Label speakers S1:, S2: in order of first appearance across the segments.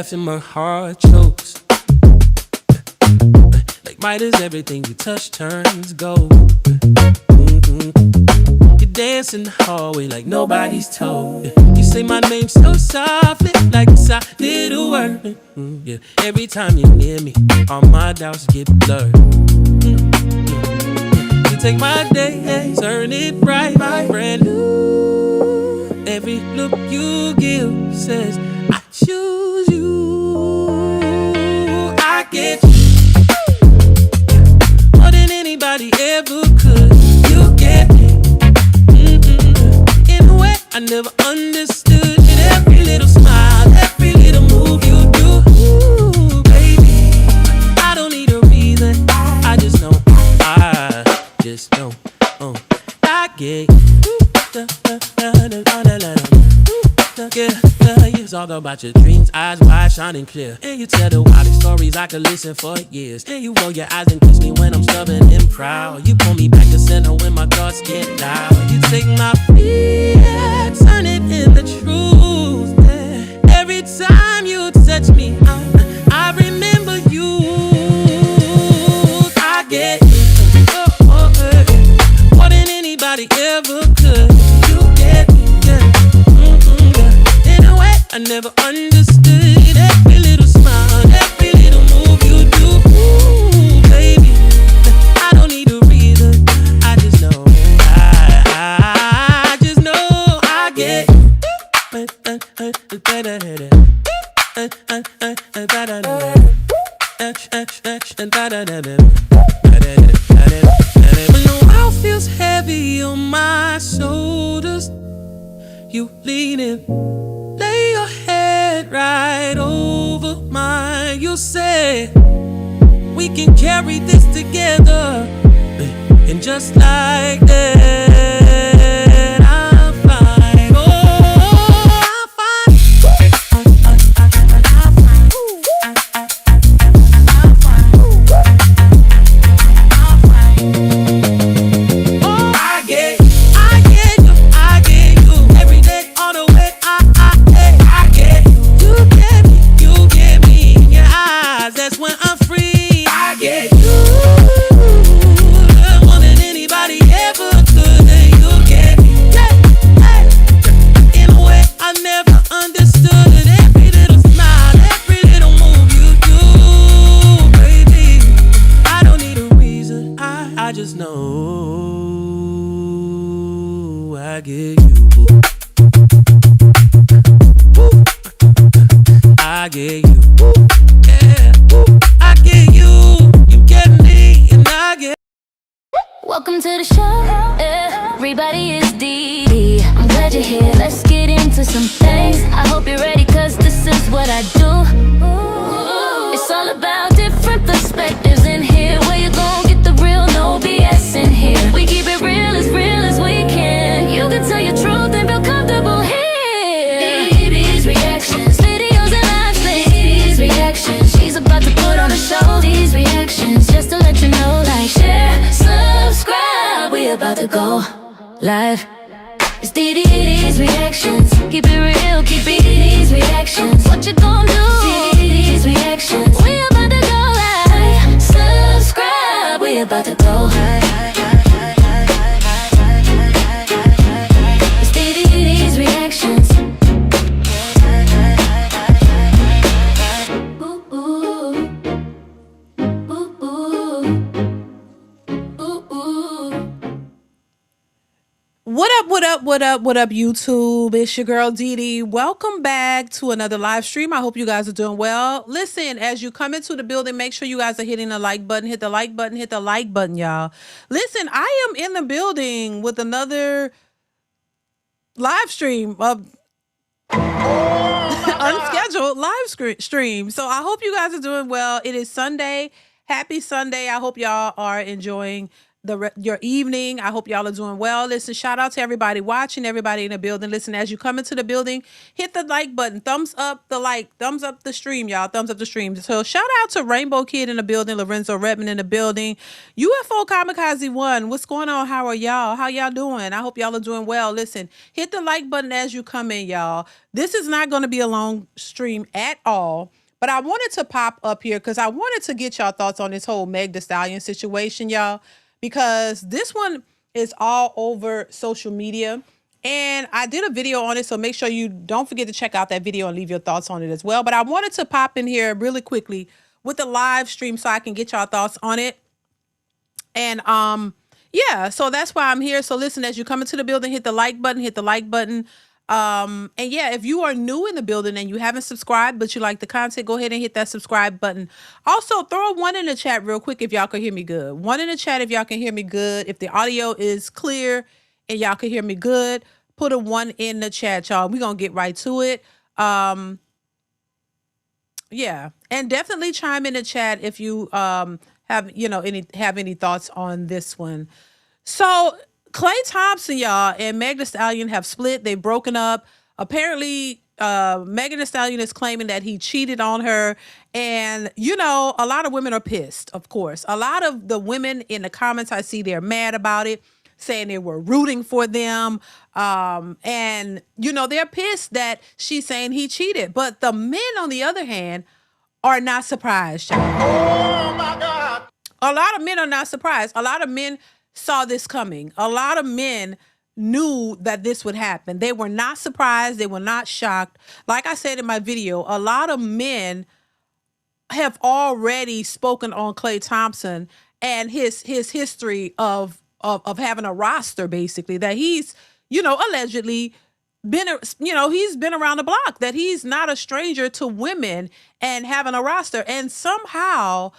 S1: laughs and my heart chokes. Like Midas, everything you touch turns gold. You dance in the hallway like nobody's told. You say my name so softly, like it's a little word. Yeah. Every time you're near me, all my doubts get blurred. You take my day, turn it bright, brand new. Every look you give says I choose you. I get you more than anybody ever could. You get me in a way I never understood. And every little smile, every little move you do, ooh, baby, I don't need a reason. I just know, I just know. I get it's all about your dreams, eyes wide, shining clear. And you tell the wildest stories I could listen for years. And you roll your eyes and kiss me when I'm stubborn and proud. You pull me back to center when my thoughts get loud. You take my fear, turn it into truth. Every time you touch me, I remember you. I get more than anybody ever could. You get me, in a way I never understood. Every little smile, every little move you do, ooh, baby, I don't need a reason. I just know, I just know I get when the world feels heavy on my shoulders, you lean in, lay your head right over mine. You say we can carry this together, and just like that, I'm fine. Oh, I'm fine. I just know I get you. I get you. Yeah, I get you. You get me, and I get.
S2: Welcome to the show. Everybody is Dee. I'm glad you're here. Let's get into some things. I hope you're ready, cause this is what I do. It's all about different perspectives in here. Where you gon' get the real, no BS in here. We keep it real as we can. You can tell your truth and feel comfortable here. DeeDee's reactions, videos and live things. DeeDee's reactions, she's about to put on a show. These reactions, just to let you know, like, share, subscribe. We about to go live. It's DeeDee's reactions. Keep it real, keep it DeeDee's reactions. What you gon' do? DeeDee's reactions. We about to go live. Subscribe. We about to go live. It's DeeDee's reactions. Ooh, ooh. Ooh, ooh. Ooh, ooh.
S3: What up, YouTube? It's your girl, DeeDee. Welcome back to another live stream. I hope you guys are doing well. Listen, as you come into the building, make sure you guys are hitting the like button. Hit the like button. Hit the like button, y'all. Listen, I am in the building with another live stream of unscheduled live stream. So I hope you guys are doing well. It is Sunday. Happy Sunday. I hope y'all are enjoying your evening. I hope y'all are doing well. Listen, shout out to everybody watching, everybody in the building. Listen, as you come into the building, hit the like button, thumbs up the stream, y'all. Thumbs up the stream. So shout out to Rainbow Kid in the building, Lorenzo Redmond in the building, UFO Kamikaze 1. What's going on? How are y'all? How y'all doing? I hope y'all are doing well. Listen, hit the like button as you come in, y'all. This is not going to be a long stream at all. But I wanted to pop up here because I wanted to get y'all thoughts on this whole Meg Thee Stallion situation, y'all, because this one is all over social media. And I did a video on it, so make sure you don't forget to check out that video and leave your thoughts on it as well. But I wanted to pop in here really quickly with the live stream so I can get y'all thoughts on it. And yeah, so that's why I'm here. So listen, as you come into the building, hit the like button, and yeah, if you are new in the building and you haven't subscribed, but you like the content, go ahead and hit that subscribe button. Also, throw a 1 in the chat real quick if y'all can hear me good. 1 in the chat if y'all can hear me good. If the audio is clear and y'all can hear me good, put a 1 in the chat, y'all. We're going to get right to it. Yeah, and definitely chime in the chat if you have any thoughts on this one. So Klay Thompson, y'all, and Meg Thee Stallion have split. They've broken up. Apparently, Megan Thee Stallion is claiming that he cheated on her. And, a lot of women are pissed, of course. A lot of the women in the comments I see, they're mad about it, saying they were rooting for them. And, they're pissed that she's saying he cheated. But the men, on the other hand, are not surprised, y'all.
S4: Oh, my God.
S3: A lot of men are not surprised. A lot of men saw this coming. A lot of men knew that this would happen. They were not surprised. They were not shocked. Like I said in my video, a lot of men have already spoken on Klay Thompson and his history of having a roster, basically, that he's, allegedly been, he's been around the block, that he's not a stranger to women and having a roster. And somehow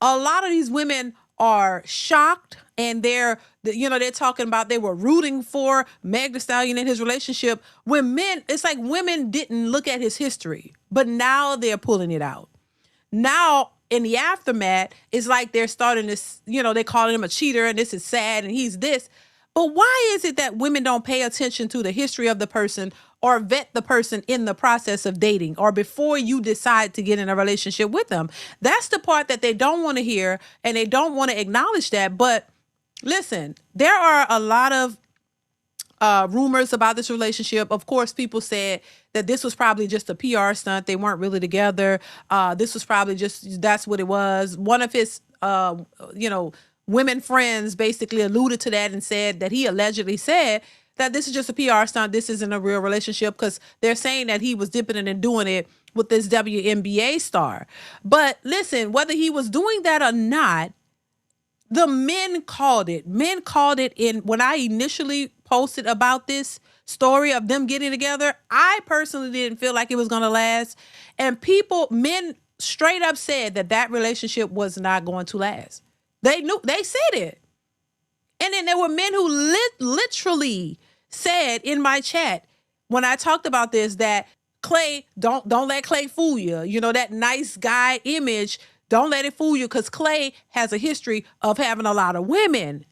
S3: a lot of these women are shocked, and they're talking about they were rooting for Meg Thee Stallion in his relationship, when it's like women didn't look at his history, but now they're pulling it out. Now in the aftermath, it's like they're starting this, they're calling him a cheater and this is sad and he's this. But why is it that women don't pay attention to the history of the person or vet the person in the process of dating or before you decide to get in a relationship with them? That's the part that they don't want to hear, and they don't want to acknowledge that. But listen, there are a lot of rumors about this relationship. Of course, people said that this was probably just a PR stunt. They weren't really together. This was probably that's what it was. One of his, women friends basically alluded to that and said that he allegedly said that this is just a PR stunt. This isn't a real relationship, because they're saying that he was dipping in and doing it with this WNBA star. But listen, whether he was doing that or not, the men called it. Men called it when I initially posted about this story of them getting together. I personally didn't feel like it was going to last. And men straight up said that relationship was not going to last. They said it. And then there were men who literally said in my chat when I talked about this that Klay, don't let Klay fool you. That nice guy image, don't let it fool you, because Klay has a history of having a lot of women.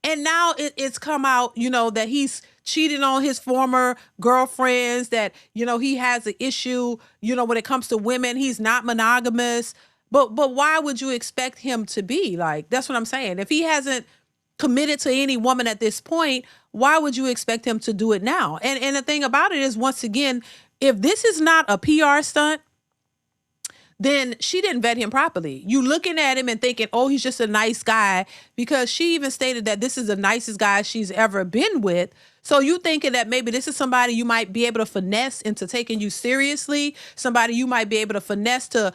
S3: And now it's come out, that he's cheating on his former girlfriends, that, he has an issue, when it comes to women. He's not monogamous. But why would you expect him to be? Like, that's what I'm saying. If he hasn't committed to any woman at this point, why would you expect him to do it now? And the thing about it is, once again, if this is not a PR stunt, then she didn't vet him properly. You looking at him and thinking, oh, he's just a nice guy, because she even stated that this is the nicest guy she's ever been with. So you thinking that maybe this is somebody you might be able to finesse into taking you seriously, somebody you might be able to finesse to,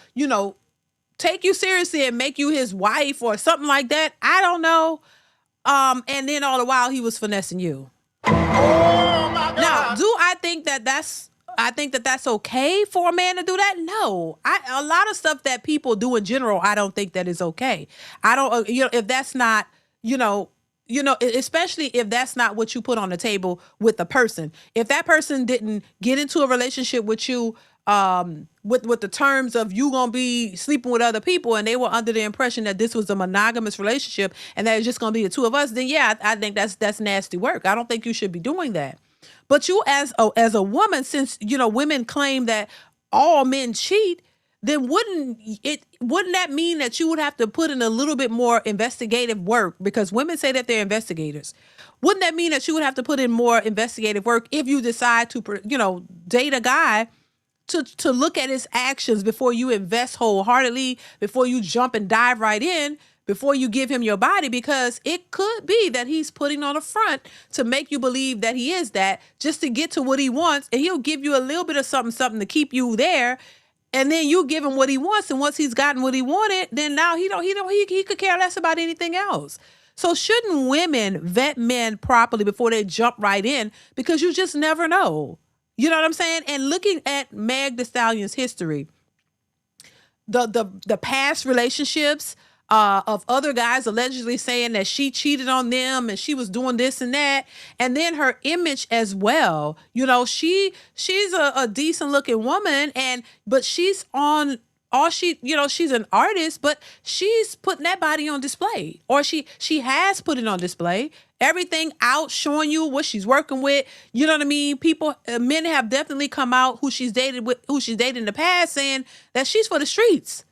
S3: take you seriously and make you his wife or something like that. I don't know. And then all the while he was finessing you.
S4: Oh, my God.
S3: Now, do I think that that's okay for a man to do that? No. A lot of stuff that people do in general, I don't think that is okay. I don't, if that's not, especially if that's not what you put on the table with the person. If that person didn't get into a relationship with you, with the terms of you gonna be sleeping with other people, and they were under the impression that this was a monogamous relationship and that it's just gonna be the two of us, then yeah, I think that's nasty work. I don't think you should be doing that. But you as a woman, since women claim that all men cheat, then wouldn't that mean that you would have to put in a little bit more investigative work? Because women say that they're investigators. Wouldn't that mean that you would have to put in more investigative work if you decide to date a guy to look at his actions before you invest wholeheartedly, before you jump and dive right in, before you give him your body, because it could be that he's putting on a front to make you believe that he is that, just to get to what he wants, and he'll give you a little bit of something to keep you there, and then you give him what he wants, and once he's gotten what he wanted, then now he could care less about anything else. So shouldn't women vet men properly before they jump right in? Because you just never know. You know what I'm saying? And looking at Meg Thee Stallion's history, the past relationships of other guys allegedly saying that she cheated on them and she was doing this and that, and then her image as well. You know, she's a decent looking woman, but she's on all she's an artist, but she's putting that body on display, or she has put it on display. Everything out, showing you what she's working with. You know what I mean? Men have definitely come out who she's dated in the past, saying that she's for the streets.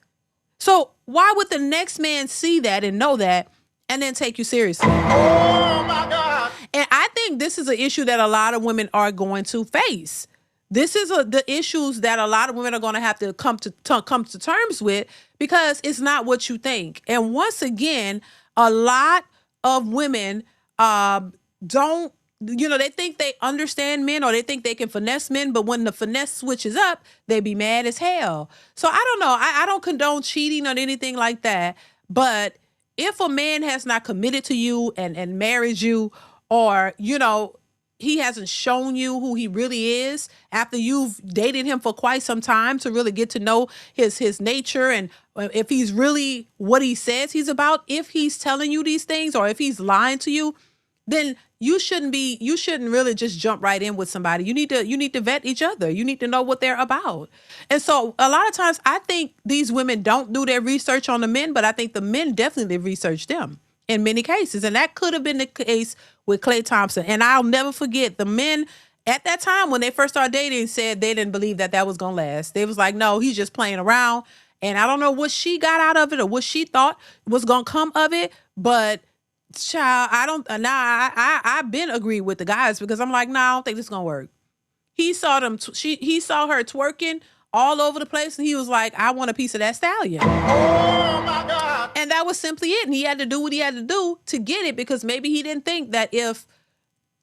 S3: So why would the next man see that and know that and then take you seriously?
S4: Oh my God.
S3: And I think this is an issue that a lot of women are going to face. This is the issues that a lot of women are going to have to come to terms with, because it's not what you think. And once again, a lot of women don't, they think they understand men, or they think they can finesse men, but when the finesse switches up, they be mad as hell. So I don't know. I don't condone cheating or anything like that. But if a man has not committed to you and married you, or, he hasn't shown you who he really is after you've dated him for quite some time to really get to know his nature, and if he's really what he says he's about, if he's telling you these things, or if he's lying to you, then you shouldn't really just jump right in with somebody. You need to vet each other. You need to know what they're about. And so a lot of times I think these women don't do their research on the men, but I think the men definitely research them in many cases. And that could have been the case with Klay Thompson. And I'll never forget, the men at that time when they first started dating said they didn't believe that was going to last. They was like, no, he's just playing around. And I don't know what she got out of it or what she thought was going to come of it. But child, I've been agreed with the guys, because I'm like, I don't think this is going to work. He saw he saw her twerking all over the place, and he was like, I want a piece of that stallion.
S4: Oh my God.
S3: And that was simply it. And he had to do what he had to do to get it, because maybe he didn't think that if,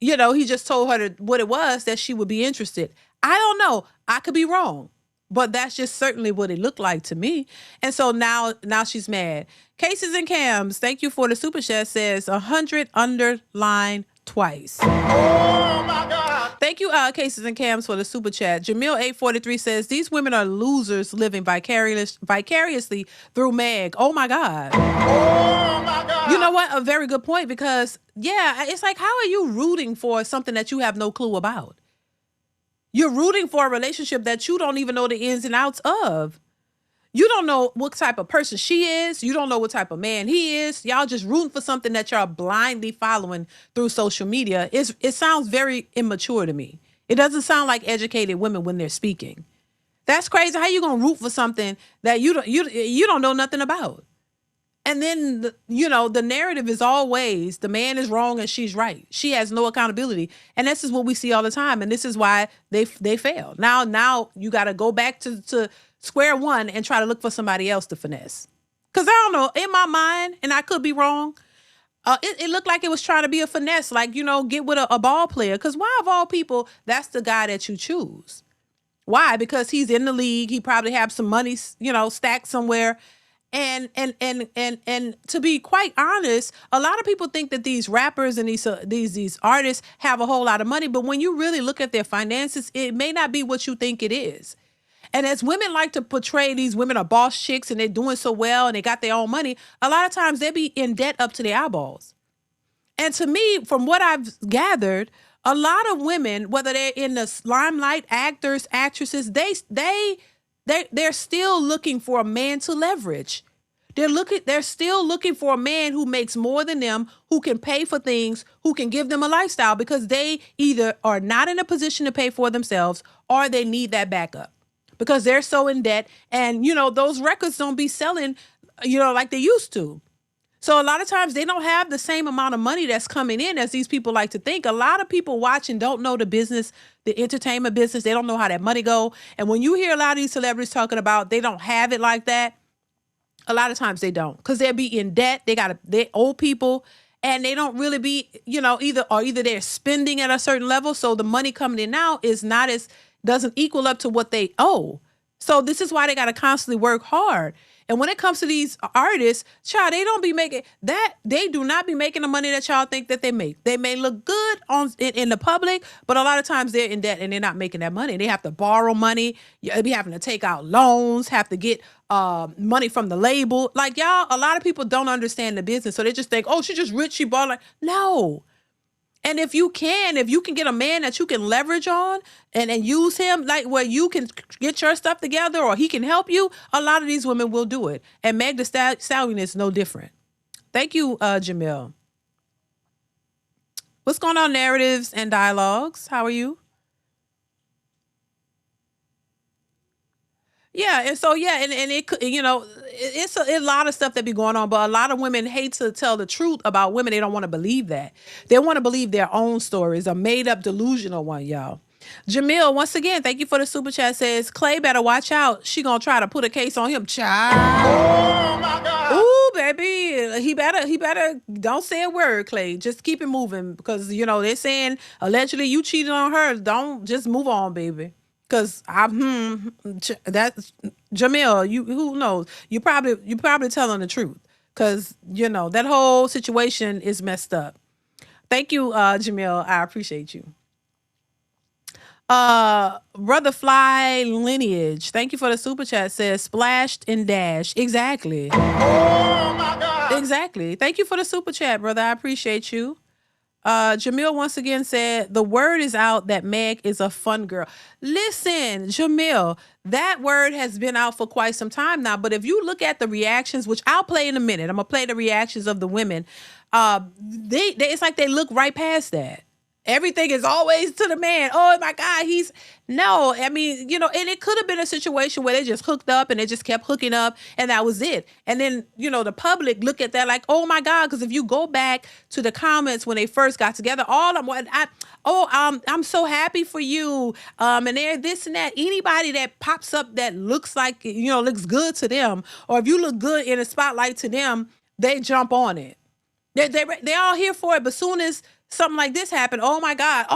S3: he just told her what it was, that she would be interested. I don't know. I could be wrong, but that's just certainly what it looked like to me. And so now she's mad. Cases and Cams, thank you for the super chat, says 100 underline twice.
S4: Oh my God.
S3: Thank you, Cases and Cams, for the super chat. Jamil 843 says, these women are losers living vicariously through Meg. Oh my God.
S4: Oh my God.
S3: You know what? A very good point, because it's like, how are you rooting for something that you have no clue about? You're rooting for a relationship that you don't even know the ins and outs of. You don't know what type of person she is. You don't know what type of man he is. Y'all just rooting for something that y'all blindly following through social media. It sounds very immature to me. It doesn't sound like educated women when they're speaking. That's crazy. How you gonna root for something that you don't know nothing about? And then the narrative is always the man is wrong and she's right. She has no accountability, and this is what we see all the time. And this is why they fail. Now you got to go back to square one and try to look for somebody else to finesse. Because I don't know, in my mind, and I could be wrong, it looked like it was trying to be a finesse, like, get with a ball player. Because why, of all people, that's the guy that you choose? Why? Because he's in the league. He probably have some money, stacked somewhere. And to be quite honest, a lot of people think that these rappers and these artists have a whole lot of money. But when you really look at their finances, it may not be what you think it is. And as women like to portray these women are boss chicks and they're doing so well and they got their own money, a lot of times they be in debt up to their eyeballs. And to me, from what I've gathered, a lot of women, whether they're in the limelight, actors, actresses, they're still looking for a man to leverage. They're still looking for a man who makes more than them, who can pay for things, who can give them a lifestyle, because they either are not in a position to pay for themselves or they need that backup because they're so in debt. And, those records don't be selling, like they used to. So a lot of times they don't have the same amount of money that's coming in as these people like to think. A lot of people watching don't know the business, the entertainment business. They don't know how that money go. And when you hear a lot of these celebrities talking about they don't have it like that, a lot of times they don't, because they'll be in debt. They're old people, and they don't really be, either they're spending at a certain level. So the money coming in now doesn't equal up to what they owe. So this is why they got to constantly work hard. And when it comes to these artists, child, they don't be making that. They do not be making the money that y'all think that they make. They may look good in the public, but a lot of times they're in debt and they're not making that money. They have to borrow money. They be having to take out loans, have to get money from the label. Like, y'all, a lot of people don't understand the business. So they just think, oh, she's just rich. She bought no. And if you can get a man that you can leverage on and use him, like where you can get your stuff together or he can help you, a lot of these women will do it. And Meg the Stallion is no different. Thank you, Jamil. What's going on, Narratives and Dialogues? How are you? Yeah, and so and it could, it's a lot of stuff that be going on, but a lot of women hate to tell the truth about women. They don't want to believe that. They want to believe their own stories, a made up delusional one, y'all. Jamil, once again, thank you for the super chat. Says Klay better watch out. She gonna try to put a case on him, child.
S4: Oh my God.
S3: Ooh, baby, he better don't say a word, Klay. Just keep it moving, because they're saying allegedly you cheated on her. Don't, just move on, baby. Cause that's Jamil. Who knows? You probably telling the truth. Cause that whole situation is messed up. Thank you, Jamil. I appreciate you. Brother Fly Lineage. Thank you for the super chat. Says splashed and dashed. Exactly.
S4: Oh my God.
S3: Exactly. Thank you for the super chat, brother. I appreciate you. Jamil once again said, the word is out that Meg is a fun girl. Listen, Jamil, that word has been out for quite some time now. But if you look at the reactions, which I'll play in a minute, I'm going to play the reactions of the women. It's like they look right past that. Everything is always to the man. Oh my God, and it could have been a situation where they just hooked up and they just kept hooking up and that was it. And then, the public look at that like, oh my God, because if you go back to the comments when they first got together, I'm so happy for you. And they're this and that. Anybody that pops up that looks like, looks good to them, or if you look good in a spotlight to them, they jump on it. They're all here for it. But soon as something like this happened, oh my God,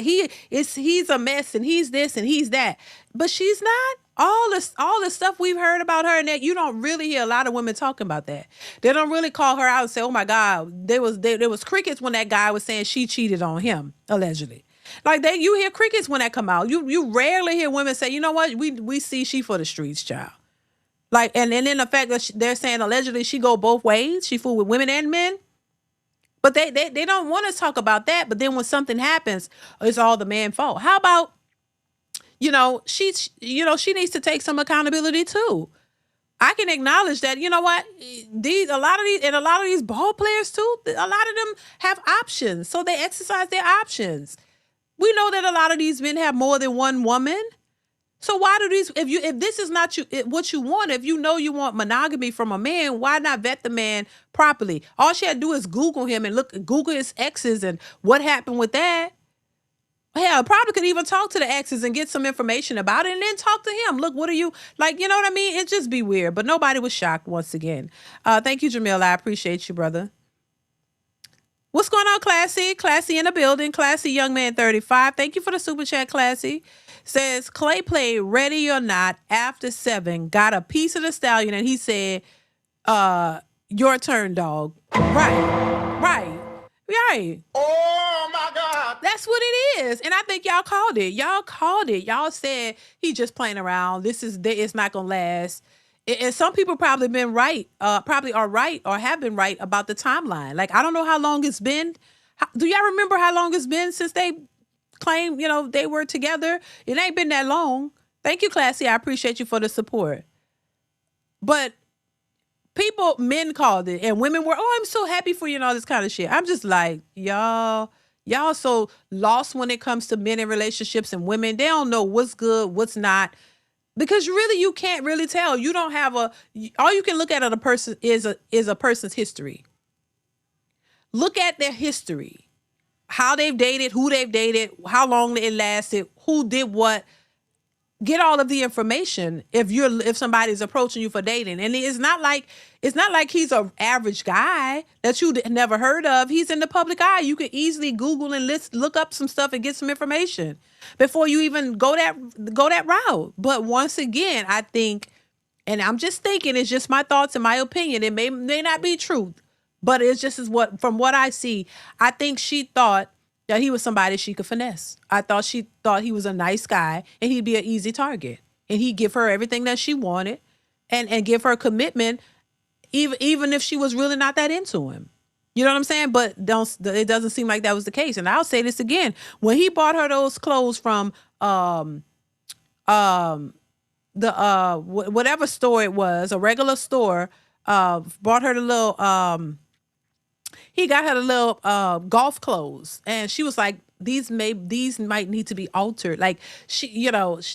S3: he's a mess and he's this and he's that. But she's not. All the stuff we've heard about her, and that you don't really hear a lot of women talking about that. They don't really call her out and say, oh my God, there was crickets when that guy was saying she cheated on him, allegedly. Like you hear crickets when that come out. You rarely hear women say, you know what, we see she for the streets, child. Like, and then the fact that they're saying allegedly she go both ways, she fool with women and men. But they don't want to talk about that. But then when something happens, it's all the man's fault. How about, she needs to take some accountability too. I can acknowledge that, a lot of these ball players too, a lot of them have options. So they exercise their options. We know that a lot of these men have more than one woman. So why do these, if this is not what you want, if you know you want monogamy from a man, why not vet the man properly? All she had to do is Google him and Google his exes and what happened with that. Hell, probably could even talk to the exes and get some information about it and then talk to him. Look, what are you, like, you know what I mean? It just be weird, but nobody was shocked once again. Thank you, Jamil. I appreciate you, brother. What's going on, Classy? Classy in the building. Classy Young Man 35. Thank you for the super chat, Classy. Says, Klay played Ready or Not after 7, got a piece of the Stallion, and he said, your turn, dog. Right.
S4: Oh my God.
S3: That's what it is. And I think y'all called it. Y'all said he just playing around. It's not going to last. And some people probably been right, probably are right or have been right about the timeline. Like, I don't know how long it's been. Do y'all remember how long it's been since they claim, they were together? It ain't been that long. Thank you, Classy. I appreciate you for the support. But men called it, and women were, oh, I'm so happy for you and all this kind of shit. I'm just like, y'all so lost when it comes to men in relationships and women. They don't know what's good, what's not. Because really, you can't really tell. You don't have all you can look at a person is a person's history. Look at their history, how they've dated, who they've dated, how long it lasted, who did what. Get all of the information if somebody's approaching you for dating. And it's not like he's an average guy that you never heard of. He's in the public eye. You can easily Google and look up some stuff and get some information before you even go that route. But once again, I think, and I'm just thinking, it's just my thoughts and my opinion. It may not be truth, but it's just from what I see, I think she thought that he was somebody she could finesse. She thought he was a nice guy and he'd be an easy target. And he'd give her everything that she wanted and give her commitment, even if she was really not that into him. You know what I'm saying? But it doesn't seem like that was the case. And I'll say this again. When he bought her those clothes from whatever store it was, a regular store, bought her the little he got her the little golf clothes, and she was like, these might need to be altered. Like,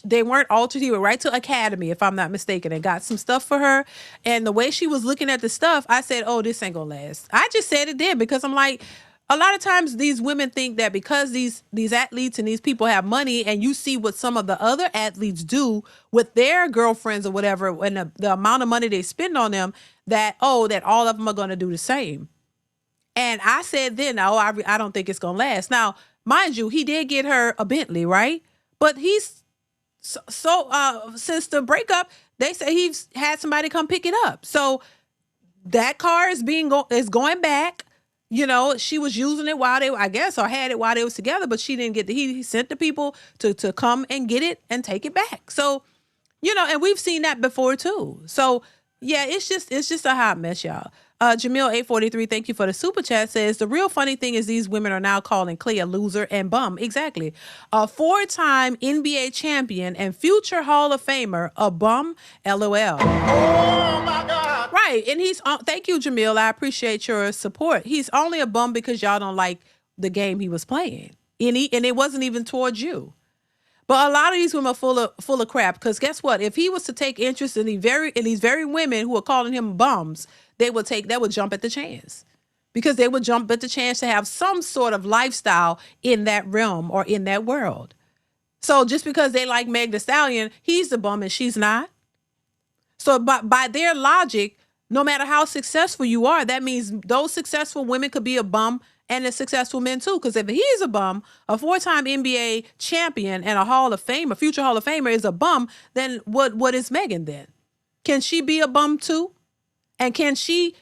S3: they weren't altered. He went right to Academy, if I'm not mistaken, and got some stuff for her. And the way she was looking at the stuff, I said, oh, this ain't gonna last. I just said it then, because I'm like, a lot of times these women think that because these athletes and these people have money, and you see what some of the other athletes do with their girlfriends or whatever, and the amount of money they spend on them, that all of them are gonna do the same. And I said then, I don't think it's going to last. Now, mind you, he did get her a Bentley, right? But he's since the breakup, they say he's had somebody come pick it up. So that car is going back. She was using it while or had it while they was together, but she didn't get he sent the people to come and get it and take it back. So, and we've seen that before too. So yeah, it's just a hot mess, y'all. Jamil 843, thank you for the super chat, says the real funny thing is these women are now calling Klay a loser and bum. Exactly. A 4-time NBA champion and future Hall of Famer, a bum, LOL.
S4: Oh my God.
S3: Right. And he's thank you, Jamil. I appreciate your support. He's only a bum because y'all don't like the game he was playing. And it wasn't even towards you. But a lot of these women are full of crap, because guess what? If he was to take interest in these very women who are calling him bums, they would jump at the chance, because they would jump at the chance to have some sort of lifestyle in that realm or in that world. So just because they like Meg Thee Stallion, he's the bum and she's not. So by their logic, no matter how successful you are, that means those successful women could be a bum and the successful men too. Because if he's a bum, a 4-time NBA champion and a future Hall of Famer is a bum, then what is Megan then? Can she be a bum too? And can she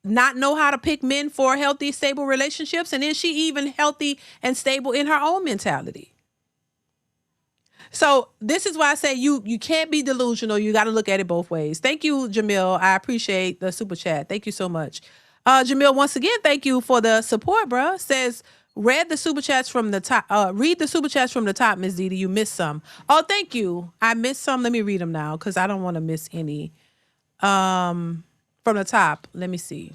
S3: not know how to pick men for healthy, stable relationships? And is she even healthy and stable in her own mentality? So this is why I say you can't be delusional. You got to look at it both ways. Thank you, Jamil. I appreciate the super chat. Thank you so much. Jamil, once again, thank you for the support, bro. Says, read the super chats from the top. Read the super chats from the top, Ms. Dee Dee. You missed some. Oh, thank you. I missed some. Let me read them now, because I don't want to miss any. From the top, let me see.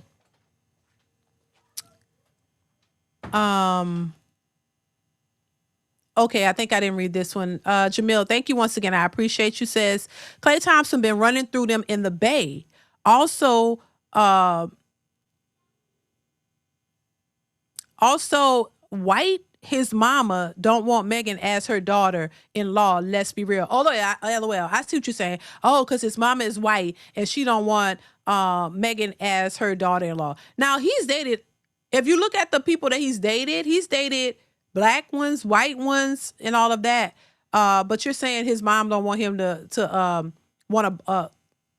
S3: Okay, I think I didn't read this one. Jamil, thank you once again. I appreciate you. Says, Klay Thompson been running through them in the Bay. Also, White, his mama, don't want Megan as her daughter-in-law. Let's be real. LOL, I see what you're saying. Oh, because his mama is white and she don't want Megan as her daughter-in-law. Now, he's dated, if you look at the people that he's dated black ones, white ones, and all of that. But you're saying his mom don't want him to want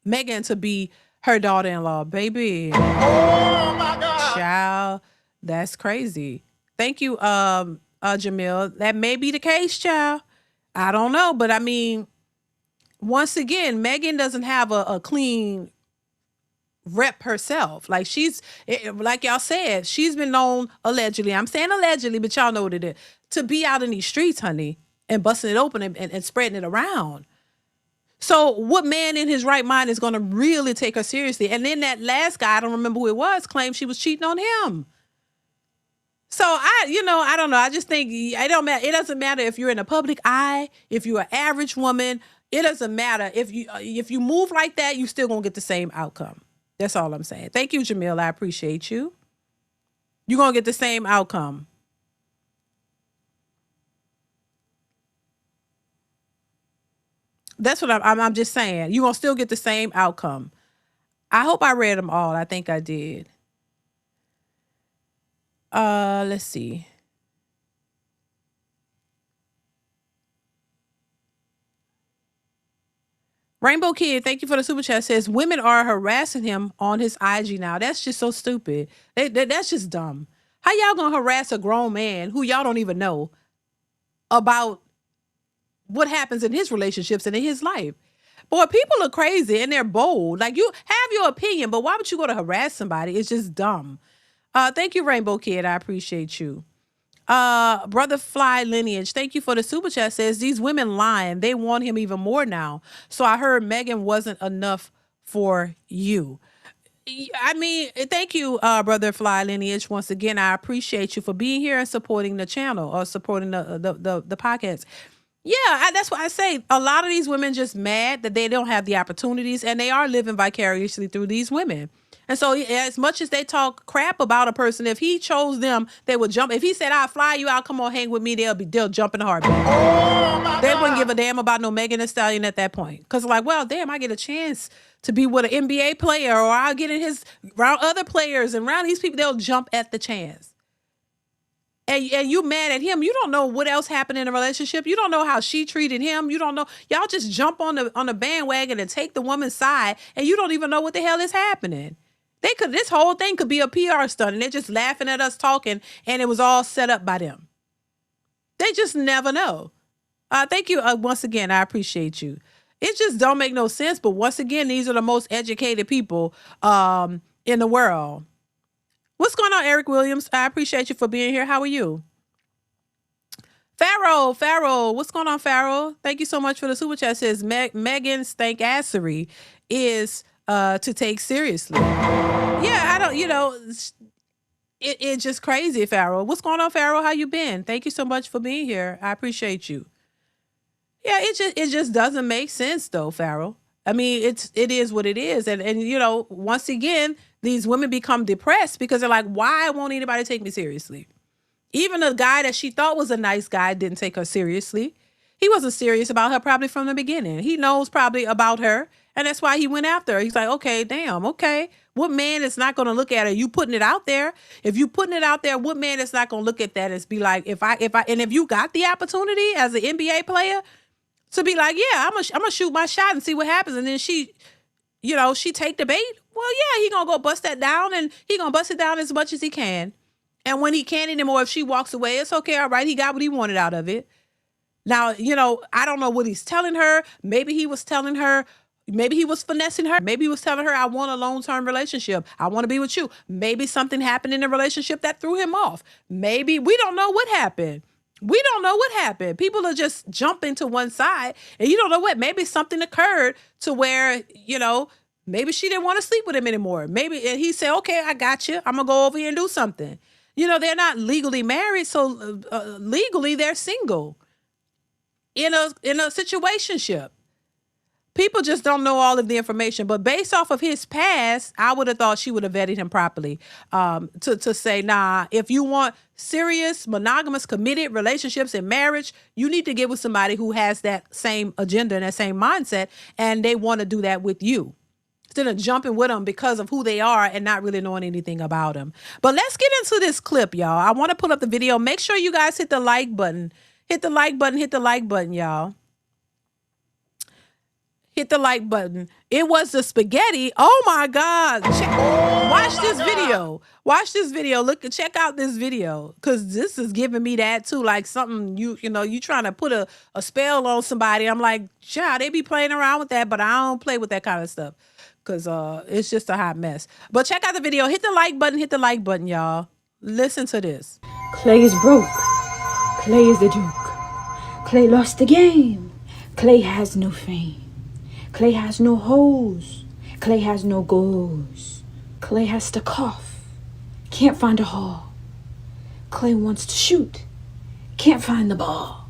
S3: Megan to be her daughter-in-law. Baby.
S4: Oh my God.
S3: Child, that's crazy. Thank you, Jamil. That may be the case, child. I don't know. But I mean, once again, Megan doesn't have a clean rep herself. Like like y'all said, she's been known allegedly. I'm saying allegedly, but y'all know what it is. To be out in these streets, honey, and busting it open and spreading it around. So what man in his right mind is going to really take her seriously? And then that last guy, I don't remember who it was, claimed she was cheating on him. So I don't know. I just think it don't matter. It doesn't matter if you're in the public eye, if you're an average woman. It doesn't matter if you move like that, you still gonna get the same outcome. That's all I'm saying. Thank you, Jamil. I appreciate you. You're gonna get the same outcome. That's what I'm just saying. You're gonna still get the same outcome. I hope I read them all. I think I did. Let's see. Rainbow Kid, thank you for the super chat. Says women are harassing him on his IG now. That's just so stupid. That's just dumb. How y'all gonna harass a grown man who y'all don't even know about what happens in his relationships and in his life? Boy, people are crazy and they're bold. Like, you have your opinion, but why would you go to harass somebody? It's just dumb. Thank you, Rainbow Kid. I appreciate you. Brother Fly Lineage, thank you for the super chat. Says these women lying. They want him even more now. So I heard Megan wasn't enough for you. I mean, thank you, Brother Fly Lineage. Once again, I appreciate you for being here and supporting the channel or supporting the podcast. Yeah, that's what I say. A lot of these women just mad that they don't have the opportunities, and they are living vicariously through these women. And so as much as they talk crap about a person, if he chose them, they would jump. If he said, I'll fly you out, come on, hang with me, they'll jump in a heartbeat. They wouldn't give a damn about no Megan Thee Stallion at that point. Because like, well, damn, I get a chance to be with an NBA player, or I'll get in his round other players and round these people, they'll jump at the chance. And you mad at him. You don't know what else happened in the relationship. You don't know how she treated him. You don't know. Y'all just jump on the bandwagon and take the woman's side, and you don't even know what the hell is happening. This whole thing could be a PR stunt, and they're just laughing at us talking, and it was all set up by them. They just never know. Thank you once again. I appreciate you. It just don't make no sense. But once again, these are the most educated people in the world. What's going on, Eric Williams? I appreciate you for being here. How are you? Pharaoh, what's going on, Pharaoh? Thank you so much for the super chat. It says Megan Stankassery is to take seriously. Yeah, I don't, it's just crazy, Pharaoh. What's going on, Pharaoh? How you been? Thank you so much for being here. I appreciate you. Yeah, it just doesn't make sense though, Pharaoh. I mean, it is what it is. And once again, these women become depressed because they're like, why won't anybody take me seriously? Even a guy that she thought was a nice guy didn't take her seriously. He wasn't serious about her probably from the beginning. He knows probably about her, and that's why he went after her. He's like, okay, damn, okay. What man is not going to look at her? You putting it out there? If you putting it out there, what man is not going to look at that and be like, if you got the opportunity as an NBA player to be like, yeah, I'm gonna shoot my shot and see what happens, and then she take the bait. Well, yeah, he gonna go bust that down, and he gonna bust it down as much as he can. And when he can't anymore, if she walks away, it's okay, all right. He got what he wanted out of it. Now, I don't know what he's telling her. Maybe he was telling her, maybe he was finessing her. Maybe he was telling her, I want a long-term relationship. I want to be with you. Maybe something happened in the relationship that threw him off. Maybe we don't know what happened. We don't know what happened. People are just jumping to one side, and you don't know what. Maybe something occurred to where, maybe she didn't want to sleep with him anymore. Maybe, and he said, okay, I got you. I'm going to go over here and do something. They're not legally married, so legally they're single in a situationship. People just don't know all of the information. But based off of his past, I would have thought she would have vetted him properly to say, nah, if you want serious, monogamous, committed relationships and marriage, you need to get with somebody who has that same agenda and that same mindset, and they want to do that with you, instead of jumping with them because of who they are and not really knowing anything about them. But let's get into this clip, y'all. I want to pull up the video. Make sure you guys hit the like button. Hit the like button. Hit the like button, y'all. Hit the like button. It was the spaghetti. Oh my God. Watch this video. Watch this video. Check out this video. Cause this is giving me that too. Like something you trying to put a spell on somebody. I'm like, yeah, they be playing around with that, but I don't play with that kind of stuff. Cause it's just a hot mess. But check out the video. Hit the like button. Hit the like button, y'all. Listen to this.
S5: Klay is broke. Klay is the joke. Klay lost the game. Klay has no fame. Klay has no hoes. Klay has no goals. Klay has to cough. Can't find a hall. Klay wants to shoot. Can't find the ball.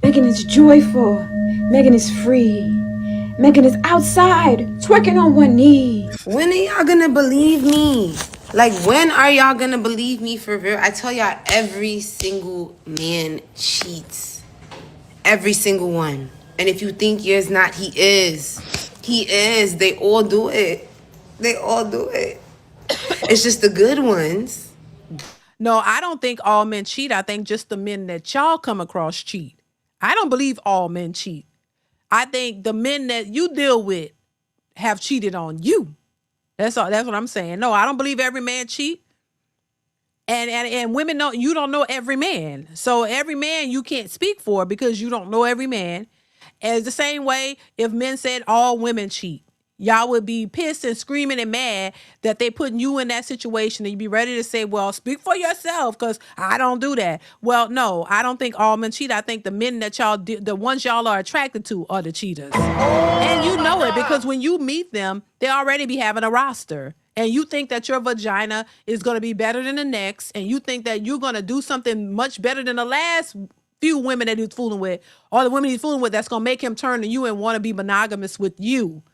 S5: Megan is joyful. Megan is free. Megan is outside, twerking on one knee.
S6: When are y'all gonna believe me? Like, when are y'all gonna believe me for real? I tell y'all, every single man cheats. Every single one. And if you think yours not, he is. He is. They all do it. They all do it. It's just the good ones.
S3: No, I don't think all men cheat. I think just the men that y'all come across cheat. I don't believe all men cheat. I think the men that you deal with have cheated on you. That's all. That's what I'm saying. No, I don't believe every man cheat. And women know you don't know every man. So every man you can't speak for because you don't know every man. As the same way, if men said all women cheat, y'all would be pissed and screaming and mad that they putting you in that situation, and you'd be ready to say, well, speak for yourself because I don't do that. Well, no, I don't think all men cheat. I think the men that the ones y'all are attracted to are the cheaters. And you know it because when you meet them, they already be having a roster. And you think that your vagina is going to be better than the next, and you think that you're going to do something much better than the last few women that he's fooling with, or the women he's fooling with, that's going to make him turn to you and want to be monogamous with you.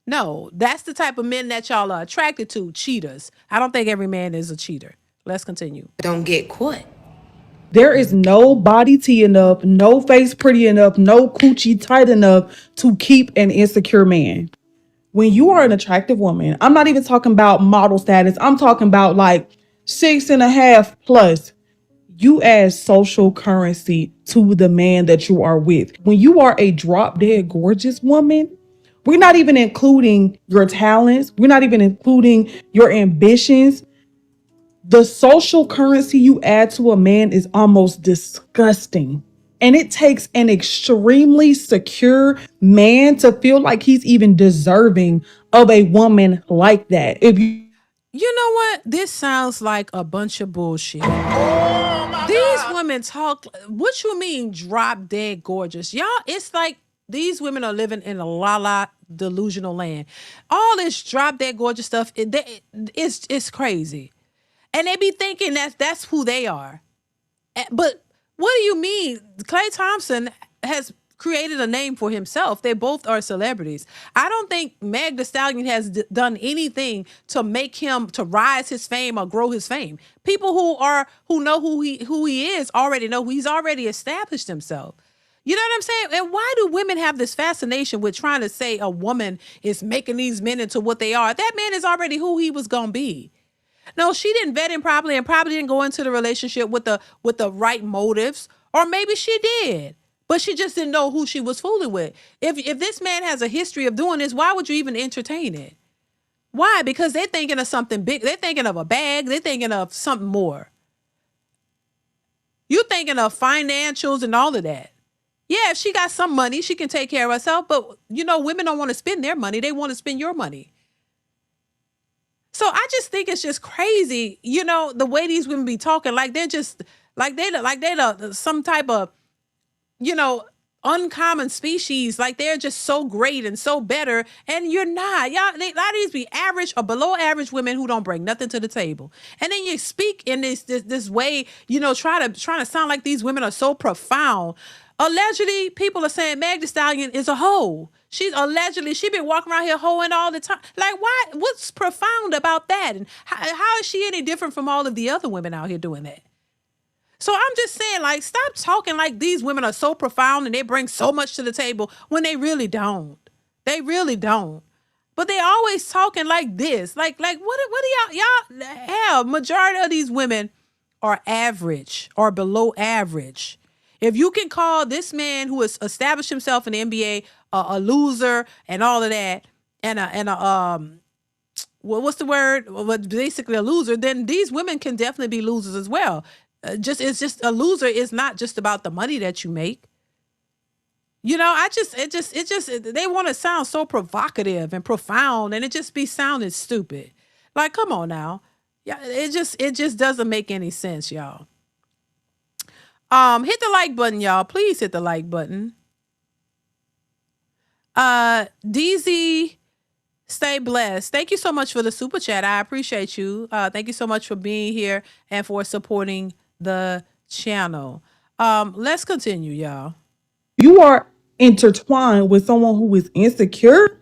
S3: No, that's the type of men that y'all are attracted to, cheaters. I don't think every man is a cheater. Let's continue.
S6: Don't get caught.
S7: There is no body tea enough, no face pretty enough, no coochie tight enough to keep an insecure man. When you are an attractive woman, I'm not even talking about model status. I'm talking about like 6.5 plus. You add social currency to the man that you are with. When you are a drop dead gorgeous woman, we're not even including your talents. We're not even including your ambitions. The social currency you add to a man is almost disgusting. And it takes an extremely secure man to feel like he's even deserving of a woman like that.
S3: You know what? This sounds like a bunch of bullshit. These women talk. What you mean, drop dead gorgeous? Y'all, it's like these women are living in a la delusional land. All this drop dead gorgeous stuff, it's crazy, and they be thinking that's who they are. But what do you mean? Klay Thompson has created a name for himself. They both are celebrities. I don't think Meg Thee Stallion has done anything to make him to rise his fame or grow his fame. People who know who he is already know he's already established himself. You know what I'm saying? And why do women have this fascination with trying to say a woman is making these men into what they are? That man is already who he was gonna be. No, she didn't vet him properly and probably didn't go into the relationship with the right motives, or maybe she did, but she just didn't know who she was fooling with. If this man has a history of doing this, why would you even entertain it? Why? Because they're thinking of something big. They're thinking of a bag. They're thinking of something more. You're thinking of financials and all of that. Yeah, if she got some money, she can take care of herself. But women don't want to spend their money. They want to spend your money. So I just think it's just crazy, the way these women be talking, like they're just like they're some type of, uncommon species. Like they're just so great and so better, and you're not. Y'all, a lot of these be average or below average women who don't bring nothing to the table. And then you speak in this way, trying to sound like these women are so profound. Allegedly, people are saying Meg Thee Stallion is a hoe. She been walking around here hoeing all the time. Like, why? What's profound about that? And how is she any different from all of the other women out here doing that? So I'm just saying, like, stop talking like these women are so profound and they bring so much to the table when they really don't. They really don't. But they always talking like this. Like what do y'all hell, majority of these women are average or below average. If you can call this man who has established himself in the NBA a loser and all of that, and what's the word? Well, basically a loser, then these women can definitely be losers as well. It's just a loser is not just about the money that you make. They want to sound so provocative and profound, and it just be sounding stupid. Like, come on now. Yeah, it just doesn't make any sense, y'all. Hit the like button, y'all. Please hit the like button. DZ, stay blessed. Thank you so much for the super chat. I appreciate you. Thank you so much for being here and for supporting the channel. Let's continue, y'all.
S7: you are intertwined with someone who is insecure,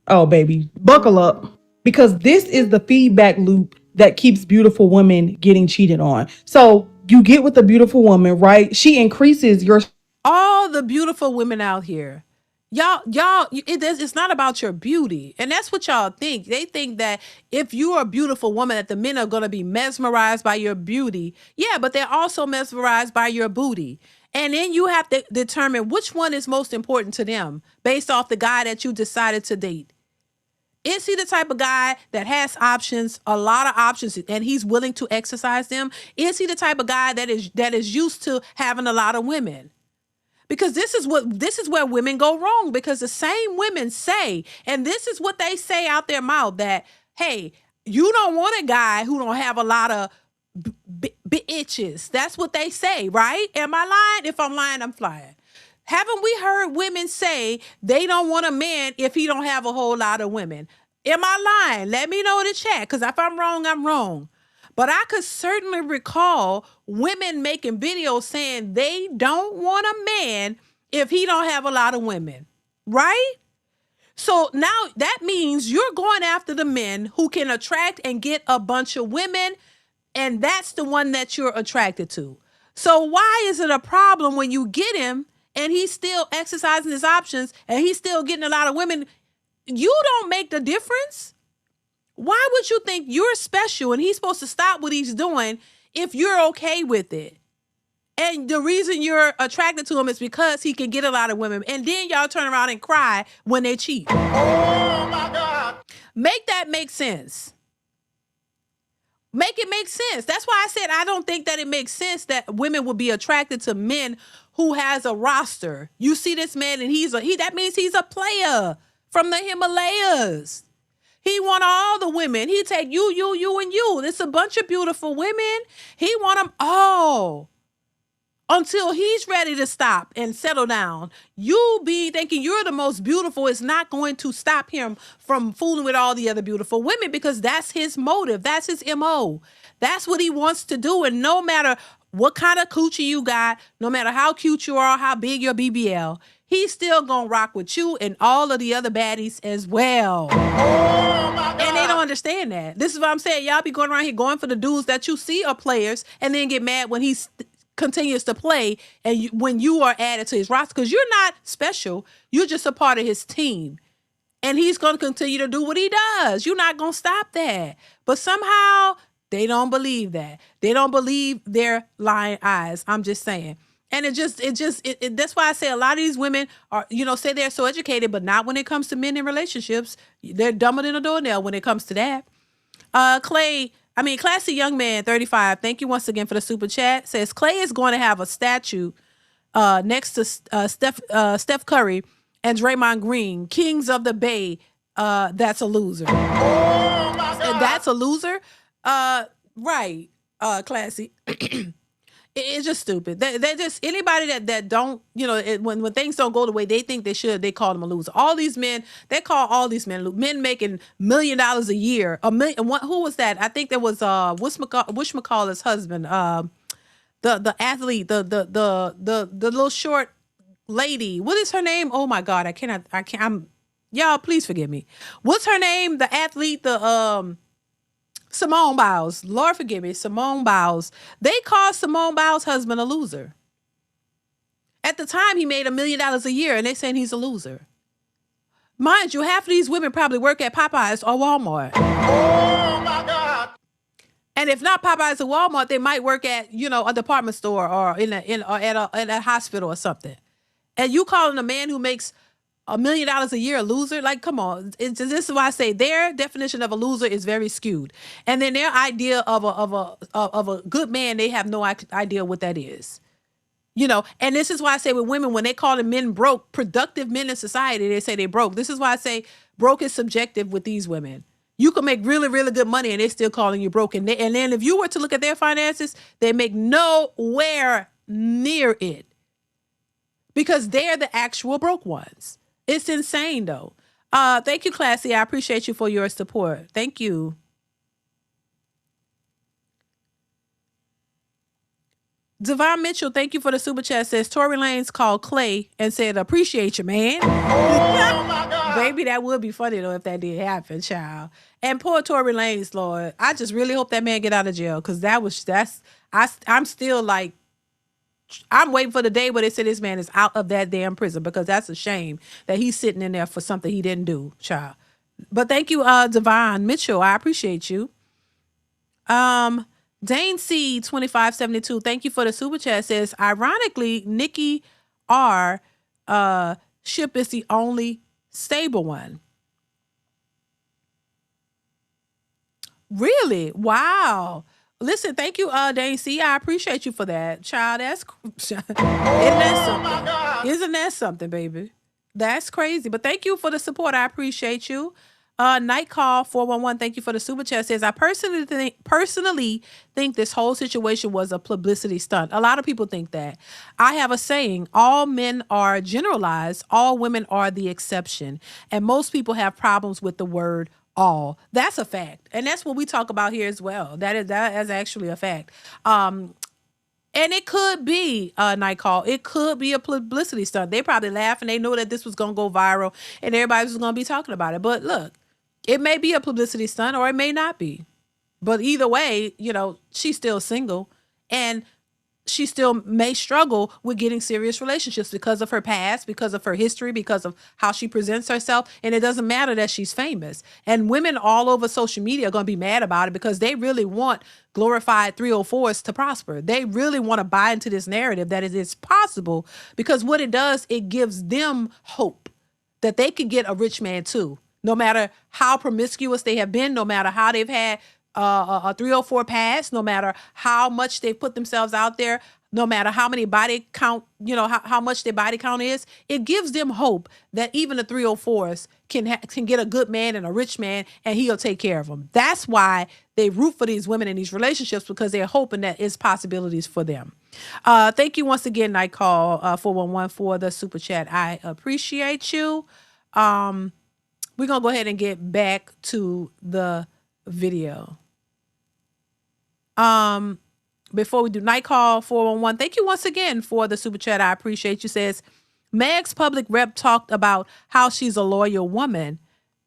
S7: oh baby, buckle up. Because this is the feedback loop that keeps beautiful women getting cheated on. So you get with a beautiful woman, right? She increases your
S3: All the beautiful women out here, it's not about your beauty, and that's what y'all think. They think that if you're a beautiful woman, that the men are going to be mesmerized by your beauty. Yeah, but they're also mesmerized by your booty. And then you have to determine which one is most important to them based off the guy that you decided to date. Is he the type of guy that has options, a lot of options, and he's willing to exercise them? Is he the type of guy that is used to having a lot of women? Because this is where women go wrong, because the same women say, and this is what they say out their mouth, that, hey, you don't want a guy who don't have a lot of bitches. That's what they say, right? Am I lying? If I'm lying, I'm flying. Haven't we heard women say they don't want a man if he don't have a whole lot of women? Am I lying? Let me know in the chat, because if I'm wrong, I'm wrong. But I could certainly recall women making videos saying they don't want a man if he don't have a lot of women, right? So now that means you're going after the men who can attract and get a bunch of women, and that's the one that you're attracted to. So why is it a problem when you get him and he's still exercising his options and he's still getting a lot of women? You don't make the difference. Why would you think you're special and he's supposed to stop what he's doing if you're okay with it? And the reason you're attracted to him is because he can get a lot of women. And then y'all turn around and cry when they cheat.
S4: Oh my God.
S3: Make that make sense. Make it make sense. That's why I said I don't think that it makes sense that women would be attracted to men who has a roster. You see this man and that means he's a player from the Himalayas. He want all the women. He take you, and you. It's a bunch of beautiful women. He want them all until he's ready to stop and settle down. You be thinking you're the most beautiful is not going to stop him from fooling with all the other beautiful women, because that's his motive. That's his MO. That's what he wants to do. And no matter what kind of coochie you got, no matter how cute you are, how big your BBL, he's still gonna rock with you and all of the other baddies as well.
S4: Oh my God.
S3: And they don't understand that. This is what I'm saying. Y'all be going around here going for the dudes that you see are players and then get mad when he continues to play and when you are added to his roster, because you're not special. You're just a part of his team. And he's going to continue to do what he does. You're not going to stop that. But somehow they don't believe that. They don't believe their lying eyes. I'm just saying. And that's why I say a lot of these women are, say they're so educated, but not when it comes to men in relationships. They're dumber than a doornail when it comes to that. Classy Young Man 35, thank you once again for the super chat. Says Klay is going to have a statue next to Steph Curry and Draymond Green, Kings of the Bay. That's a loser.
S4: Oh my God.
S3: That's a loser? Right, Classy. It's just stupid. They just, anybody that don't, when things don't go the way they think they should, they call them a loser. All these men, they call all these men making $1 million a year. Who was that? I think there was Wish McCall's husband, the athlete, the little short lady. What is her name? Oh my God, y'all please forgive me. What's her name? The athlete, Simone Biles. Lord forgive me, Simone Biles. They called Simone Biles' husband a loser. At the time, he made $1 million a year, and they saying he's a loser. Mind you, half of these women probably work at Popeyes or Walmart.
S4: Oh my God.
S3: And if not Popeyes or Walmart, they might work at, a department store or at a hospital or something. And you calling a man who makes $1 million a year a loser? Like, come on. This is why I say their definition of a loser is very skewed. And then their idea of a good man, they have no idea what that is. And this is why I say with women, when they call the men broke, productive men in society, they say they broke. This is why I say broke is subjective with these women. You can make really, really good money and they're still calling you broke. And then if you were to look at their finances, they make nowhere near it, because they're the actual broke ones. It's insane, though. Thank you, Classy. I appreciate you for your support. Thank you. Devon Mitchell, thank you for the super chat. Says Tory Lanez called Klay and said, appreciate you, man.
S4: Oh my God.
S3: Baby, that would be funny though if that did happen, child. And poor Tory Lanez, Lord. I just really hope that man get out of jail because I'm still like, I'm waiting for the day where they say this man is out of that damn prison because that's a shame that he's sitting in there for something he didn't do, child. But thank you, Devon Mitchell. I appreciate you. Dane C 2572, thank you for the super chat. Says, ironically, Nikki R ship is the only stable one. Really? Wow. Listen, thank you, Dane C. I appreciate you for that. Child, isn't that something? Isn't that something, baby? That's crazy. But thank you for the support. I appreciate you. Night Call 411, thank you for the super chat. Says, I personally think this whole situation was a publicity stunt. A lot of people think that. I have a saying, all men are generalized, all women are the exception. And most people have problems with the word all. That's a fact. And that's what we talk about here as well. That is actually a fact. And it could be a Night Call. It could be a publicity stunt. They probably laugh and they know that this was going to go viral and everybody was going to be talking about it. But look, it may be a publicity stunt or it may not be. But either way, she's still single and she still may struggle with getting serious relationships because of her past, because of her history, because of how she presents herself. And it doesn't matter that she's famous. And women all over social media are going to be mad about it because they really want glorified 304s to prosper. They really want to buy into this narrative that it is possible because what it does, it gives them hope that they could get a rich man too. No matter how promiscuous they have been, no matter how they've had a 304 pass, no matter how much they've put themselves out there, no matter how many body count, how much their body count is, it gives them hope that even the 304s can get a good man and a rich man and he'll take care of them. That's why they root for these women in these relationships because they're hoping that it's possibilities for them. Thank you once again, Night Call 411 for the super chat. I appreciate you. We're going to go ahead and get back to the video. Before we do, Night Call 411, thank you once again for the super chat. I appreciate you. Says, Meg's public rep talked about how she's a loyal woman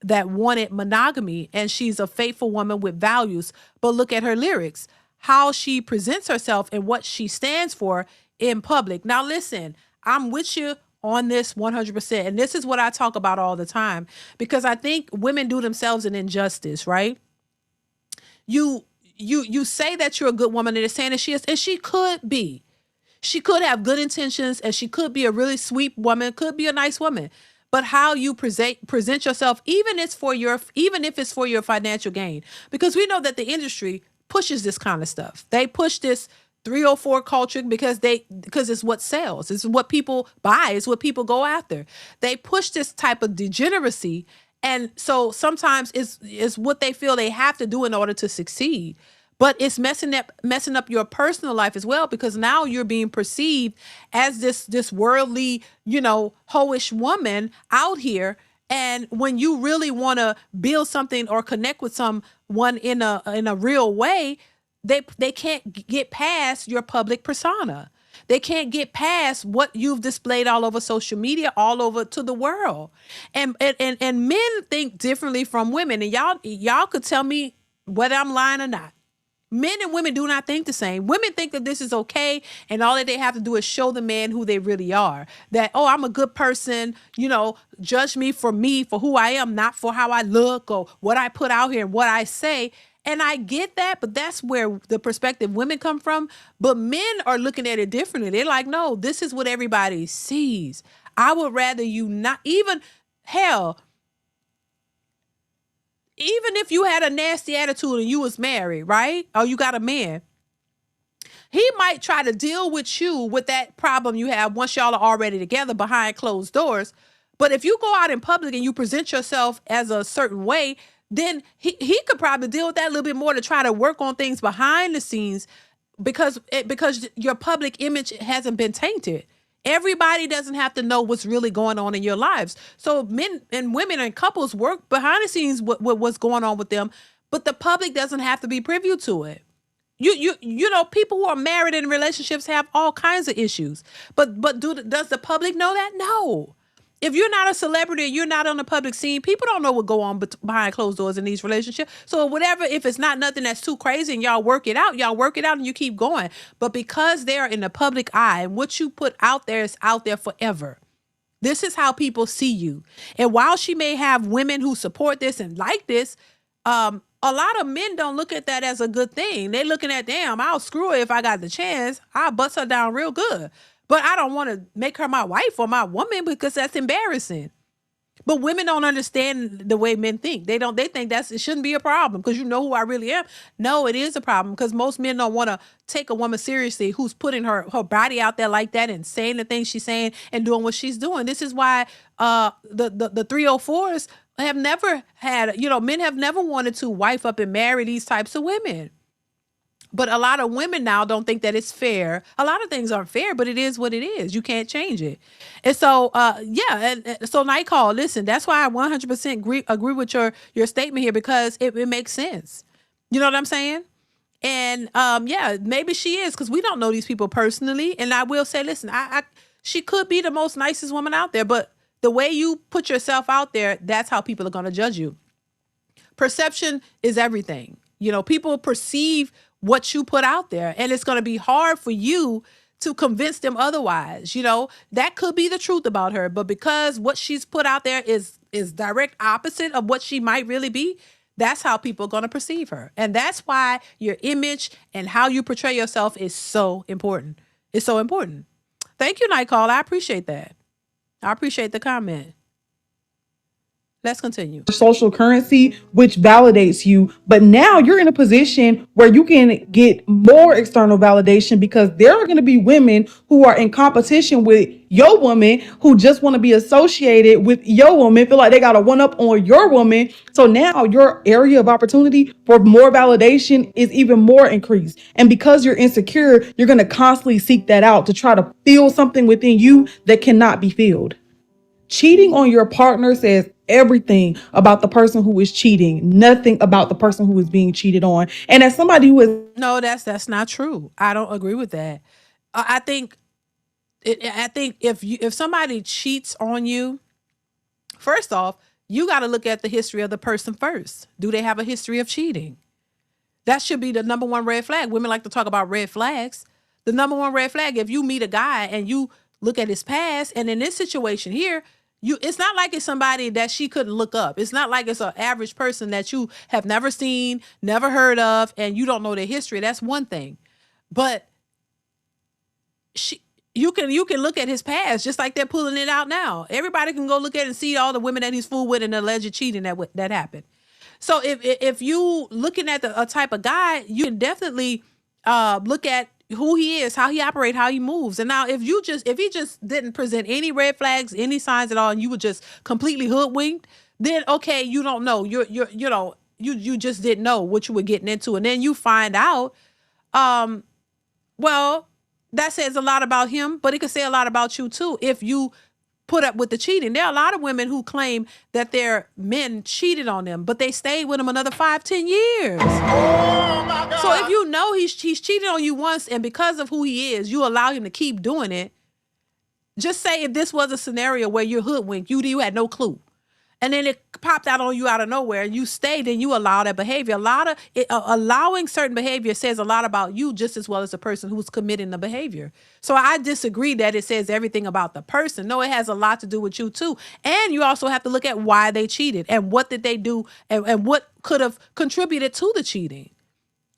S3: that wanted monogamy and she's a faithful woman with values. But look at her lyrics, how she presents herself and what she stands for in public. Now, listen, I'm with you on this 100%. And this is what I talk about all the time because I think women do themselves an injustice, right? You say that you're a good woman and it's saying that she is, and she could be. She could have good intentions and she could be a really sweet woman, could be a nice woman. But how you present yourself, even if it's for your financial gain, because we know that the industry pushes this kind of stuff. They push this 304 culture because it's what sells. It's what people buy. It's what people go after. They push this type of degeneracy. And so sometimes it's what they feel they have to do in order to succeed. But it's messing up your personal life as well because now you're being perceived as this worldly, hoish woman out here. And when you really want to build something or connect with someone in a real way, they can't get past your public persona. They can't get past what you've displayed all over social media, all over to the world. And men think differently from women. And y'all could tell me whether I'm lying or not. Men and women do not think the same. Women think that this is okay, and all that they have to do is show the man who they really are. That, oh, I'm a good person, judge me for who I am, not for how I look or what I put out here and what I say. And I get that, but that's where the perspective women come from. But men are looking at it differently. They're like, no, this is what everybody sees. I would rather you not, even if you had a nasty attitude and you was married, right? Or you got a man, he might try to deal with you with that problem you have once y'all are already together behind closed doors. But if you go out in public and you present yourself as a certain way, then he could probably deal with that a little bit more to try to work on things behind the scenes because your public image hasn't been tainted. Everybody doesn't have to know what's really going on in your lives. So men and women and couples work behind the scenes with what's going on with them, but the public doesn't have to be privy to it. You know, people who are married in relationships have all kinds of issues. But does the public know that? No. If you're not a celebrity, you're not on the public scene, people don't know what go on behind closed doors in these relationships. So whatever, if it's not nothing that's too crazy and y'all work it out and you keep going. But because they're in the public eye and what you put out there is out there forever. This is how people see you. And while she may have women who support this and like this, a lot of men don't look at that as a good thing. They're looking at, damn, I'll screw her if I got the chance. I'll bust her down real good. But I don't want to make her my wife or my woman because that's embarrassing. But women don't understand the way men think. They think it shouldn't be a problem because you know who I really am. No, it is a problem because most men don't want to take a woman seriously who's putting her body out there like that and saying the things she's saying and doing what she's doing. This is why the 304s have never had, men have never wanted to wife up and marry these types of women. But a lot of women now don't think that it's fair. A lot of things aren't fair, but it is what it is. You can't change it. And so, so Night Call, listen, that's why I 100% agree with your statement here because it makes sense. You know what I'm saying? And maybe she is because we don't know these people personally. And I will say, listen, she could be the most nicest woman out there, but the way you put yourself out there, that's how people are going to judge you. Perception is everything. People perceive what you put out there, and it's going to be hard for you to convince them otherwise. That could be the truth about her, but because what she's put out there is direct opposite of what she might really be, that's how people are going to perceive her. And that's why your image and how you portray yourself is so important. It's so important. Thank you, Night Call. I appreciate that. I appreciate the comment. Let's continue.
S7: Social currency, which validates you. But now you're in a position where you can get more external validation because there are going to be women who are in competition with your woman who just want to be associated with your woman, feel like they got to one up on your woman. So now your area of opportunity for more validation is even more increased. And because you're insecure, you're going to constantly seek that out to try to feel something within you that cannot be filled. Cheating on your partner says everything about the person who is cheating, nothing about the person who is being cheated on. And as somebody who is
S3: no, that's not true. I don't agree with that. I think if somebody cheats on you, first off, you got to look at the history of the person first. Do they have a history of cheating? That should be the number one red flag. Women like to talk about red flags. The number one red flag, if you meet a guy and you look at his past, and in this situation here, it's not like it's somebody that she couldn't look up. It's not like it's an average person that you have never seen, never heard of, and you don't know their history. That's one thing. But you can look at his past just like they're pulling it out now. Everybody can go look at it and see all the women that he's fooled with and the alleged cheating that happened. So if you looking at a type of guy, you can definitely look at who he is, how he operates, how he moves. And now if he just didn't present any red flags, any signs at all, and you were just completely hoodwinked, then okay, you don't know. You just didn't know what you were getting into. And then you find out, well, that says a lot about him, but it could say a lot about you too if you put up with the cheating. There are a lot of women who claim that their men cheated on them, but they stayed with them another 5-10 years.
S4: Oh my God.
S3: So if you know he's cheated on you once, and because of who he is, you allow him to keep doing it. Just say if this was a scenario where you're hoodwinked, you had no clue, and then it popped out on you out of nowhere, and you stayed and you allow that behavior. Allowing certain behavior says a lot about you just as well as the person who's committing the behavior. So I disagree that it says everything about the person. No, it has a lot to do with you too. And you also have to look at why they cheated and what did they do and what could have contributed to the cheating.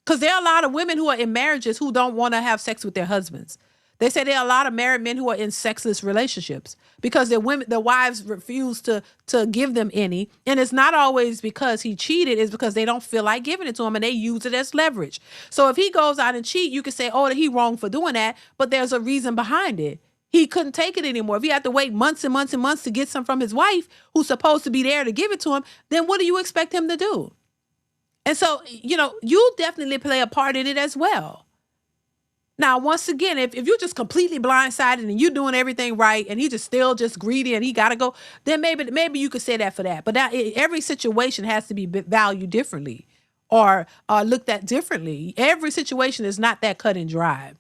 S3: Because there are a lot of women who are in marriages who don't want to have sex with their husbands. They say there are a lot of married men who are in sexless their because their wives refuse to give them any. And it's not always because he cheated, it's because they don't feel like giving it to him and they use it as leverage. So if he goes out and cheat, you can say, oh, he wrong for doing that, but there's a reason behind it. He couldn't take it anymore. If he had to wait months and months and months to get some from his wife, who's supposed to be there to give it to him, then what do you expect him to do? And so, you definitely play a part in it as well. Now, once again, if you're just completely blindsided and you're doing everything right and he just still just greedy and he got to go, then maybe you could say that for that. But every situation has to be valued differently. or looked at differently. Every situation is not that cut and dry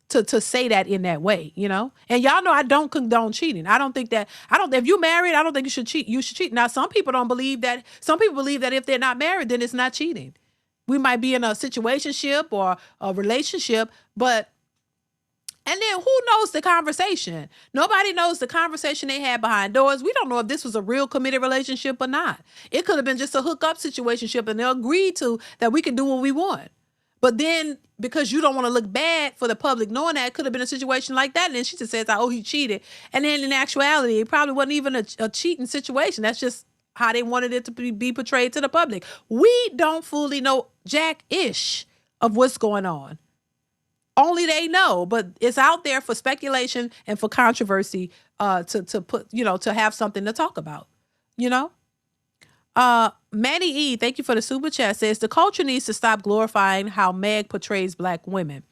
S3: to say that in that way, you know? And y'all know I don't condone cheating. I don't think if you're married, I don't think you should cheat. You should cheat. Now, some people don't believe that. Some people believe that if they're not married, then it's not cheating. We might be in a situationship or a relationship, but and then who knows the conversation? Nobody knows the conversation they had behind doors. We don't know if this was a real committed relationship or not. It could have been just a hookup situationship and they agreed to that we can do what we want. But then because you don't want to look bad for the public knowing that, it could have been a situation like that. And then she just says, oh, he cheated. And then in actuality, it probably wasn't even a cheating situation. That's just how they wanted it to be portrayed to the public. We don't fully know jack-ish of what's going on. Only they know, but it's out there for speculation and for controversy to put, to have something to talk about, Manny E, thank you for the super chat, says the culture needs to stop glorifying how Meg portrays black women.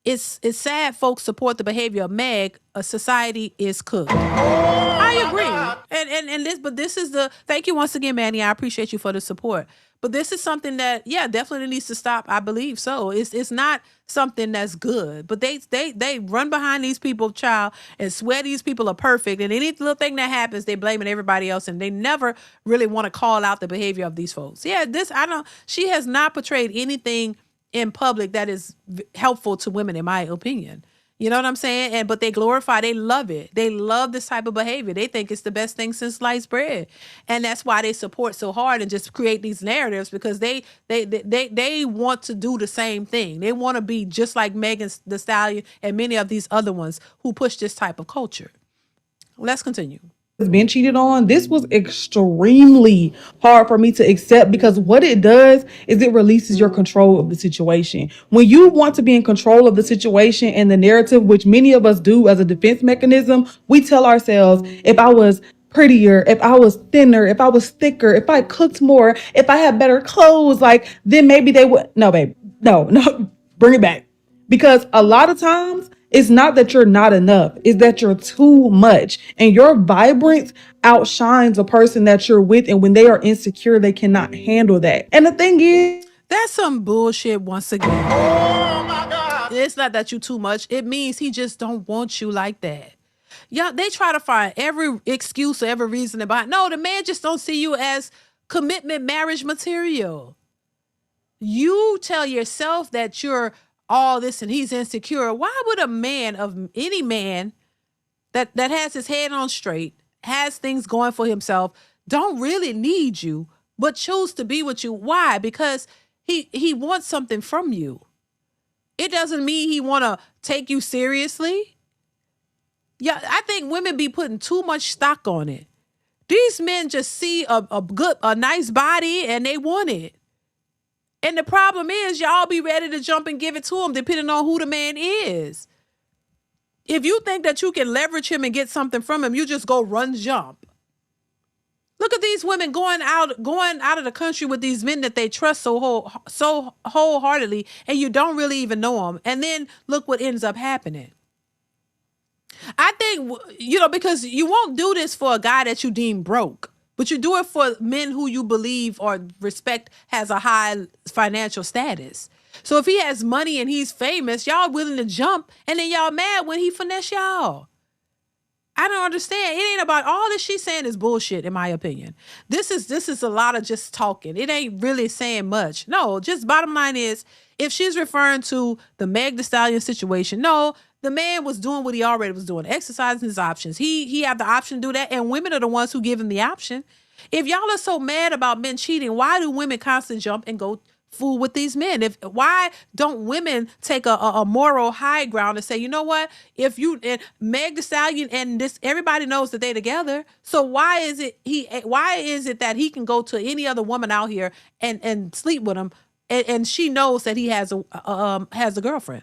S3: It's sad folks support the behavior of Meg. A society is cooked. I agree. And this is thank you once again, Manny. I appreciate you for the support. But this is something that, definitely needs to stop. I believe so. It's not something that's good. But they run behind these people, child, and swear these people are perfect. And any little thing that happens, they blaming everybody else, and they never really want to call out the behavior of these folks. She has not portrayed anything in public that is helpful to women, in my opinion. You know what I'm saying? But they glorify, they love it. They love this type of behavior. They think it's the best thing since sliced bread. And that's why they support so hard and just create these narratives, because they want to do the same thing. They want to be just like Megan Thee Stallion and many of these other ones who push this type of culture. Let's continue.
S7: Been cheated on, this was extremely hard for me to accept, because what it does is it releases your control of the situation. When you want to be in control of the situation and the narrative, which many of us do as a defense mechanism, we tell ourselves, if I was prettier, if I was thinner, if I was thicker, if I cooked more, if I had better clothes, then maybe they would. No, babe, no, bring it back. Because a lot of times it's not that you're not enough, it's that you're too much, and your vibrance outshines a person that you're with, and when they are insecure, they cannot handle that. And the thing is,
S3: that's some bullshit once again.
S4: Oh my God.
S3: It's not that you too much. It means he just don't want you like that. Yeah, they try to find every excuse or every reason about. No, the man just don't see you as commitment marriage material. You tell yourself that you're all this and he's insecure. Why would a man, of any man that has his head on straight, has things going for himself, don't really need you, but choose to be with you? Why? Because he wants something from you. It doesn't mean he want to take you seriously. Yeah, I think women be putting too much stock on it. These men just see a nice body and they want it. And the problem is, y'all be ready to jump and give it to him depending on who the man is. If you think that you can leverage him and get something from him, you just go run, jump. Look at these women going out of the country with these men that they trust so wholeheartedly, and you don't really even know them. And then look what ends up happening. I think, because you won't do this for a guy that you deem broke, but you do it for men who you believe or respect has a high financial status. So if he has money and he's famous, y'all willing to jump, and then y'all mad when he finesse y'all. I don't understand. It ain't about all this she's saying is bullshit, in my opinion. This is a lot of just talking. It ain't really saying much. No, just bottom line is, if she's referring to the Meg Thee Stallion situation, no, the man was doing what he already was doing, exercising his options. He had the option to do that, and women are the ones who give him the option. If y'all are so mad about men cheating, why do women constantly jump and go fool with these men? Why don't women take a moral high ground and say, you know what? If you and Meg Thee Stallion and this, everybody knows that they together. So why is it that he can go to any other woman out here and sleep with him, and she knows that he has a girlfriend?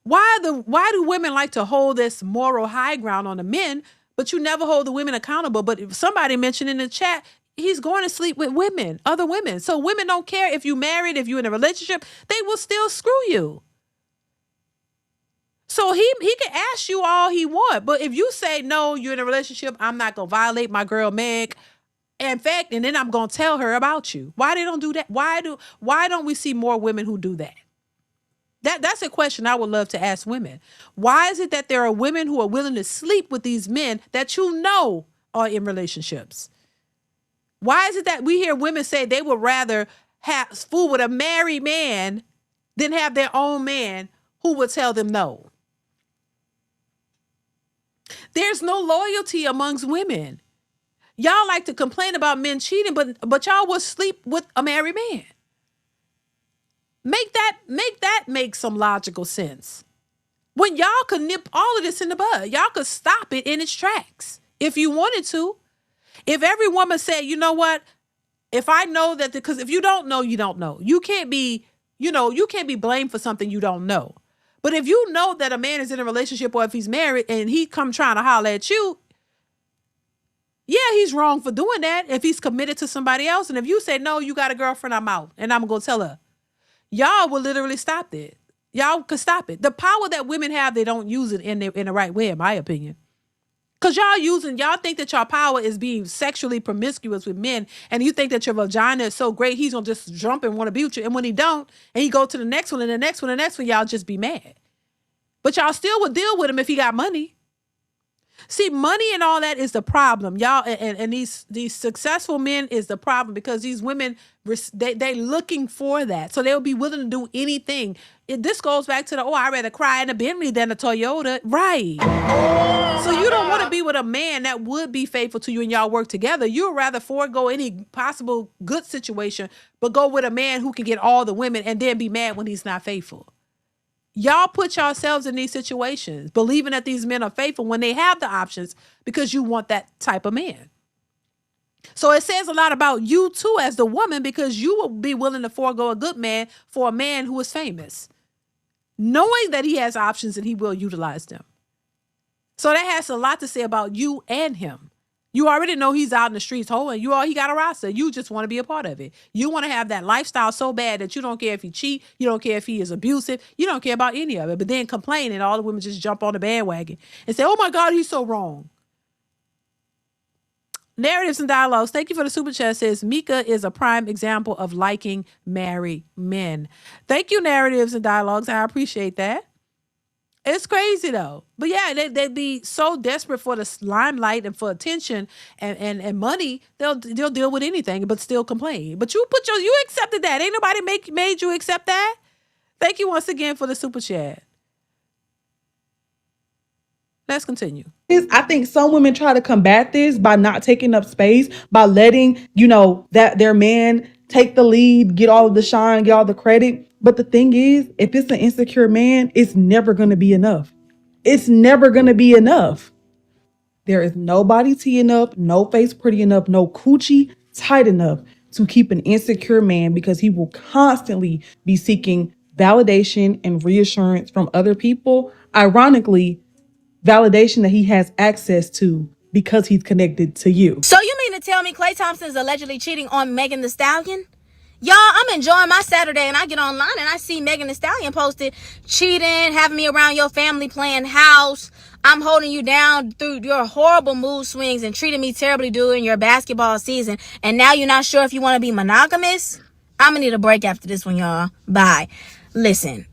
S3: Why do women like to hold this moral high ground on the men, but you never hold the women accountable? But if somebody mentioned in the chat, he's going to sleep with women, other women. So women don't care if you married, if you're in a relationship, they will still screw you. So he can ask you all he want, but if you say, no, you're in a relationship, I'm not going to violate my girl Meg, In fact, and then I'm gonna tell her about you. Why they don't do that? Why don't we see more women who do that? That's a question I would love to ask women. Why is it that there are women who are willing to sleep with these men that you know are in relationships? Why is it that we hear women say they would rather have fool with a married man than have their own man who would tell them no? There's no loyalty amongst women. Y'all like to complain about men cheating, but y'all will sleep with a married man. Make that make some logical sense. When y'all could nip all of this in the bud, y'all could stop it in its tracks if you wanted to. If every woman said, you know what, if I know that, because if you don't know, you don't know. You can't be blamed for something you don't know. But if you know that a man is in a relationship or if he's married and he come trying to holler at you, yeah, he's wrong for doing that if he's committed to somebody else. And if you say, no, you got a girlfriend, I'm out, and I'm going to tell her, y'all will literally stop it. Y'all could stop it. The power that women have, they don't use it in the right way, in my opinion. Because y'all think that your power is being sexually promiscuous with men, and you think that your vagina is so great, he's going to just jump and want to be with you. And when he don't, and he go to the next one and the next one and the next one, y'all just be mad. But y'all still would deal with him if he got money. See, money and all that is the problem, y'all, and these successful men is the problem because these women, they looking for that, so they'll be willing to do anything. This goes back to I'd rather cry in a Bentley than a Toyota, right? So you don't want to be with a man that would be faithful to you and y'all work together. You'd rather forego any possible good situation, but go with a man who can get all the women and then be mad when he's not faithful. Y'all put yourselves in these situations, believing that these men are faithful when they have the options because you want that type of man. So it says a lot about you too as the woman because you will be willing to forego a good man for a man who is famous, knowing that he has options and he will utilize them. So that has a lot to say about you and him. You already know he's out in the streets hoeing. He got a roster. You just want to be a part of it. You want to have that lifestyle so bad that you don't care if he cheat. You don't care if he is abusive. You don't care about any of it. But then complain and all the women just jump on the bandwagon and say, oh my God, he's so wrong. Narratives and Dialogues. Thank you for the super chat. Says Mika is a prime example of liking married men. Thank you, Narratives and Dialogues. I appreciate that. It's crazy though. But yeah, they'd be so desperate for the limelight and for attention and money, they'll deal with anything but still complain. But you accepted that. Ain't nobody made you accept that. Thank you once again for the super chat. Let's continue.
S7: I think some women try to combat this by not taking up space, by letting, that their man take the lead, get all of the shine, get all the credit. But the thing is, if it's an insecure man, it's never going to be enough. It's never going to be enough. There is no body tea enough, no face pretty enough, no coochie tight enough to keep an insecure man because he will constantly be seeking validation and reassurance from other people. Ironically, validation that he has access to because he's connected to you.
S8: So you mean to tell me Klay Thompson is allegedly cheating on Megan Thee Stallion? Y'all, I'm enjoying my Saturday and I get online and I see Megan Thee Stallion posted cheating, having me around your family playing house. I'm holding you down through your horrible mood swings and treating me terribly during your basketball season. And now you're not sure if you want to be monogamous? I'm going to need a break after this one, y'all. Bye. Listen.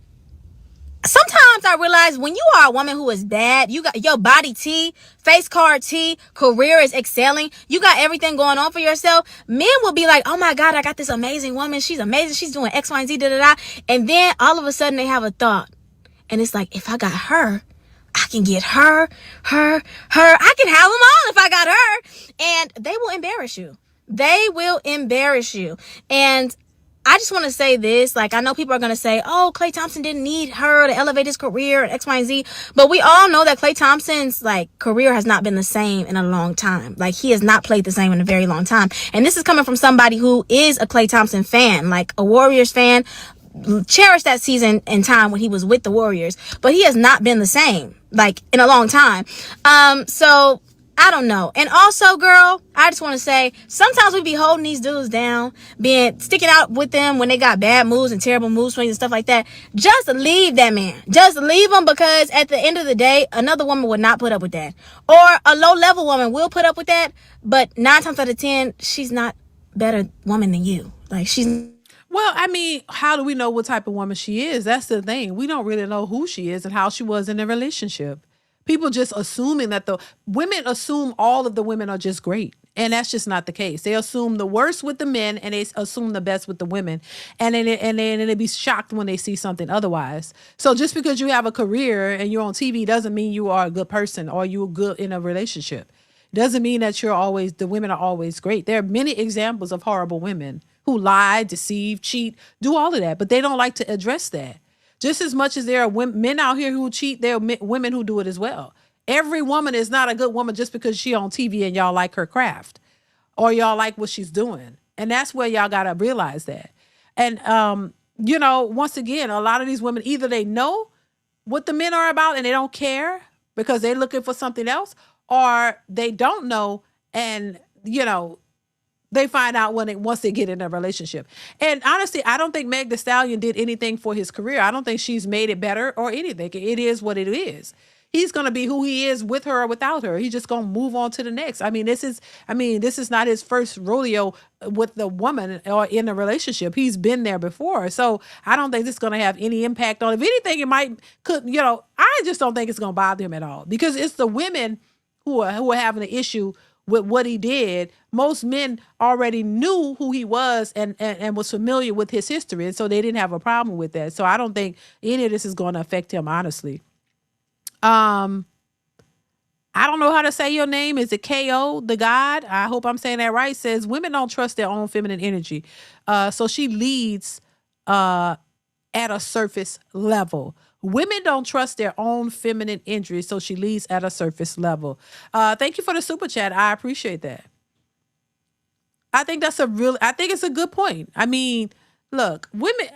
S8: Sometimes I realize when you are a woman who is bad, you got your body T, face card T, career is excelling, you got everything going on for yourself. Men will be like, oh my God, I got this amazing woman. She's amazing. She's doing X, Y, and Z, da, da, da. And then all of a sudden they have a thought. And it's like, if I got her, I can get her. I can have them all if I got her. And they will embarrass you. They will embarrass you. And I just want to say this, I know people are going to say, oh, Klay Thompson didn't need her to elevate his career and X, Y, and Z. But we all know that Klay Thompson's career has not been the same in a long time. He has not played the same in a very long time. And this is coming from somebody who is a Klay Thompson fan, a Warriors fan, cherished that season and time when he was with the Warriors. But he has not been the same, in a long time. So I don't know. And also, girl, I just want to say, sometimes we be holding these dudes down, sticking out with them when they got bad moves and terrible mood swings and stuff like that. Just leave that man. Just leave him, because at the end of the day, another woman would not put up with that. Or a low-level woman will put up with that, but 9 times out of 10, she's not better woman than you. Like, she's...
S3: Well, I mean, how do we know what type of woman she is? That's the thing. We don't really know who she is and how she was in a relationship. People just assuming that the women assume all of the women are just great. And that's just not the case. They assume the worst with the men and they assume the best with the women. And then they be shocked when they see something otherwise. So just because you have a career and you're on TV doesn't mean you are a good person or you're good in a relationship. Doesn't mean that the women are always great. There are many examples of horrible women who lie, deceive, cheat, do all of that, but they don't like to address that. Just as much as there are men out here who cheat, there are women who do it as well. Every woman is not a good woman just because she on TV and y'all like her craft or y'all like what she's doing. And that's where y'all got to realize that. And, once again, a lot of these women, either they know what the men are about and they don't care because they're looking for something else, or they don't know and, they find out once they get in a relationship. And honestly, I don't think Meg Thee Stallion did anything for his career. I don't think she's made it better or anything. It is what it is. He's going to be who he is with her or without her. He's just going to move on to the next. This is not his first rodeo with the woman or in a relationship. He's been there before. So I don't think this is going to have any impact on, if anything, I just don't think it's going to bother him at all, because it's the women who are having an issue with what he did. Most men already knew who he was and was familiar with his history. And so they didn't have a problem with that. So I don't think any of this is going to affect him, honestly. I don't know how to say your name. Is it KO, the God? I hope I'm saying that right. Says women don't trust their own feminine energy. So she leads at a surface level. Women don't trust their own feminine energy, so she leads at a surface level. Thank you for the super chat. I appreciate that. I think it's a good point. I mean, look, women,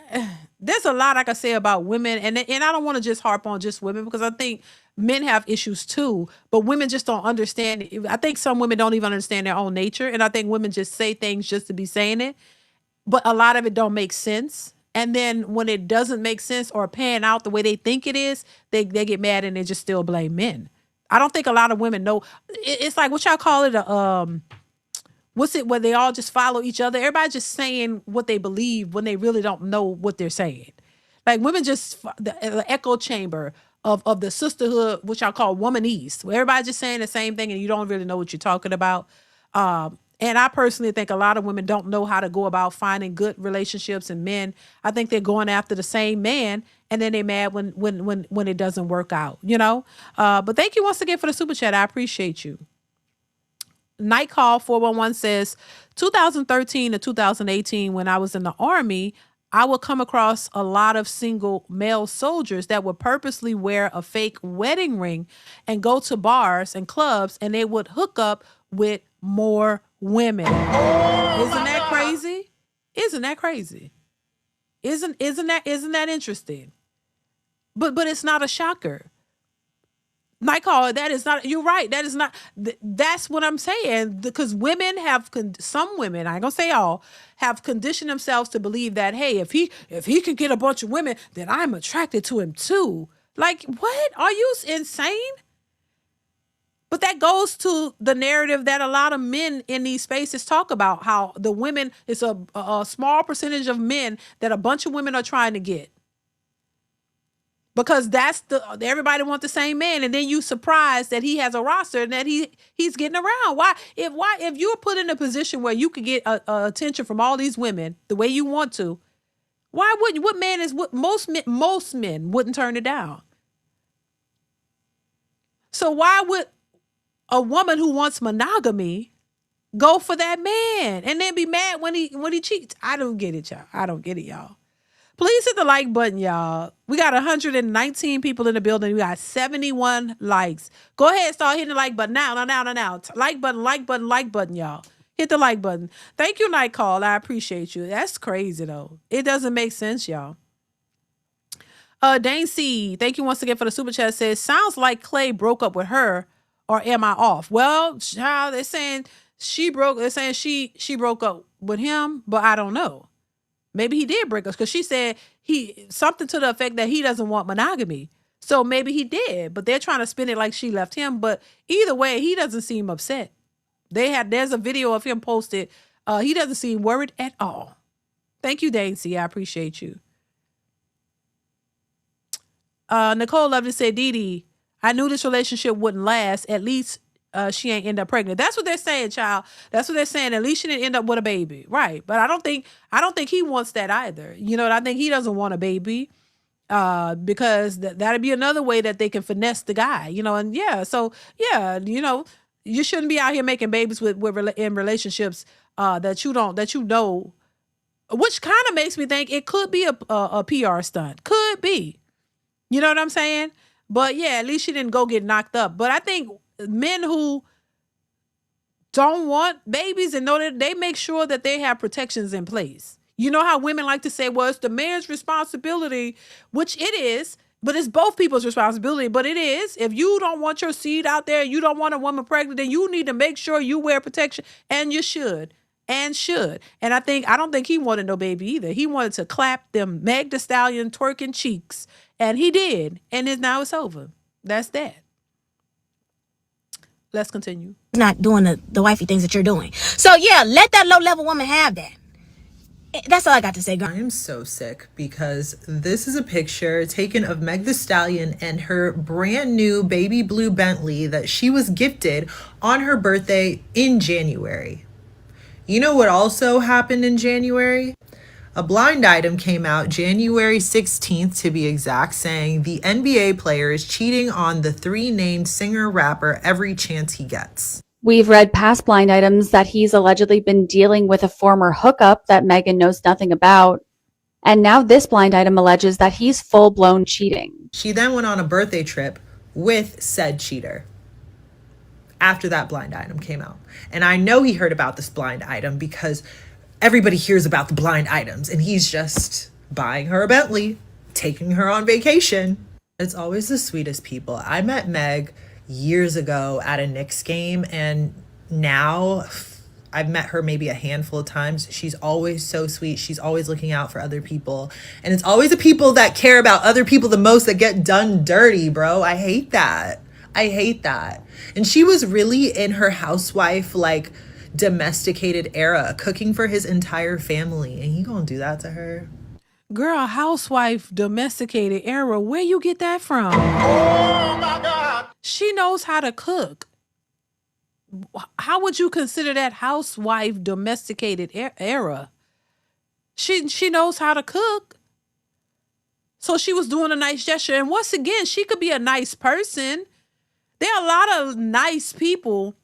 S3: there's a lot I can say about women, and I don't want to just harp on just women, because I think men have issues too, but women just don't understand. I think some women don't even understand their own nature, and I think women just say things just to be saying it, but a lot of it don't make sense. And then when it doesn't make sense or pan out the way they think it is, they get mad and they just still blame men. I don't think a lot of women know. It's like, what y'all call it? What's it where they all just follow each other? Everybody just saying what they believe when they really don't know what they're saying. Like, women just, the echo chamber of the sisterhood, which I call womanese, where everybody's just saying the same thing and you don't really know what you're talking about. And I personally think a lot of women don't know how to go about finding good relationships and men. I think they're going after the same man, and then they're mad when it doesn't work out, But thank you once again for the super chat. I appreciate you. Night Call 411 says, 2013 to 2018, when I was in the Army, I would come across a lot of single male soldiers that would purposely wear a fake wedding ring and go to bars and clubs, and they would hook up with more women. Isn't that crazy? Isn't that crazy? Isn't that interesting? But it's not a shocker. Night Call, that is not, you're right. That is not, that's what I'm saying. Because women some women, I ain't gonna say all, have conditioned themselves to believe that, hey, if he can get a bunch of women, then I'm attracted to him too. Like, what? Are you insane? But that goes to the narrative that a lot of men in these spaces talk about, how the women, it's a small percentage of men that a bunch of women are trying to get. Because everybody wants the same man, and then you surprised that he has a roster and that he's getting around. Why if you're put in a position where you could get attention from all these women the way you want to, why wouldn't? Most men wouldn't turn it down. So why would a woman who wants monogamy go for that man and then be mad when he cheats? I don't get it, y'all. I don't get it, y'all. Please hit the like button, y'all. We got 119 people in the building. We got 71 likes. Go ahead, start hitting the like button now. Like button, y'all. Hit the like button. Thank you, Night Call. I appreciate you. That's crazy, though. It doesn't make sense, y'all. Dane C, thank you once again for the super chat. Says, sounds like Klay broke up with her or am I off? Well, child, they're saying she broke up with him, but I don't know. Maybe he did break us because she said something to the effect that he doesn't want monogamy. So maybe he did, but they're trying to spin it like she left him. But either way, he doesn't seem upset. There's a video of him posted. He doesn't seem worried at all. Thank you, Daisy. I appreciate you. Nicole Lovely said, Dee, I knew this relationship wouldn't last. At least she ain't end up pregnant. That's what they're saying, child. That's what they're saying. At least she didn't end up with a baby. Right. But I don't think he wants that either. You know, I think he doesn't want a baby. Because that'd be another way that they can finesse the guy, you know, and you know, you shouldn't be out here making babies in relationships that you know, which kind of makes me think it could be a PR stunt. Could be. You know what I'm saying? But yeah, at least she didn't go get knocked up. But I think men who don't want babies and know that they make sure that they have protections in place. You know how women like to say, well, it's the man's responsibility, which it is, but it's both people's responsibility. But it is. If you don't want your seed out there, you don't want a woman pregnant, then you need to make sure you wear protection. And you should. And I don't think he wanted no baby either. He wanted to clap them Meg Thee Stallion twerking cheeks. And he did. And now it's over. That's that. Let's continue.
S8: Not doing the wifey things that you're doing. So yeah, let that low-level woman have that. That's all I got to say, girl.
S9: I am so sick because this is a picture taken of Meg Thee Stallion and her brand new baby blue Bentley that she was gifted on her birthday in January. You know what also happened in January? A blind item came out January 16th to be exact, saying the NBA player is cheating on the 3 named singer-rapper every chance he gets.
S10: We've read past blind items that he's allegedly been dealing with a former hookup that Megan knows nothing about. And now this blind item alleges that he's full-blown cheating.
S9: She then went on a birthday trip with said cheater after that blind item came out. And I know he heard about this blind item because everybody hears about the blind items and he's just buying her a Bentley, taking her on vacation. It's always the sweetest people. I met Meg years ago at a Knicks game, and now I've met her maybe a handful of times. She's always so sweet. She's always looking out for other people. And it's always the people that care about other people the most that get done dirty, bro. I hate that. And she was really in her housewife, like, domesticated era, cooking for his entire family. And he gonna do that to her?
S3: Girl, housewife, domesticated era, where you get that from?
S4: Oh my God.
S3: She knows how to cook. How would you consider that housewife, domesticated era? She knows how to cook. So she was doing a nice gesture. And once again, she could be a nice person. There are a lot of nice people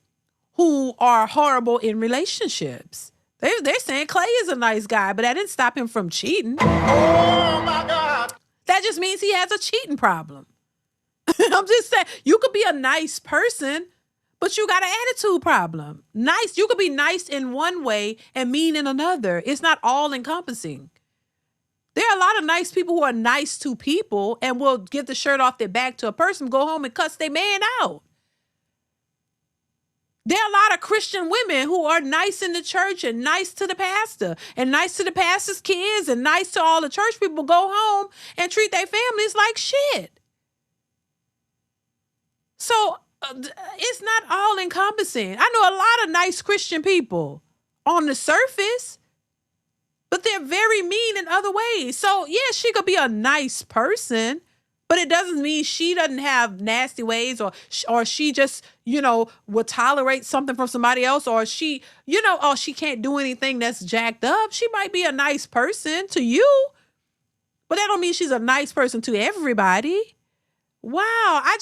S3: who are horrible in relationships. They're saying Klay is a nice guy, but that didn't stop him from cheating.
S4: Oh my God.
S3: That just means he has a cheating problem. I'm just saying, you could be a nice person, but you got an attitude problem. Nice, you could be nice in one way and mean in another. It's not all encompassing. There are a lot of nice people who are nice to people and will give the shirt off their back to a person, go home and cuss their man out. There are a lot of Christian women who are nice in the church and nice to the pastor and nice to the pastor's kids and nice to all the church people, go home and treat their families like shit. So it's not all encompassing. I know a lot of nice Christian people on the surface, but they're very mean in other ways. So yeah, she could be a nice person, but it doesn't mean she doesn't have nasty ways or she just, would tolerate something from somebody else, or she, she can't do anything that's jacked up. She might be a nice person to you, but that don't mean she's a nice person to everybody. Wow. I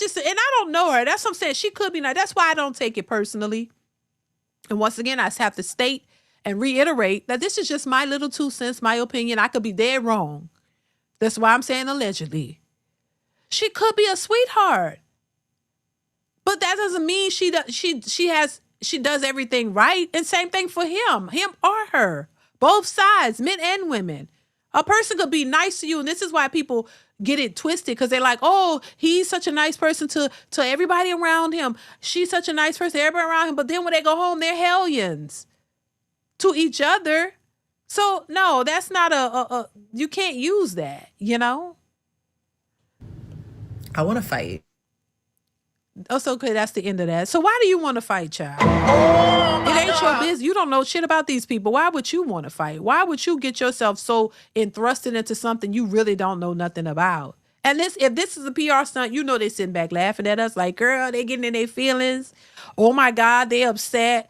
S3: don't know her. That's what I'm saying. She could be nice. That's why I don't take it personally. And once again, I just have to state and reiterate that this is just my little 2 cents, my opinion. I could be dead wrong. That's why I'm saying allegedly. She could be a sweetheart, but that doesn't mean she does everything right. And same thing for him or her, both sides, men and women. A person could be nice to you, and this is why people get it twisted, because they're like, oh, he's such a nice person to everybody around him. She's such a nice person to everybody around him. But then when they go home, they're hellions to each other. So no, that's not a you can't use that, you know?
S9: I want to fight.
S3: Oh, so okay, that's the end of that. So why do you want to fight, child? It ain't your business. You don't know shit about these people. Why would you want to fight? Why would you get yourself so entrusted into something you really don't know nothing about? And if this is a PR stunt, you know they sitting back laughing at us like, girl, they getting in their feelings. Oh my God, they upset.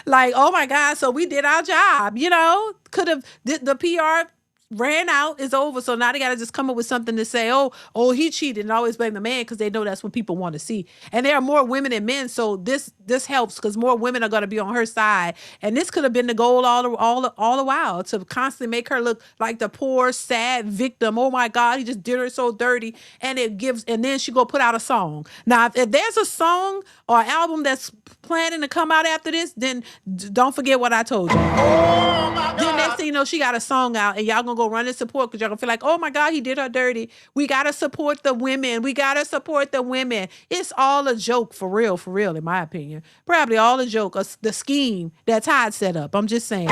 S3: Like, oh my God, so we did our job, you know? Could have, the PR ran out, is over. So now they got to just come up with something to say, oh, he cheated, and always blame the man, because they know that's what people want to see. And there are more women than men. So this helps, because more women are going to be on her side. And this could have been the goal all the while, to constantly make her look like the poor, sad victim. Oh my God, he just did her so dirty. And then she go put out a song. Now, if there's a song or album that's planning to come out after this, then don't forget what I told you. Then next thing you know, she got a song out, and y'all gonna go run and support, because y'all gonna feel like, oh my God, he did her dirty. We gotta support the women. We gotta support the women. It's all a joke, for real, in my opinion. Probably all a joke, the scheme that Todd set up. I'm just saying.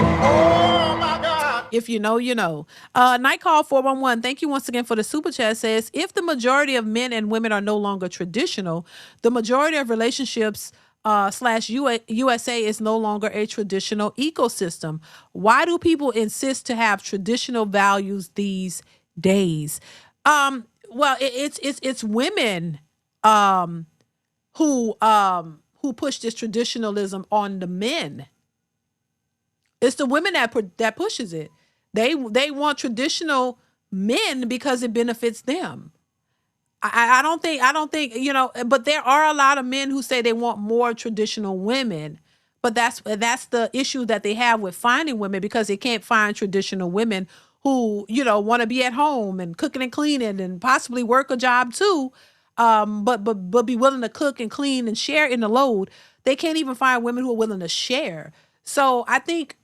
S3: If you know, you know. Night Call 411, thank you once again for the super chat, says, if the majority of men and women are no longer traditional, the majority of relationships /USA is no longer a traditional ecosystem. Why do people insist to have traditional values these days? Well, it's women who push this traditionalism on the men. It's the women that pushes it. They want traditional men because it benefits them. I don't think, you know, but there are a lot of men who say they want more traditional women, but that's the issue that they have with finding women, because they can't find traditional women who, you know, want to be at home and cooking and cleaning and possibly work a job too, but be willing to cook and clean and share in the load. They can't even find women who are willing to share. So I think,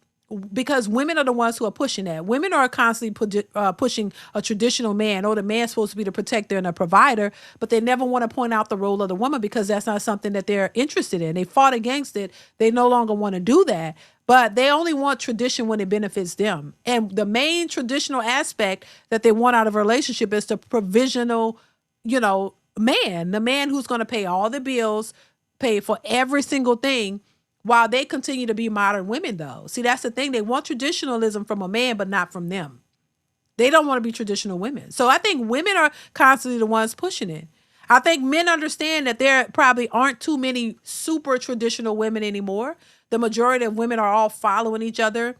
S3: because women are the ones who are pushing that. Women are constantly pushing a traditional man. Oh, the man's supposed to be the protector and a provider, but they never want to point out the role of the woman, because that's not something that they're interested in. They fought against it. They no longer want to do that, but they only want tradition when it benefits them. And the main traditional aspect that they want out of a relationship is the provisional, you know, man, the man who's going to pay all the bills, pay for every single thing, while they continue to be modern women, though. See, that's the thing. They want traditionalism from a man, but not from them. They don't want to be traditional women. So I think women are constantly the ones pushing it. I think men understand that there probably aren't too many super traditional women anymore. The majority of women are all following each other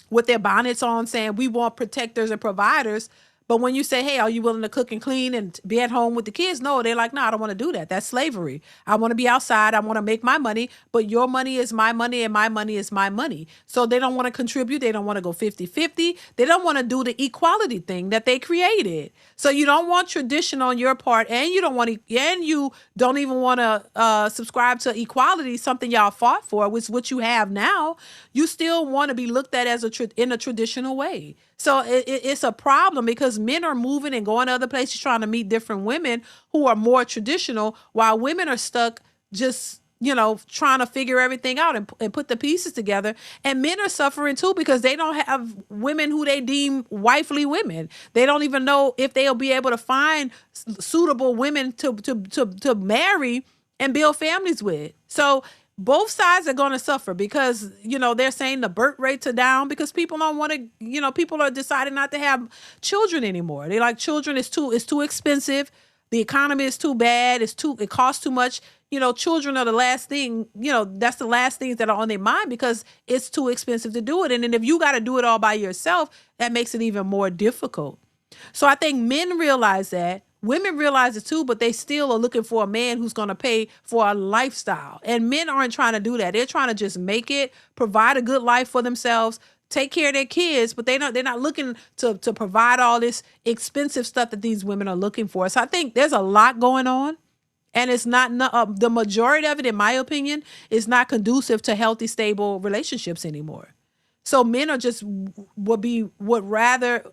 S3: with their bonnets on, saying we want protectors and providers. But when you say, hey, are you willing to cook and clean and be at home with the kids? No, they're like, no, I don't want to do that. That's slavery. I want to be outside. I want to make my money, but your money is my money and my money is my money. So they don't want to contribute. They don't want to go 50-50. They don't want to do the equality thing that they created. So you don't want tradition on your part, and you don't want and you don't even want to subscribe to equality, something y'all fought for, which is what you have now. You still want to be looked at as in a traditional way. So it's a problem, because men are moving and going to other places trying to meet different women who are more traditional, while women are stuck just, you know, trying to figure everything out and put the pieces together. And men are suffering too, because they don't have women who they deem wifely women. They don't even know if they'll be able to find suitable women to marry and build families with. So both sides are going to suffer, because, you know, they're saying the birth rates are down because people don't want to, you know, people are deciding not to have children anymore. They like, children is too expensive. The economy is too bad. It costs too much. You know, children are the last thing, you know, that's the last things that are on their mind, because it's too expensive to do it. And then if you got to do it all by yourself, that makes it even more difficult. So I think men realize that. Women realize it too, but they still are looking for a man who's going to pay for a lifestyle. And men aren't trying to do that. They're trying to just make it, provide a good life for themselves, take care of their kids, but they're not looking to provide all this expensive stuff that these women are looking for. So I think there's a lot going on, and it's not the majority of it, in my opinion, is not conducive to healthy, stable relationships anymore. So men are just would rather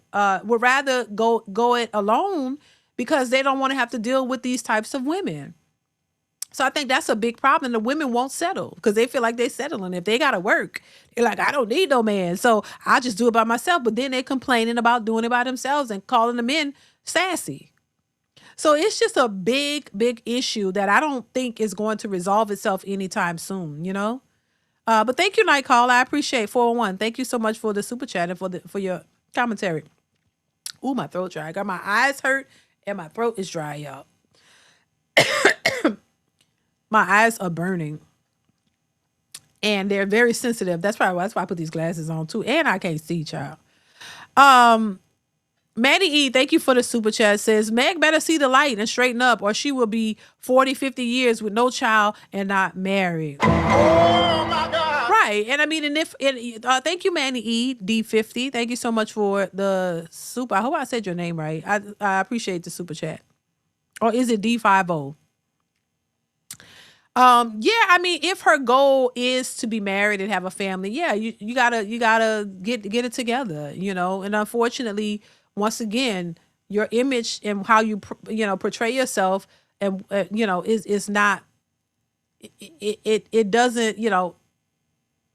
S3: go it alone because they don't want to have to deal with these types of women. So I think that's a big problem. The women won't settle because they feel like they're settling. If they got to work, they're like, I don't need no man. So I'll just do it by myself. But then they're complaining about doing it by themselves and calling the men sassy. So it's just a big, big issue that I don't think is going to resolve itself anytime soon, you know? But thank you, Night Call. I appreciate 401. Thank you so much for the super chat and for your commentary. Ooh, my throat dry. I got my eyes hurt and my throat is dry, y'all. My eyes are burning. And they're very sensitive. That's why I put these glasses on too. And I can't see, child. Maddie E, thank you for the super chat. Says, Meg better see the light and straighten up or she will be 40, 50 years with no child and not married.
S4: Oh my God.
S3: Right. And I mean, thank you, Maddie E, D50. Thank you so much for the super. I hope I said your name right. I appreciate the super chat. Or is it D50? Yeah, I mean, if her goal is to be married and have a family, yeah, you gotta get it together, you know. And unfortunately, once again, your image and how you portray yourself and is not it doesn't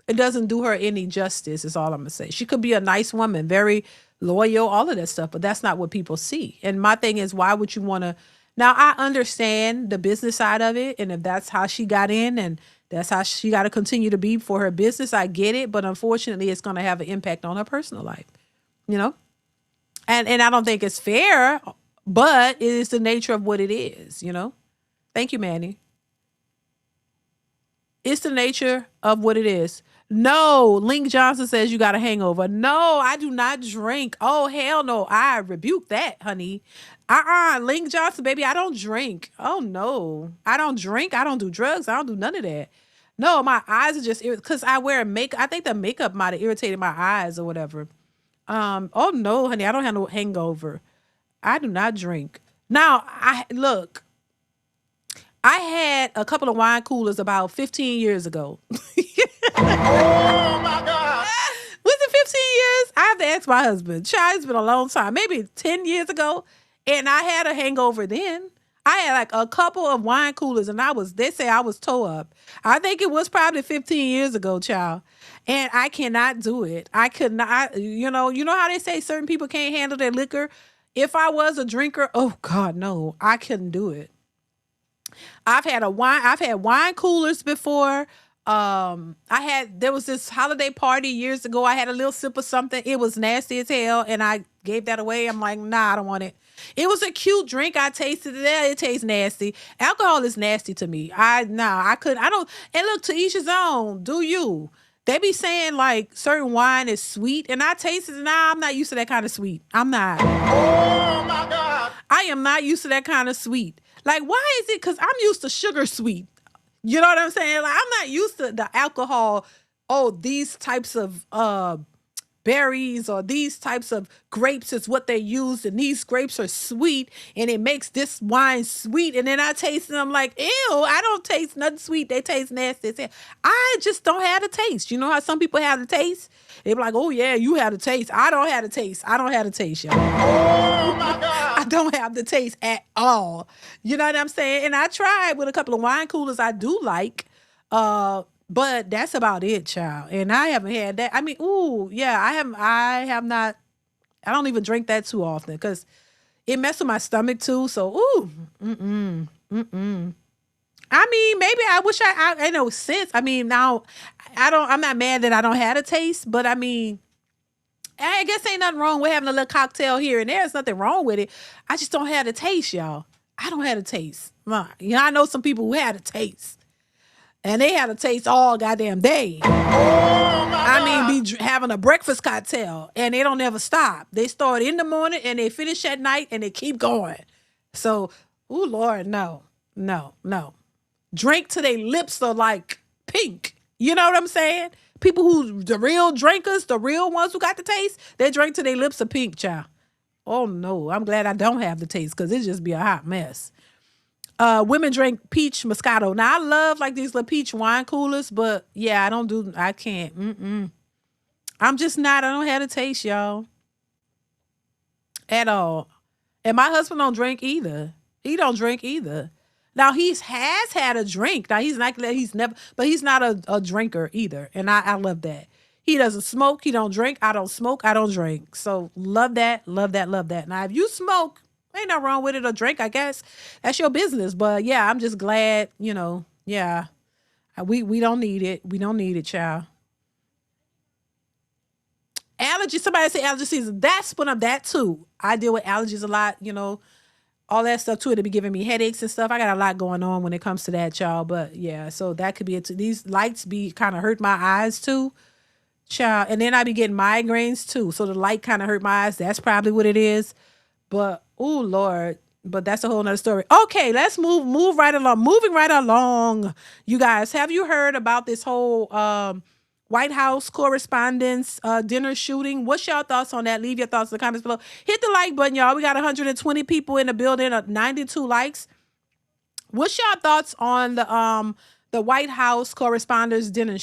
S3: it doesn't do her any justice. Is all I'm gonna say. She could be a nice woman, very loyal, all of that stuff, but that's not what people see. And my thing is, why would you want to? Now, I understand the business side of it, and if that's how she got in and that's how she got to continue to be for her business, I get it. But unfortunately, it's going to have an impact on her personal life, you know? And I don't think it's fair, but it is the nature of what it is, you know? Thank you, Manny. It's the nature of what it is. No, Link Johnson says you got a hangover. No, I do not drink. Oh, hell no. I rebuke that, honey. Link Johnson, baby, I don't drink. Oh, no. I don't drink. I don't do drugs. I don't do none of that. No, my eyes are just because I wear makeup. I think the makeup might have irritated my eyes or whatever. Oh, no, honey, I don't have no hangover. I do not drink. Now, look. I had a couple of wine coolers about 15 years ago.
S4: Oh my God.
S3: Was it 15 years? I have to ask my husband. Child, it's been a long time. Maybe 10 years ago. And I had a hangover then. I had like a couple of wine coolers and they say I was toe up. I think it was probably 15 years ago, child. And I cannot do it. I could not, you know how they say certain people can't handle their liquor? If I was a drinker, oh God, no, I couldn't do it. I've had wine coolers before. There was this holiday party years ago. I had a little sip of something. It was nasty as hell. And I gave that away. I'm like, nah, I don't want it. It was a cute drink. I tasted it. It tastes nasty. Alcohol is nasty to me. I don't. And look, to each his own. Do you? They be saying like certain wine is sweet and I tasted it. Nah, I'm not used to that kind of sweet. I'm not.
S4: Oh my God.
S3: I am not used to that kind of sweet. Like, why is it? Because I'm used to sugar sweet. You know what I'm saying? Like, I'm not used to the alcohol. Oh, these types of berries or these types of grapes is what they use. And these grapes are sweet. And it makes this wine sweet. And then I taste it. I'm like, ew, I don't taste nothing sweet. They taste nasty. I just don't have the taste. You know how some people have the taste? They be like, oh, yeah, you have the taste. I don't have the taste. I don't have the taste, y'all.
S4: Oh my God.
S3: I don't have the taste at all. You know what I'm saying? And I tried with a couple of wine coolers I do like. But that's about it, child. And I haven't had that. I mean, ooh, yeah, I have not. I don't even drink that too often because it messes with my stomach too. So, ooh, I mean, maybe I wish I know since. I mean, now I'm not mad that I don't have a taste, but I mean, I guess ain't nothing wrong with having a little cocktail here and there. There's nothing wrong with it. I just don't have the taste, y'all. I don't have the taste. I know some people who had a taste. And they had a taste all goddamn day. I mean, be having a breakfast cocktail and they don't ever stop. They start in the morning and they finish at night and they keep going. So, ooh, Lord, no. Drink till their lips are like pink. You know what I'm saying? People who, the real drinkers, the real ones who got the taste, they drink till their lips are pink, child. Oh, no. I'm glad I don't have the taste because it just be a hot mess. Women drink peach Moscato. Now I love like these little peach wine coolers, but yeah, I can't. I'm just not. I don't have a taste, y'all, at all. And my husband don't drink either. He don't drink either. Now has had a drink. Now he's not that he's never, but he's not a drinker either. And I love that. He doesn't smoke. He don't drink. I don't smoke. I don't drink. So love that. Love that. Love that. Now if you smoke, ain't nothing wrong with it or drink. I guess that's your business. But yeah, I'm just glad. Yeah, we don't need it. We don't need it, child. Allergies. Somebody say allergy season. That's when I'm that too. I deal with allergies a lot. All that stuff too. It'll be giving me headaches and stuff. I got a lot going on when it comes to that, y'all. But yeah, so that could be it too. These lights be kind of hurt my eyes too, child. And then I be getting migraines too. So the light kind of hurt my eyes. That's probably what it is. But oh Lord. But that's a whole nother story. Okay, let's move right along. Moving right along. You guys, have you heard about this whole White House correspondence dinner shooting? What's y'all thoughts on that? Leave your thoughts in the comments below. Hit the like button, y'all. We got 120 people in the building, 92 likes. What's y'all thoughts on the White House correspondence dinner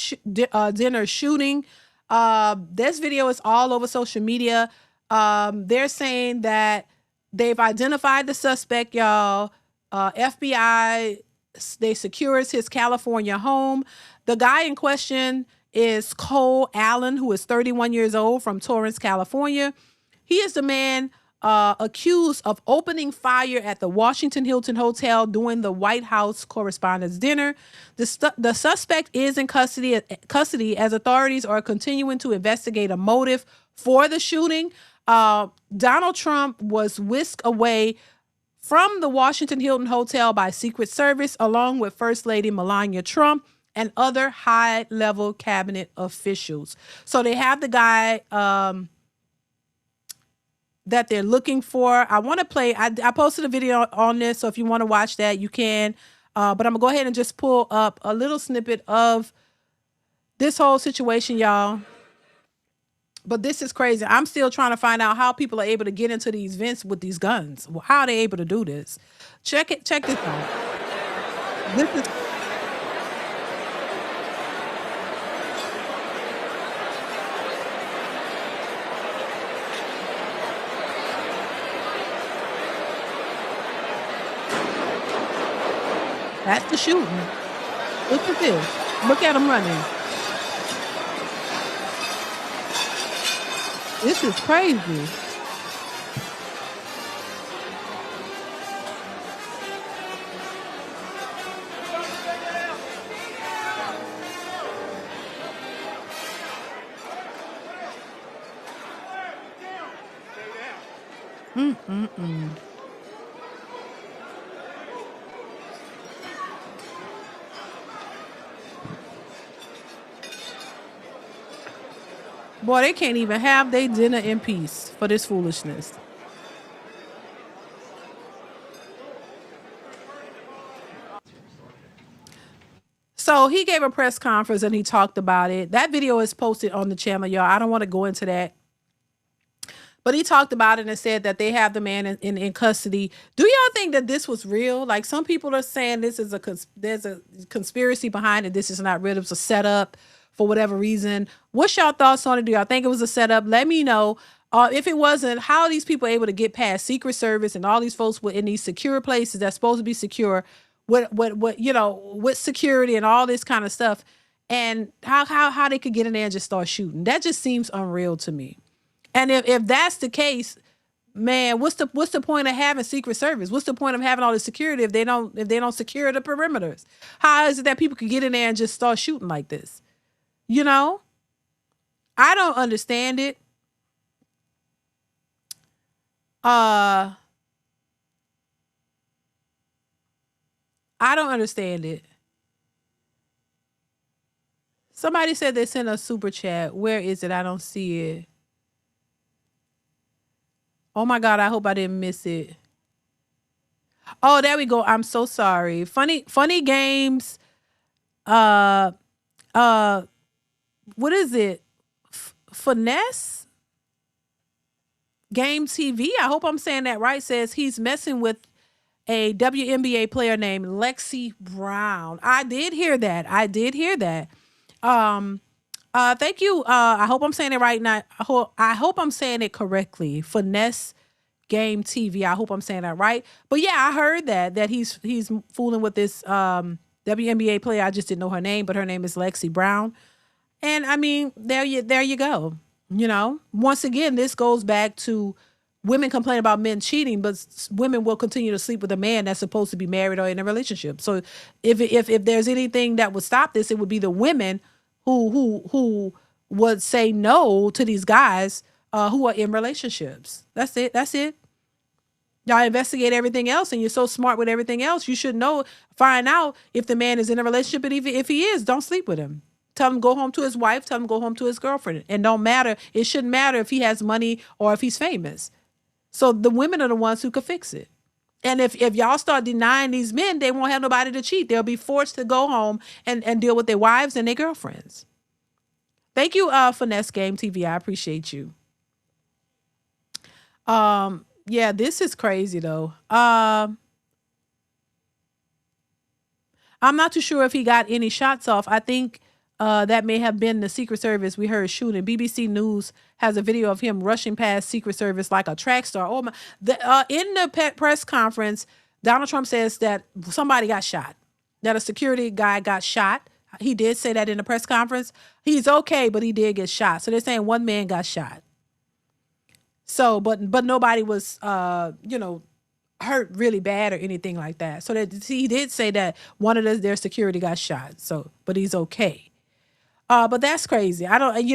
S3: shooting? This video is all over social media. They're saying that they've identified the suspect, y'all. FBI, they secures his California home. The guy in question is Cole Allen, who is 31 years old from Torrance, California. He is the man accused of opening fire at the Washington Hilton Hotel during the White House Correspondents' Dinner. The suspect is in custody as authorities are continuing to investigate a motive for the shooting. Donald Trump was whisked away from the Washington Hilton Hotel by Secret Service, along with First Lady Melania Trump and other high-level cabinet officials. So they have the guy that they're looking for. I want to play. I posted a video on this, so if you want to watch that, you can. But I'm going to go ahead and just pull up a little snippet of this whole situation, y'all. But this is crazy. I'm still trying to find out how people are able to get into these vents with these guns. How are they able to do this? Check this out. This is... That's the shooting. Look at this. Look at him running. This is crazy. Boy, they can't even have their dinner in peace for this foolishness. So he gave a press conference and he talked about it. That video is posted on the channel, y'all. I don't want to go into that. But he talked about it and said that they have the man in custody. Do y'all think that this was real? Like, some people are saying this is there's a conspiracy behind it. This is not real. It was a setup for whatever reason. What's y'all thoughts on it? Do y'all think it was a setup? Let me know. If it wasn't, how are these people able to get past Secret Service and all these folks were in these secure places that's supposed to be secure with security and all this kind of stuff, and how they could get in there and just start shooting? That just seems unreal to me. And if that's the case, man, what's the point of having Secret Service? What's the point of having all the security if they don't secure the perimeters? How is it that people could get in there and just start shooting like this? I don't understand it. I don't understand it. Somebody said they sent a super chat. Where is it? I don't see it. Oh my God, I hope I didn't miss it. Oh, there we go. I'm so sorry. Funny games. What is it? Finesse Game TV. I hope I'm saying that right. Says he's messing with a WNBA player named Lexi Brown. I did hear that. Thank you. I hope I'm saying it right now. I hope I'm saying it correctly. Finesse Game TV. I hope I'm saying that right. But yeah, I heard that he's fooling with this WNBA player. I just didn't know her name, but her name is Lexi Brown. And I mean, there you go. You know, once again, this goes back to women complain about men cheating, but women will continue to sleep with a man that's supposed to be married or in a relationship. So if there's anything that would stop this, it would be the women who would say no to these guys who are in relationships. That's it. That's it. Y'all investigate everything else, and you're so smart with everything else. You should know, find out if the man is in a relationship, and if he is, don't sleep with him. Tell him go home to his wife. Tell him go home to his girlfriend. And don't matter. It shouldn't matter if he has money or if he's famous. So the women are the ones who could fix it. And if y'all start denying these men, they won't have nobody to cheat. They'll be forced to go home and deal with their wives and their girlfriends. Thank you, Finesse Game TV. I appreciate you. Yeah, this is crazy though. I'm not too sure if he got any shots off. I think that may have been the Secret Service we heard shooting. BBC News has a video of him rushing past Secret Service like a track star. Oh my! In the press conference, Donald Trump says that somebody got shot, that a security guy got shot. He did say that in the press conference. He's okay, but he did get shot. So they're saying one man got shot. So, but nobody was, hurt really bad or anything like that. So that he did say that one of their security got shot. So, but he's okay. But that's crazy. I don't, I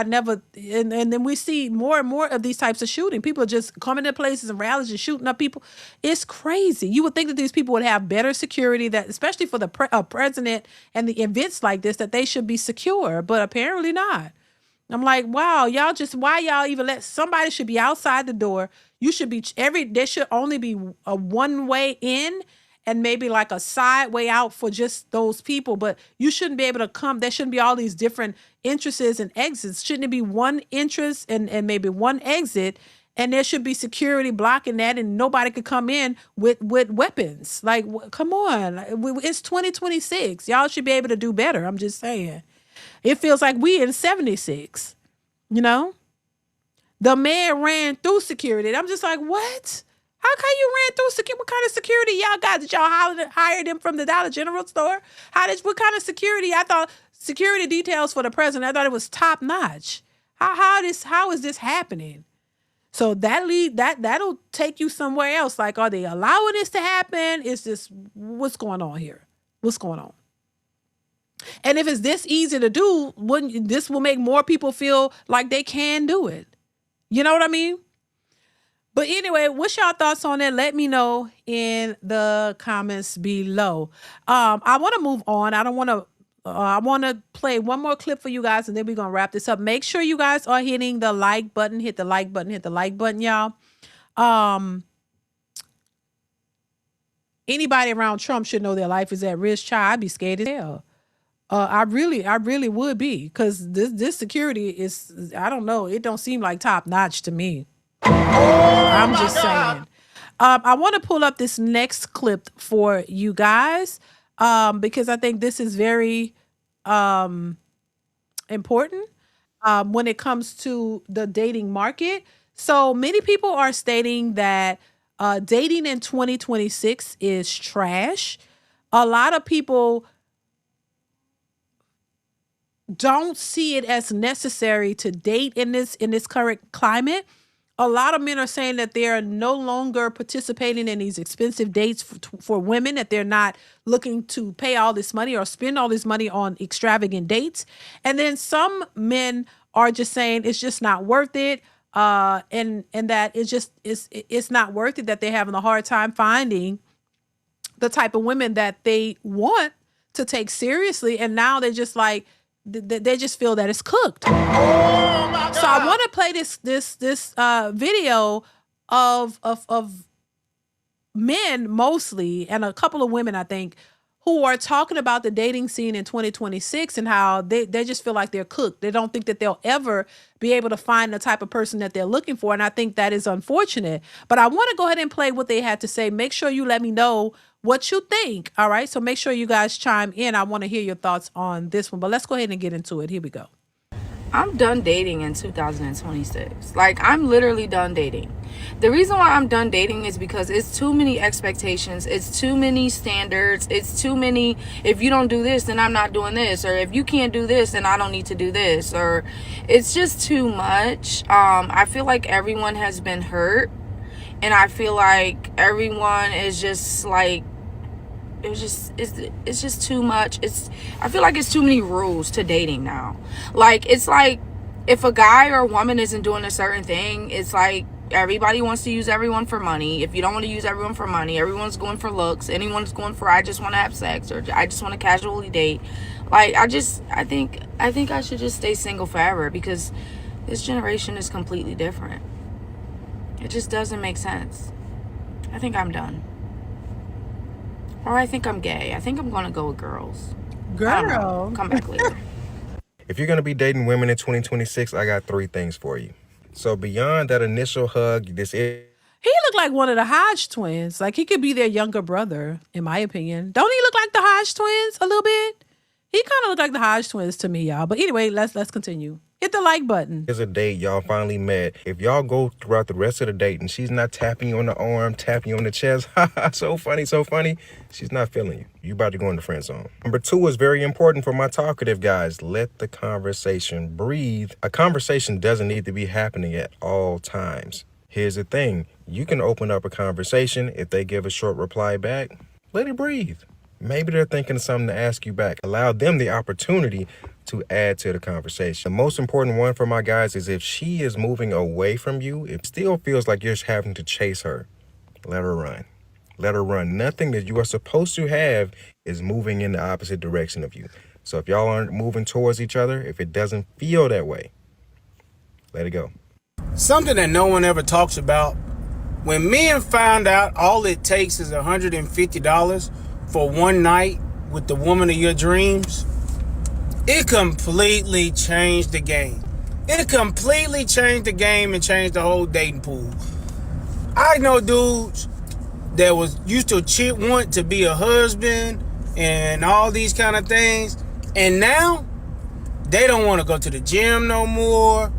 S3: never, and then we see more and more of these types of shooting. People just coming to places and rallies and shooting up people. It's crazy. You would think that these people would have better security, that especially for the president and the events like this, that they should be secure, but apparently not. I'm like, wow, why y'all even let somebody should be outside the door. You should be there should only be a one way in and maybe like a side way out for just those people. But you shouldn't be able to come. There shouldn't be all these different entrances and exits. Shouldn't it be one entrance and maybe one exit? And there should be security blocking that, and nobody could come in with weapons. Like, come on. It's 2026. Y'all should be able to do better. I'm just saying. It feels like we in 76, you know? The man ran through security. I'm just like, what? How come you ran through security? What kind of security y'all got? Did y'all hire them from the Dollar General store? What kind of security? I thought security details for the president, I thought it was top notch. How is this happening? So that'll take you somewhere else. Like, are they allowing this to happen? Is this, what's going on here? What's going on? And if it's this easy to do, this will make more people feel like they can do it. You know what I mean? But anyway, what's y'all thoughts on that? Let me know in the comments below. I want to move on. I want to play one more clip for you guys, and then we're going to wrap this up. Make sure you guys are hitting the like button. Hit the like button. Hit the like button, y'all. Anybody around Trump should know their life is at risk. Child, I'd be scared as hell. I really would be, because this security is, I don't know, it don't seem like top notch to me. I'm just saying. I want to pull up this next clip for you guys because I think this is very important when it comes to the dating market. So many people are stating that dating in 2026 is trash. A lot of people don't see it as necessary to date in this current climate. A lot of men are saying that they are no longer participating in these expensive dates for women, that they're not looking to pay all this money or spend all this money on extravagant dates. And then some men are just saying it's just not worth it. And that it's not worth it, that they're having a hard time finding the type of women that they want to take seriously. And now they're just like, they just feel that it's cooked. So I want to play this video of men mostly, and a couple of women, I think, who are talking about the dating scene in 2026 and how they just feel like they're cooked. They don't think that they'll ever be able to find the type of person that they're looking for. And I think that is unfortunate. But I want to go ahead and play what they had to say. Make sure you let me know what you think. All right. So make sure you guys chime in. I want to hear your thoughts on this one, but let's go ahead and get into it. Here we go.
S11: I'm done dating in 2026. Like, I'm literally done dating. The reason why I'm done dating is because it's too many expectations. It's too many standards. It's too many, if you don't do this, then I'm not doing this. Or if you can't do this, then I don't need to do this. Or it's just too much. I feel like everyone has been hurt. And I feel like everyone is just like, it's just too much. I feel like it's too many rules to dating now. Like, it's like if a guy or a woman isn't doing a certain thing, it's like everybody wants to use everyone for money. If you don't want to use everyone for money, everyone's going for looks. Anyone's going for, I just want to have sex, or I just want to casually date. Like, I think I should just stay single forever, because this generation is completely different. It just doesn't make sense. I think I'm done. Or I think I'm gay. I think I'm going to go with girls.
S3: Girl.
S11: Come back later.
S12: If you're going to be dating women in 2026, I got 3 things for you. So beyond that initial hug,
S3: He looked like one of the Hodge twins. Like, he could be their younger brother, in my opinion. Don't he look like the Hodge twins a little bit? He kind of looked like the Hodge twins to me, y'all. But anyway, let's continue. Hit the like button.
S12: Is a date y'all finally met. If y'all go throughout the rest of the date and she's not tapping you on the arm, tapping you on the chest, so funny, she's not feeling you. You about to go in the friend zone. Number 2 is very important for my talkative guys. Let the conversation breathe. A conversation doesn't need to be happening at all times. Here's the thing. You can open up a conversation. If they give a short reply back, let it breathe. Maybe they're thinking of something to ask you back. Allow them the opportunity to add to the conversation. The most important one for my guys is if she is moving away from you, it still feels like you're having to chase her. Let her run. Let her run. Nothing that you are supposed to have is moving in the opposite direction of you. So if y'all aren't moving towards each other, if it doesn't feel that way, let it go.
S13: Something that no one ever talks about. When men found out all it takes is $150 for one night with the woman of your dreams, it completely changed the game. It completely changed the game and changed the whole dating pool. I know dudes that used to want to be a husband and all these kind of things, and now they don't want to go to the gym no more.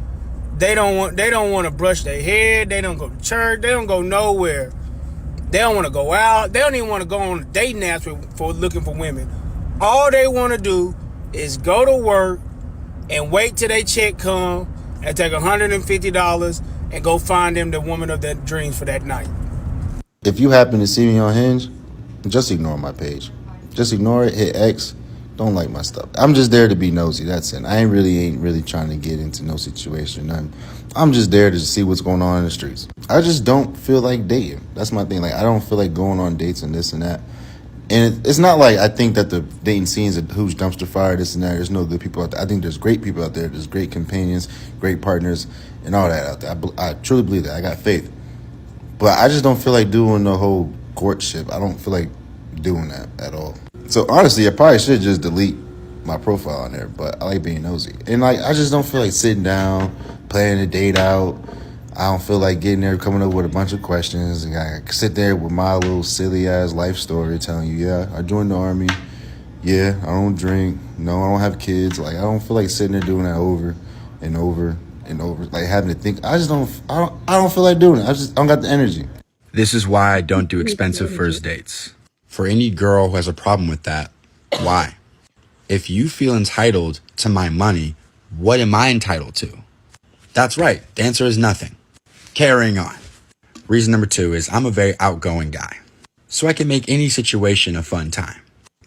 S13: They don't want to brush their hair. They don't go to church. They don't go nowhere. They don't want to go out. They don't even want to go on dating apps for looking for women. All they want to do is go to work and wait till they check come and take $150 and go find them the woman of their dreams for that night.
S14: If you happen to see me on Hinge, just ignore my page. Just ignore it, hit X. Don't like my stuff. I'm just there to be nosy, that's it. I ain't really trying to get into no situation or nothing. I'm just there to see what's going on in the streets. I just don't feel like dating. That's my thing. Like, I don't feel like going on dates and this and that. And it's not like I think that the dating scene is a huge dumpster fire, this and that. There's no good people out there. I think there's great people out there. There's great companions, great partners, and all that out there. I truly believe that. I got faith. But I just don't feel like doing the whole courtship. I don't feel like doing that at all. So honestly, I probably should just delete my profile on there, but I like being nosy. And like, I just don't feel like sitting down, planning a date out. I don't feel like getting there, coming up with a bunch of questions. And I sit there with my little silly ass life story telling you, yeah, I joined the army. Yeah, I don't drink. No, I don't have kids. Like, I don't feel like sitting there doing that over and over and over, like having to think. I don't feel like doing it. I don't got the energy.
S15: This is why I don't do expensive first dates. For any girl who has a problem with that, why? If you feel entitled to my money, what am I entitled to? That's right. The answer is nothing. Carrying on. Reason number 2 is I'm a very outgoing guy, so I can make any situation a fun time.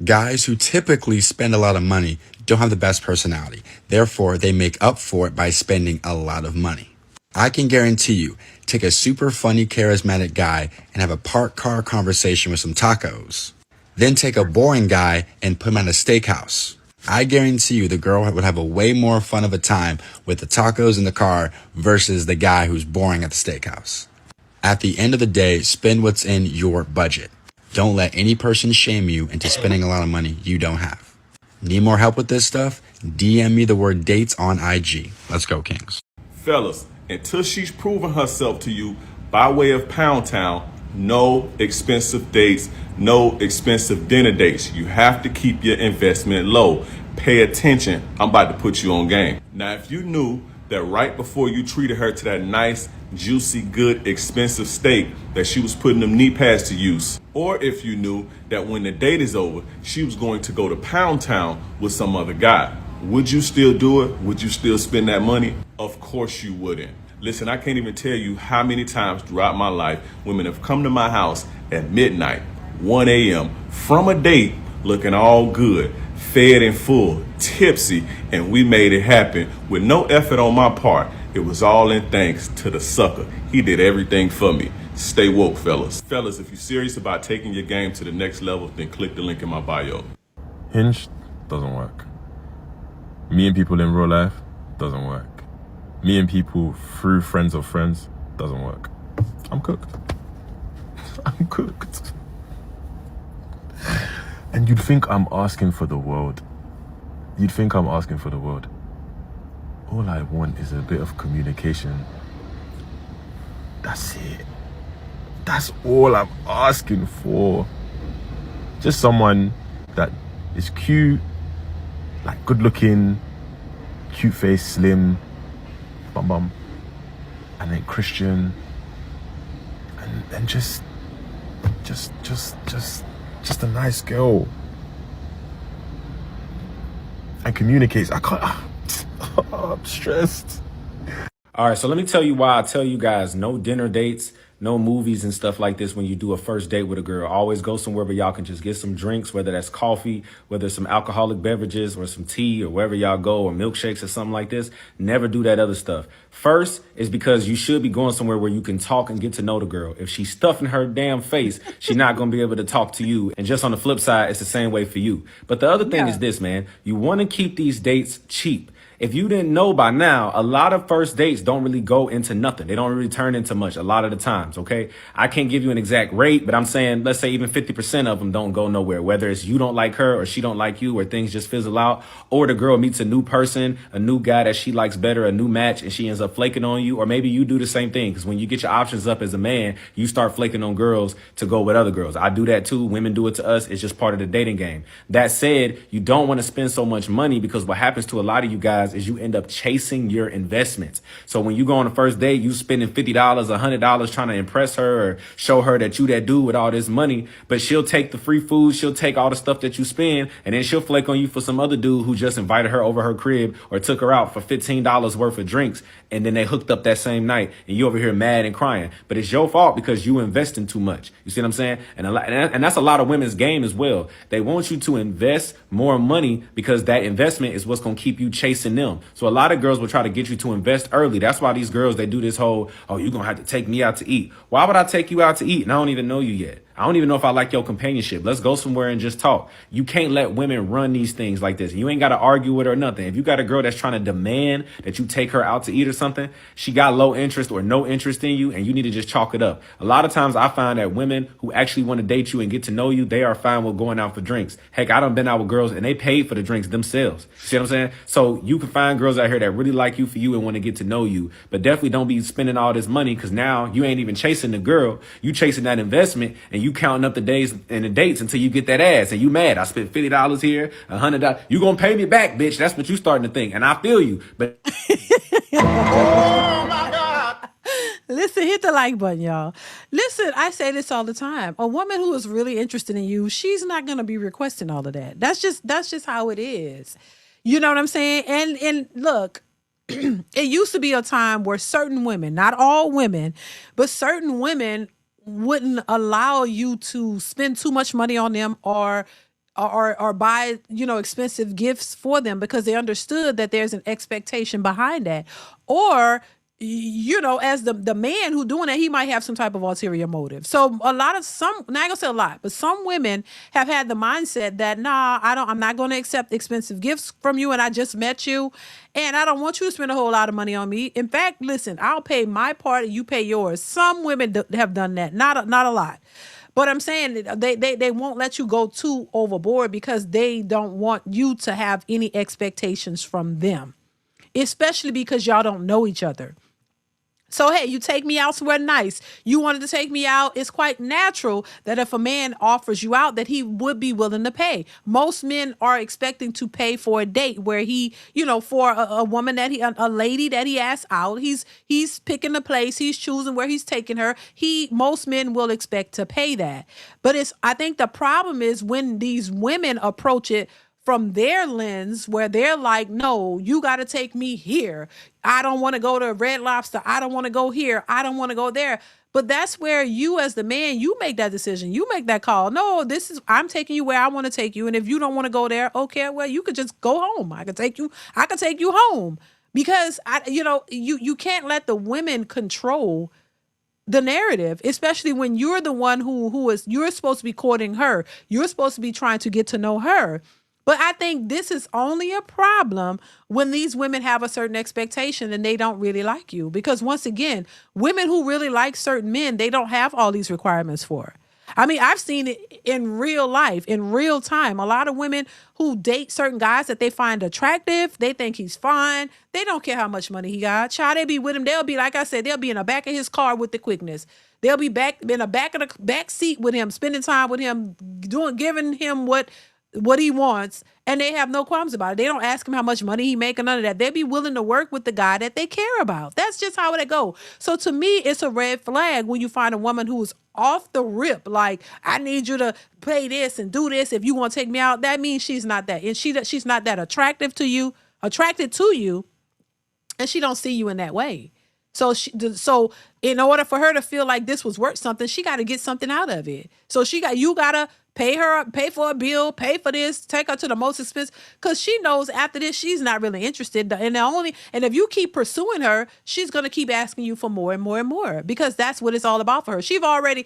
S15: Guys who typically spend a lot of money don't have the best personality. Therefore, they make up for it by spending a lot of money. I can guarantee you, take a super funny, charismatic guy and have a parked car conversation with some tacos. Then take a boring guy and put him at a steakhouse. I guarantee you the girl would have a way more fun of a time with the tacos in the car versus the guy who's boring at the steakhouse. At the end of the day, spend what's in your budget. Don't let any person shame you into spending a lot of money you don't have. Need more help with this stuff? DM me the word dates on IG. Let's go, Kings.
S16: Fellas, until she's proven herself to you by way of Pound Town, No expensive dates, no expensive dinner dates. You have to keep your investment low. Pay attention. I'm about to put you on game. Now, if you knew that right before you treated her to that nice, juicy, good, expensive steak, that she was putting them knee pads to use, or if you knew that when the date is over, she was going to go to Pound Town with some other guy, would you still do it? Would you still spend that money? Of course you wouldn't. Listen, I can't even tell you how many times throughout my life women have come to my house at midnight, 1 a.m. from a date looking all good, fed and full, tipsy, and we made it happen with no effort on my part. It was all in thanks to the sucker. He did everything for me. Stay woke, fellas. Fellas, if you're serious about taking your game to the next level, then click the link in my bio.
S17: Hinge doesn't work. Meeting people in real life doesn't work. Meeting people through friends of friends doesn't work. I'm cooked. I'm cooked. And you'd think I'm asking for the world. You'd think I'm asking for the world. All I want is a bit of communication. That's it. That's all I'm asking for. Just someone that is cute, like good looking, cute face, slim, bum bum, and then Christian, and just a nice girl. And communicates. I can't. I'm stressed.
S18: All right, so let me tell you why I tell you guys no dinner dates, no movies and stuff like this when you do a first date with a girl. Always go somewhere where y'all can just get some drinks, whether that's coffee, whether it's some alcoholic beverages or some tea or wherever y'all go, or milkshakes or something like this. Never do that other stuff. First is because you should be going somewhere where you can talk and get to know the girl. If she's stuffing her damn face, she's not going to be able to talk to you. And just on the flip side, it's the same way for you. But the other thing is this, man. You want to keep these dates cheap. If you didn't know by now, a lot of first dates don't really go into nothing. They don't really turn into much a lot of the times, okay? I can't give you an exact rate, but I'm saying, let's say even 50% of them don't go nowhere, whether it's you don't like her or she don't like you or things just fizzle out, or the girl meets a new person, a new guy that she likes better, a new match, and she ends up flaking on you, or maybe you do the same thing, because when you get your options up as a man, you start flaking on girls to go with other girls. I do that too. Women do it to us. It's just part of the dating game. That said, you don't want to spend so much money, because what happens to a lot of you guys is you end up chasing your investments. So when you go on a first date, you spending $50, $100 trying to impress her or show her that you that dude with all this money, but she'll take the free food, she'll take all the stuff that you spend, and then she'll flake on you for some other dude who just invited her over her crib or took her out for $15 worth of drinks, and then they hooked up that same night, and you over here mad and crying. But it's your fault because you investing too much. You see what I'm saying? And that's a lot of women's game as well. They want you to invest more money because that investment is what's going to keep you chasing them. So a lot of girls will try to get you to invest early. That's why these girls, they do this whole, oh, you're going to have to take me out to eat. Why would I take you out to eat? And I don't even know you yet. I don't even know if I like your companionship. Let's go somewhere and just talk. You can't let women run these things like this. You ain't got to argue with her or nothing. If you got a girl that's trying to demand that you take her out to eat or something, she got low interest or no interest in you, and you need to just chalk it up. A lot of times I find that women who actually want to date you and get to know you, they are fine with going out for drinks. Heck, I done been out with girls and they paid for the drinks themselves. See what I'm saying? So you can find girls out here that really like you for you and want to get to know you, but definitely don't be spending all this money, because now you ain't even chasing the girl. You chasing that investment, and you counting up the days and the dates until you get that ass, and you mad. I spent $50 here, $100. You gonna pay me back, bitch. That's what you starting to think, and I feel you. But
S4: Oh my God.
S3: Listen, hit the like button, y'all. Listen, I say this all the time. A woman who is really interested in you, she's not gonna be requesting all of that. That's just how it is. You know what I'm saying? And look, it used to be a time where certain women, not all women, but certain women wouldn't allow you to spend too much money on them or buy, expensive gifts for them, because they understood that there's an expectation behind that. Or as the man who doing that, he might have some type of ulterior motive. So not gonna say a lot, but some women have had the mindset that, I'm not gonna accept expensive gifts from you, and I just met you, and I don't want you to spend a whole lot of money on me. In fact, listen, I'll pay my part and you pay yours. Some women have done that, not a lot. But I'm saying they won't let you go too overboard, because they don't want you to have any expectations from them, especially because y'all don't know each other. So, hey, you take me out somewhere nice. You wanted to take me out. It's quite natural that if a man offers you out, that he would be willing to pay. Most men are expecting to pay for a date where he, for a woman that a lady that he asks out, he's picking the place, he's choosing where he's taking her. Most men will expect to pay that. But I think the problem is when these women approach it from their lens where they're like, no, you got to take me here. I don't want to go to Red Lobster. I don't want to go here. I don't want to go there. But that's where you as the man, you make that decision. You make that call. No, I'm taking you where I want to take you. And if you don't want to go there, okay, well, you could just go home. I could take you home because you can't let the women control the narrative, especially when you're the one you're supposed to be courting her. You're supposed to be trying to get to know her. But I think this is only a problem when these women have a certain expectation and they don't really like you. Because once again, women who really like certain men, they don't have all these requirements for. I mean, I've seen it in real life, in real time. A lot of women who date certain guys that they find attractive, they think he's fine. They don't care how much money he got. Child, they be with him. They'll be, like I said, they'll be in the back of his car with the quickness. They'll be in the back seat with him, spending time with him, giving him what he wants, and they have no qualms about it. They don't ask him how much money he make or none of that. They'd be willing to work with the guy that they care about. That's just how it go. So to me, it's a red flag when you find a woman who's off the rip, like, I need you to pay this and do this if you want to take me out. That means she's not that, and she's not that attracted to you, and she don't see you in that way. So in order for her to feel like this was worth something, she got to get something out of it. So you got to pay for a bill, pay for this, take her to the most expensive, because she knows after this, she's not really interested. And if you keep pursuing her, she's going to keep asking you for more and more and more, because that's what it's all about for her. She's already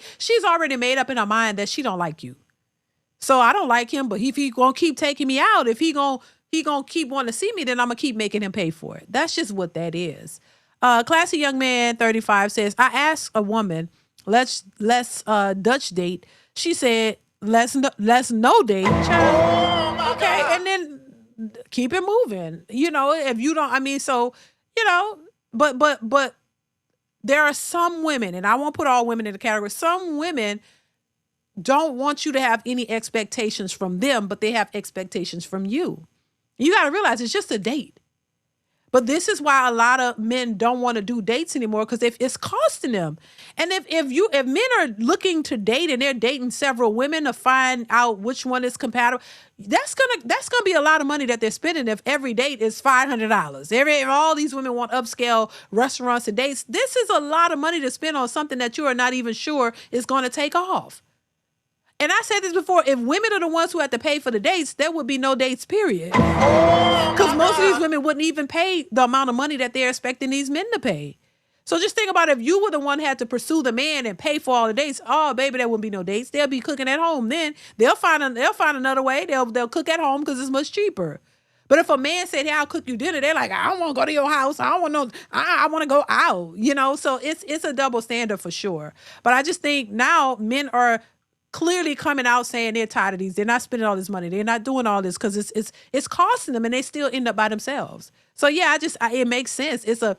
S3: made up in her mind that she don't like you. So I don't like him, but if he going to keep taking me out, if he going to keep wanting to see me, then I'm going to keep making him pay for it. That's just what that is. Classy young man 35 says, I asked a woman, let's Dutch date. She said, let's no date. Child. Okay, and then keep it moving. If you don't, but there are some women, and I won't put all women in the category. Some women don't want you to have any expectations from them, but they have expectations from you. You got to realize it's just a date. But this is why a lot of men don't want to do dates anymore, because it's costing them. And if men are looking to date and they're dating several women to find out which one is compatible, that's gonna be a lot of money that they're spending if every date is $500. If all these women want upscale restaurants and dates, this is a lot of money to spend on something that you are not even sure is going to take off. And I said this before, if women are the ones who have to pay for the dates, there would be no dates, period. Because most of these women wouldn't even pay the amount of money that they're expecting these men to pay. So just think about if you were the one who had to pursue the man and pay for all the dates. Oh, baby, there wouldn't be no dates. They'll be cooking at home. Then they'll find another way. They'll cook at home because it's much cheaper. But if a man said, hey, I'll cook you dinner, they're like, I don't want to go to your house. I don't want I want to go out, So it's a double standard for sure. But I just think now men are clearly coming out saying they're tired of these. They're not spending all this money. They're not doing all this because it's costing them, and they still end up by themselves. So yeah, it makes sense. It's a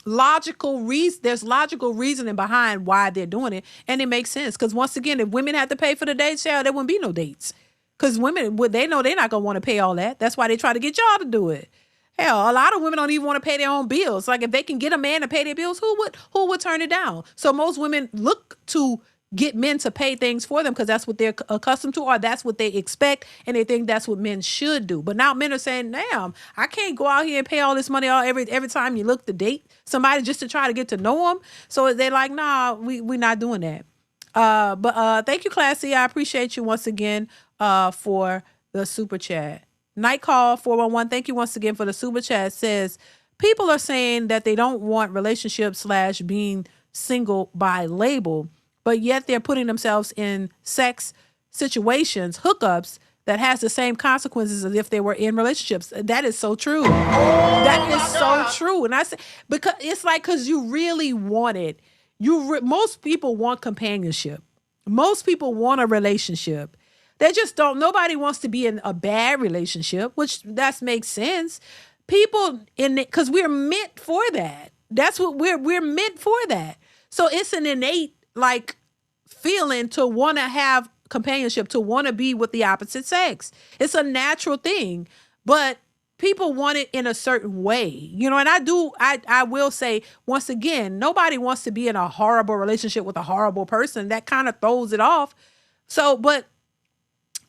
S3: logical reason. There's logical reasoning behind why they're doing it, and it makes sense because once again, if women had to pay for the dates, there wouldn't be no dates because women they know they're not gonna want to pay all that. That's why they try to get y'all to do it. Hell, a lot of women don't even want to pay their own bills. Like if they can get a man to pay their bills, who would turn it down? So most women look to get men to pay things for them because that's what they're accustomed to, or that's what they expect, and they think that's what men should do. But now men are saying, damn, I can't go out here and pay all this money every time you look to date somebody just to try to get to know them. So they're like, nah, we're not doing that. But thank you, Classy. I appreciate you once again for the super chat. Night Call 411, thank you once again for the super chat. Says, people are saying that they don't want relationships / being single by label, but yet they're putting themselves in sex situations, hookups, that has the same consequences as if they were in relationships. That is so true. That is so true. And I say, because it's like, because you really want it. Most people want companionship. Most people want a relationship. They just don't. Nobody wants to be in a bad relationship, which that makes sense. People because we're meant for that. That's what we're meant for that. So it's an innate like feeling to want to have companionship, to want to be with the opposite sex. It's a natural thing, but people want it in a certain way, you know. And I will say once again, nobody wants to be in a horrible relationship with a horrible person. That kind of throws it off. So, but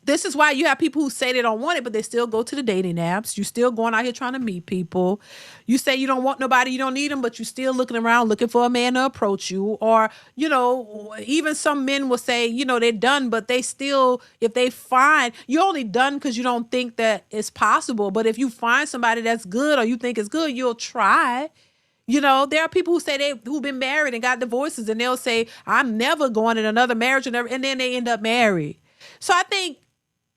S3: this is why you have people who say they don't want it, but they still go to the dating apps. You still going out here trying to meet people. You say you don't want nobody, you don't need them, but you still looking around looking for a man to approach you. Or, you know, even some men will say, you know, they're done, but they still, if they find, you're only done because you don't think that it's possible. But if you find somebody that's good or you think it's good, you'll try. You know, there are people who say who've been married and got divorces, and they'll say, I'm never going in another marriage, and then they end up married. So I think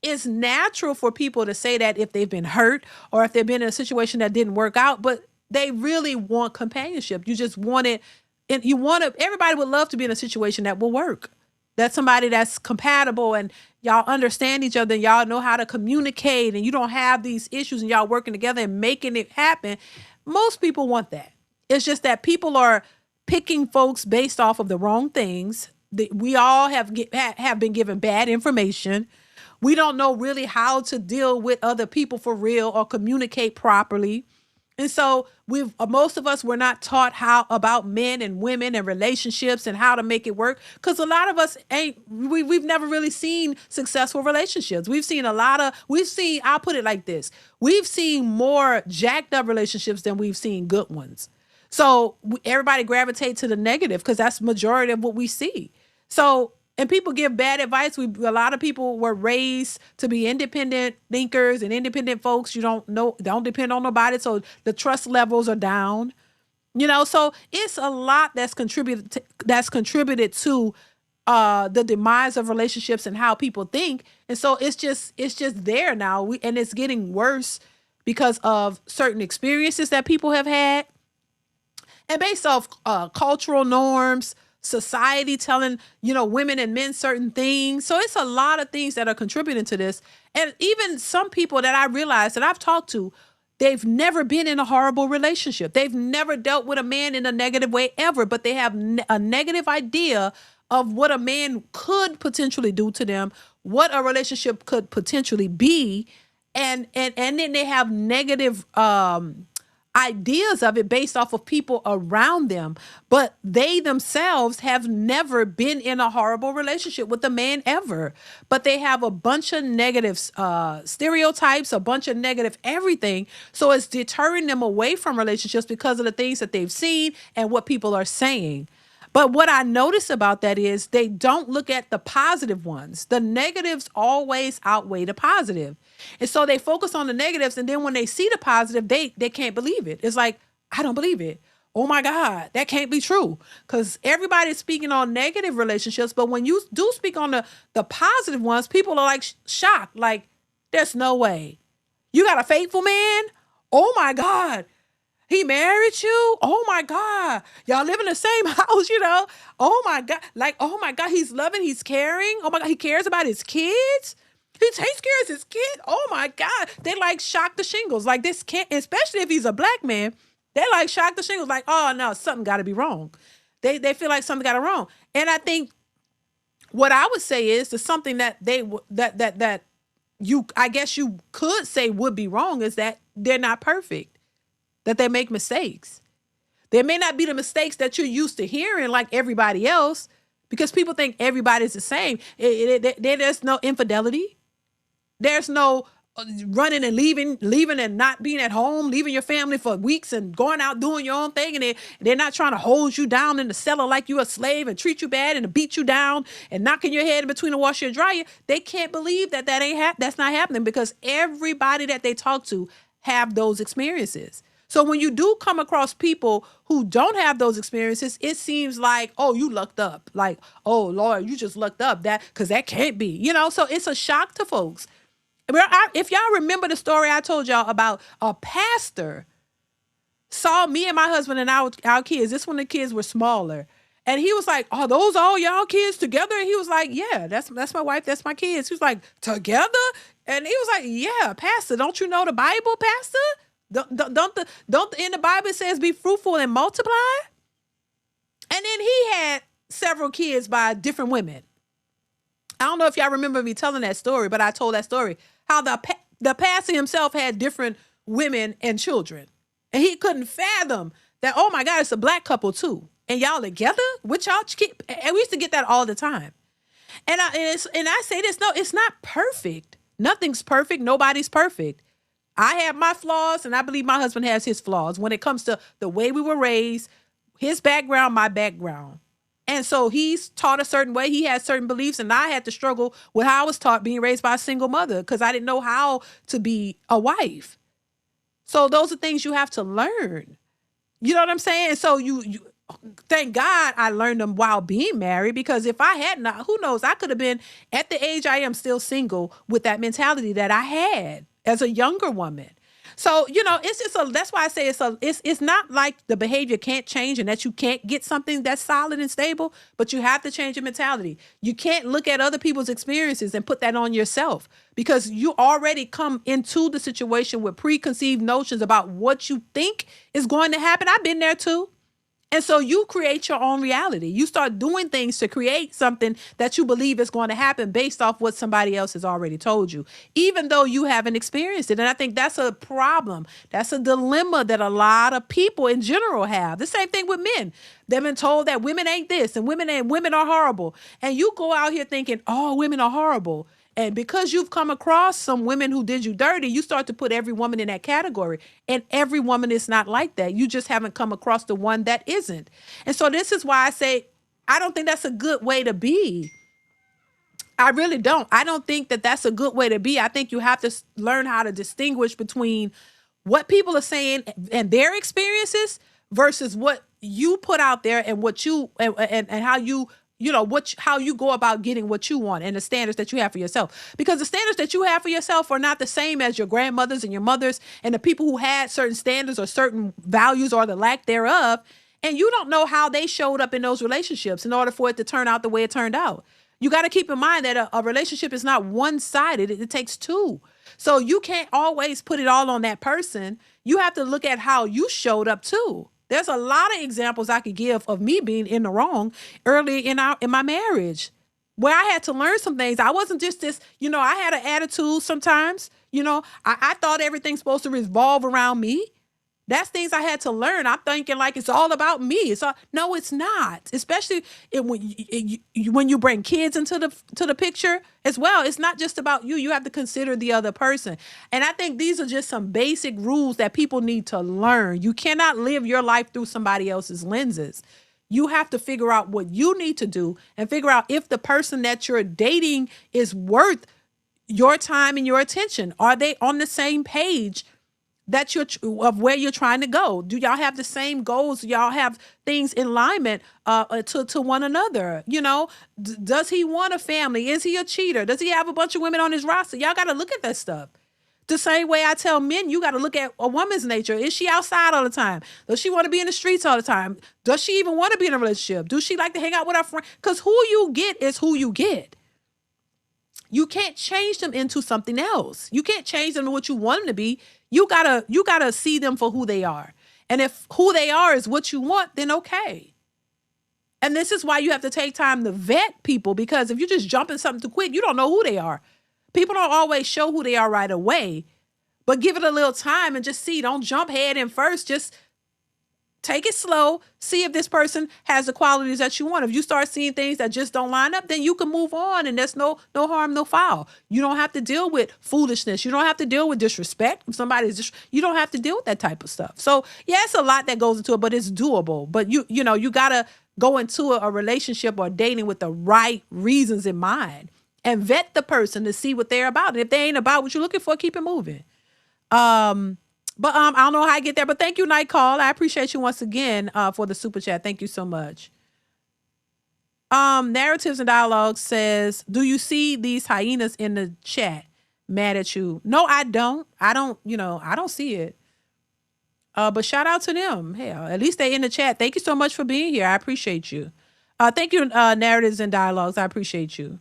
S3: it's natural for people to say that if they've been hurt or if they've been in a situation that didn't work out, but they really want companionship. You just want it, and you want to, everybody would love to be in a situation that will work. That's somebody that's compatible and y'all understand each other and y'all know how to communicate and you don't have these issues and y'all working together and making it happen. Most people want that. It's just that people are picking folks based off of the wrong things. We all have been given bad information. We don't know really how to deal with other people for real or communicate properly. And so most of us were not taught how about men and women and relationships and how to make it work. Because a lot of us we've never really seen successful relationships. I'll put it like this. We've seen more jacked up relationships than we've seen good ones. So everybody gravitate to the negative because that's the majority of what we see. So, and people give bad advice. A lot of people were raised to be independent thinkers and independent folks. You don't depend on nobody. So the trust levels are down, you know, so it's a lot that's contributed to the demise of relationships and how people think. And so it's just there now. And it's getting worse because of certain experiences that people have had. And based off cultural norms, society telling, you know, women and men certain things. So it's a lot of things that are contributing to this. And even some people that I realize that I've talked to, they've never been in a horrible relationship. They've never dealt with a man in a negative way ever, but they have a negative idea of what a man could potentially do to them, what a relationship could potentially be. And then they have negative ideas of it based off of people around them, but they themselves have never been in a horrible relationship with a man ever. But they have a bunch of negative stereotypes, a bunch of negative everything. So it's deterring them away from relationships because of the things that they've seen and what people are saying. But what I notice about that is they don't look at the positive ones. The negatives always outweigh the positive. And so they focus on the negatives. And then when they see the positive, they can't believe it. It's like, I don't believe it. Oh my God, that can't be true. Because everybody's speaking on negative relationships. But when you do speak on the positive ones, people are like shocked. Like, there's no way. You got a faithful man? Oh my God. He married you? Oh my God. Y'all live in the same house, you know? Oh my God. Like, oh my God, he's loving, he's caring. Oh my God, he cares about his kids. He takes care of his kids. Oh my God. They like shock the shingles. Like this can't, especially if he's a black man, they like shock the shingles. Like, oh no, something got to be wrong. They feel like something got wrong. And I think what I would say is the something that I guess you could say would be wrong is that they're not perfect. That they make mistakes. There may not be the mistakes that you're used to hearing like everybody else because people think everybody's the same. There's no infidelity. There's no running and leaving and not being at home, leaving your family for weeks and going out doing your own thing. And they're not trying to hold you down in the cellar like you're a slave and treat you bad and beat you down and knocking your head in between the washer and dryer. They can't believe that's not happening because everybody that they talk to have those experiences. So when you do come across people who don't have those experiences, it seems like, oh, you lucked up. Like, oh, Lord, you just lucked up because that can't be, you know, so it's a shock to folks. If y'all remember the story I told y'all about a pastor saw me and my husband and our kids, this when the kids were smaller. And he was like, are those all y'all kids together? And he was like, yeah, that's my wife. That's my kids. He was like, together? And he was like, yeah, pastor, don't you know the Bible, pastor? Don't in the Bible it says be fruitful and multiply? And then he had several kids by different women. I don't know if y'all remember me telling that story, but I told that story. How the pastor himself had different women and children. And he couldn't fathom that, oh my God, it's a black couple too. And y'all together? With y'all keep, and we used to get that all the time. And I say this, no, it's not perfect. Nothing's perfect. Nobody's perfect. I have my flaws, and I believe my husband has his flaws when it comes to the way we were raised, his background, my background. And so he's taught a certain way. He has certain beliefs, and I had to struggle with how I was taught being raised by a single mother because I didn't know how to be a wife. So those are things you have to learn. You know what I'm saying? So you thank God I learned them while being married, because if I had not, who knows, I could have been at the age I am still single with that mentality that I had as a younger woman. So, it's just that's why I say it's not like the behavior can't change and that you can't get something that's solid and stable, but you have to change your mentality. You can't look at other people's experiences and put that on yourself, because you already come into the situation with preconceived notions about what you think is going to happen. I've been there too. And so you create your own reality. You start doing things to create something that you believe is going to happen based off what somebody else has already told you, even though you haven't experienced it. And I think that's a problem. That's a dilemma that a lot of people in general have. The same thing with men. They've been told that women ain't this and women are horrible. And you go out here thinking, oh, women are horrible. And because you've come across some women who did you dirty, you start to put every woman in that category. And every woman is not like that. You just haven't come across the one that isn't. And so this is why I say, I don't think that's a good way to be. I really don't. I don't think that that's a good way to be. I think you have to learn how to distinguish between what people are saying and their experiences versus what you put out there and what you and how you how you go about getting what you want and the standards that you have for yourself. Because the standards that you have for yourself are not the same as your grandmothers and your mothers and the people who had certain standards or certain values or the lack thereof. And you don't know how they showed up in those relationships in order for it to turn out the way it turned out. You got to keep in mind that a relationship is not one-sided. It takes two. So you can't always put it all on that person. You have to look at how you showed up too. There's a lot of examples I could give of me being in the wrong early in my marriage, where I had to learn some things. I wasn't just this, I had an attitude sometimes. I thought everything's supposed to revolve around me. That's things I had to learn. I'm thinking like it's all about me. No, it's not. Especially when you bring kids into the picture as well. It's not just about you. You have to consider the other person. And I think these are just some basic rules that people need to learn. You cannot live your life through somebody else's lenses. You have to figure out what you need to do and figure out if the person that you're dating is worth your time and your attention. Are they on the same page that of where you're trying to go? Do y'all have the same goals? Do y'all have things in alignment to one another? Does he want a family? Is he a cheater? Does he have a bunch of women on his roster? Y'all got to look at that stuff. The same way I tell men, you got to look at a woman's nature. Is she outside all the time? Does she want to be in the streets all the time? Does she even want to be in a relationship? Does she like to hang out with her friends? Because who you get is who you get. You can't change them into something else. You can't change them to what you want them to be. You gotta see them for who they are. And if who they are is what you want, then okay. And this is why you have to take time to vet people, because if you just jump in something too quick, you don't know who they are. People don't always show who they are right away, but give it a little time and just see. Don't jump head in first. Just take it slow. See if this person has the qualities that you want. If you start seeing things that just don't line up, then you can move on, and there's no harm, no foul. You don't have to deal with foolishness. You don't have to deal with disrespect. If you don't have to deal with that type of stuff. So yeah, it's a lot that goes into it, but it's doable. But you gotta go into a relationship or dating with the right reasons in mind and vet the person to see what they're about. And if they ain't about what you're looking for, keep it moving. But I don't know how I get there. But thank you, Night Call. I appreciate you once again for the super chat. Thank you so much. Narratives and Dialogue says, do you see these hyenas in the chat mad at you? No, I don't. I don't see it. But shout out to them. Hell, at least they in the chat. Thank you so much for being here. I appreciate you. Thank you, Narratives and Dialogues. I appreciate you.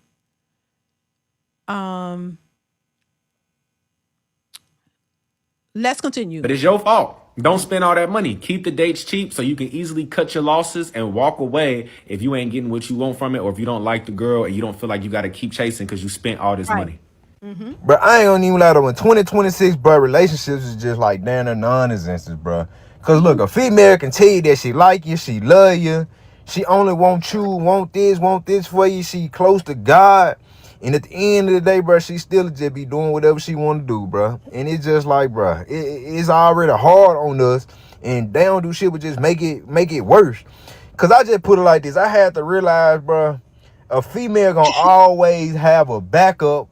S3: Let's continue.
S18: But it's your fault. Don't spend all that money. Keep the dates cheap so you can easily cut your losses and walk away if you ain't getting what you want from it, or if you don't like the girl and you don't feel like you got to keep chasing because you spent all this money.
S12: Bro, I ain't gonna even lie though. In 2026, bro, relationships is just like damn near non-existence, bro. Cause look, a female can tell you that she like you, she love you, she only want you, want this for you. She close to God, and at the end of the day, bro, she still just be doing whatever she want to do, bro. And it's just like, bro, it's already hard on us, and they don't do shit but just make it worse. Cause I just put it like this: I had to realize, bro, a female gonna always have a backup.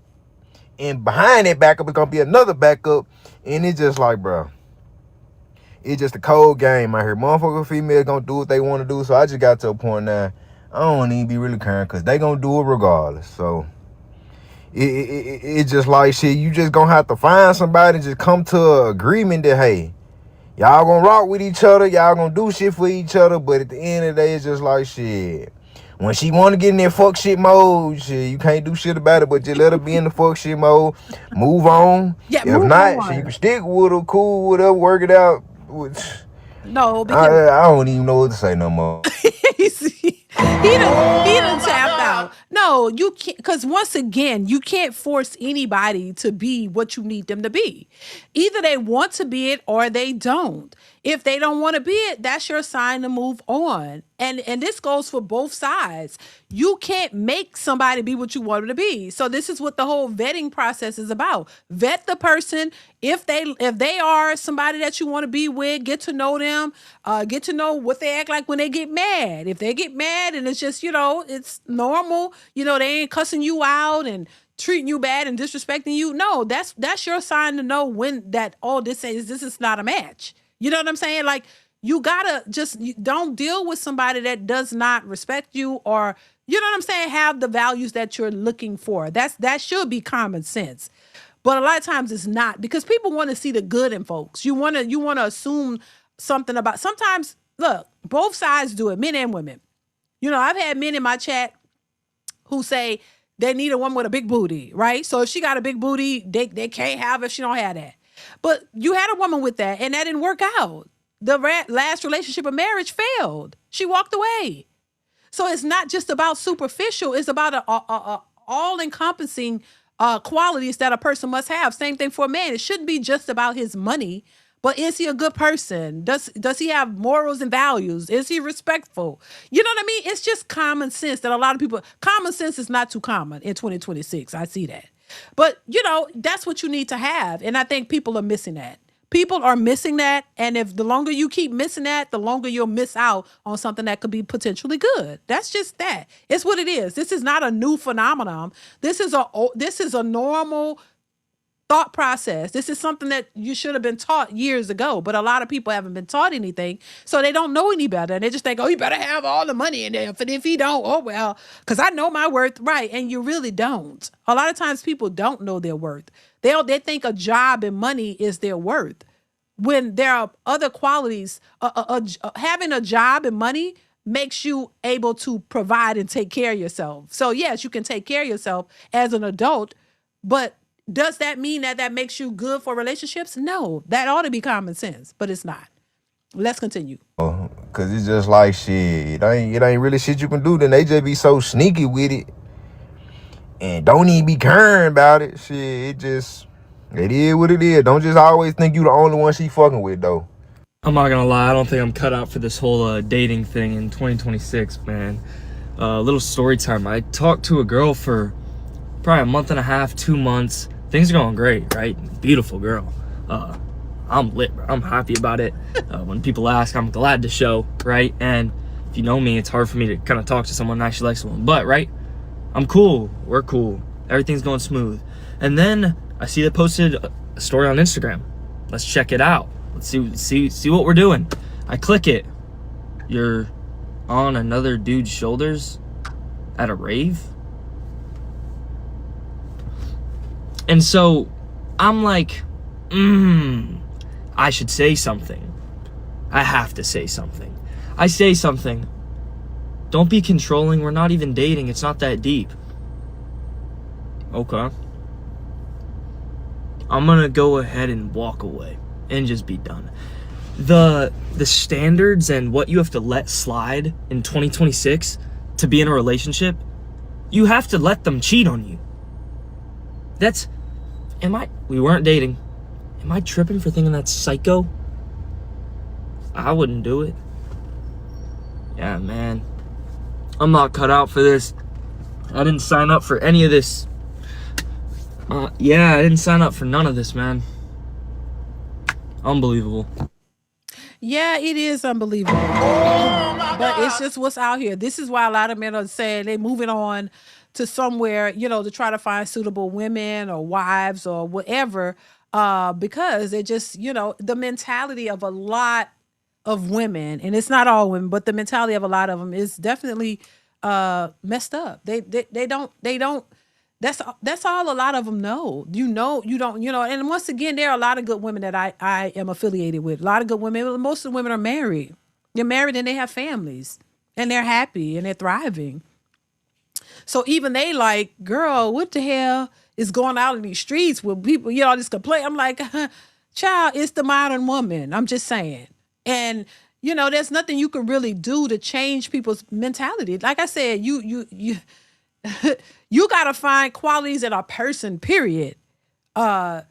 S12: And behind that backup, it's gonna be another backup. And it's just like, bro, it's just a cold game out here. Motherfucker female gonna do what they want to do. So I just got to a point now, I don't even be really caring because they gonna do it regardless. So it's just like shit. You just gonna have to find somebody, just come to an agreement that, hey, y'all gonna rock with each other. Y'all gonna do shit for each other. But at the end of the day, it's just like shit. When she want to get in that fuck shit mode, shit, you can't do shit about it, but just let her be in the fuck shit mode. Move on.
S3: Yeah,
S12: if
S3: move
S12: not,
S3: on.
S12: shit, you can stick with her, cool, whatever, work it out.
S3: No, because
S12: I don't even know what to say no more.
S3: he done tapped out. No, you can't, because once again, you can't force anybody to be what you need them to be. Either they want to be it or they don't. If they don't want to be it, that's your sign to move on. And this goes for both sides. You can't make somebody be what you want them to be. So this is what the whole vetting process is about. Vet the person. If they are somebody that you want to be with, get to know them. Get to know what they act like when they get mad. If they get mad and it's just, it's normal, they ain't cussing you out and treating you bad and disrespecting you. No, that's your sign to know when that, this is not a match. You know what I'm saying? Like, you gotta don't deal with somebody that does not respect you, or, you know what I'm saying, have the values that you're looking for. That should be common sense. But a lot of times it's not, because people want to see the good in folks. You want to assume something about, sometimes, look, both sides do it, men and women. I've had men in my chat who say they need a woman with a big booty, right? So if she got a big booty, they can't have if she don't have that. But you had a woman with that, and that didn't work out. The last relationship of marriage failed. She walked away. So it's not just about superficial. It's about a all-encompassing qualities that a person must have. Same thing for a man. It shouldn't be just about his money, but is he a good person? Does he have morals and values? Is he respectful? You know what I mean? It's just common sense that a lot of people, common sense is not too common in 2026. I see that. But, that's what you need to have. And I think people are missing that. People are missing that. And if the longer you keep missing that, the longer you'll miss out on something that could be potentially good. That's just that. It's what it is. This is not a new phenomenon. This is a normal thought process. This is something that you should have been taught years ago, but a lot of people haven't been taught anything, so they don't know any better. And they just think, you better have all the money in there. If he don't, oh well, because I know my worth, right? And you really don't. A lot of times people don't know their worth. They think a job and money is their worth, when there are other qualities. Having a job and money makes you able to provide and take care of yourself. So yes, you can take care of yourself as an adult, but does that mean that makes you good for relationships? No, that ought to be common sense, but it's not. Let's continue.
S12: Cause it's just like shit. It ain't really shit you can do. Then they just be so sneaky with it and don't even be caring about it. Shit, it is what it is. Don't just always think you the only one she fucking with though.
S19: I'm not gonna lie, I don't think I'm cut out for this whole dating thing in 2026, man. Little story time. I talked to a girl for probably a month and a half, 2 months. Things are going great, right? Beautiful girl. I'm lit, bro. I'm happy about it. When people ask, I'm glad to show, right? And if you know me, it's hard for me to kind of talk to someone and actually like someone. But, right? I'm cool. We're cool. Everything's going smooth. And then I see they posted a story on Instagram. Let's check it out. Let's see what we're doing. I click it. You're on another dude's shoulders at a rave? And so I'm like, I should say something. I have to say something. I say something. Don't be controlling. We're not even dating. It's not that deep. Okay. I'm gonna go ahead and walk away. and just be done. The standards and what you have to let slide in 2026 to be in a relationship, you have to let them cheat on you. We weren't dating. Am I tripping for thinking that's psycho? I wouldn't do it. Yeah, man. I'm not cut out for this. I didn't sign up for any of this. I didn't sign up for none of this, man. Unbelievable.
S3: Yeah, it is unbelievable. But it's just what's out here. This is why a lot of men are saying they're moving on to somewhere, to try to find suitable women or wives or whatever, because they just, the mentality of a lot of women, and it's not all women, but the mentality of a lot of them is definitely messed up. They don't. That's all a lot of them know. You don't. And once again, there are a lot of good women that I am affiliated with. A lot of good women. Most of the women are married. They're married and they have families, and they're happy and they're thriving. So even they like, girl, what the hell is going out in these streets with people, just complain. I'm like, child, it's the modern woman. I'm just saying. And, there's nothing you can really do to change people's mentality. Like I said, you got to find qualities in a person, period. Find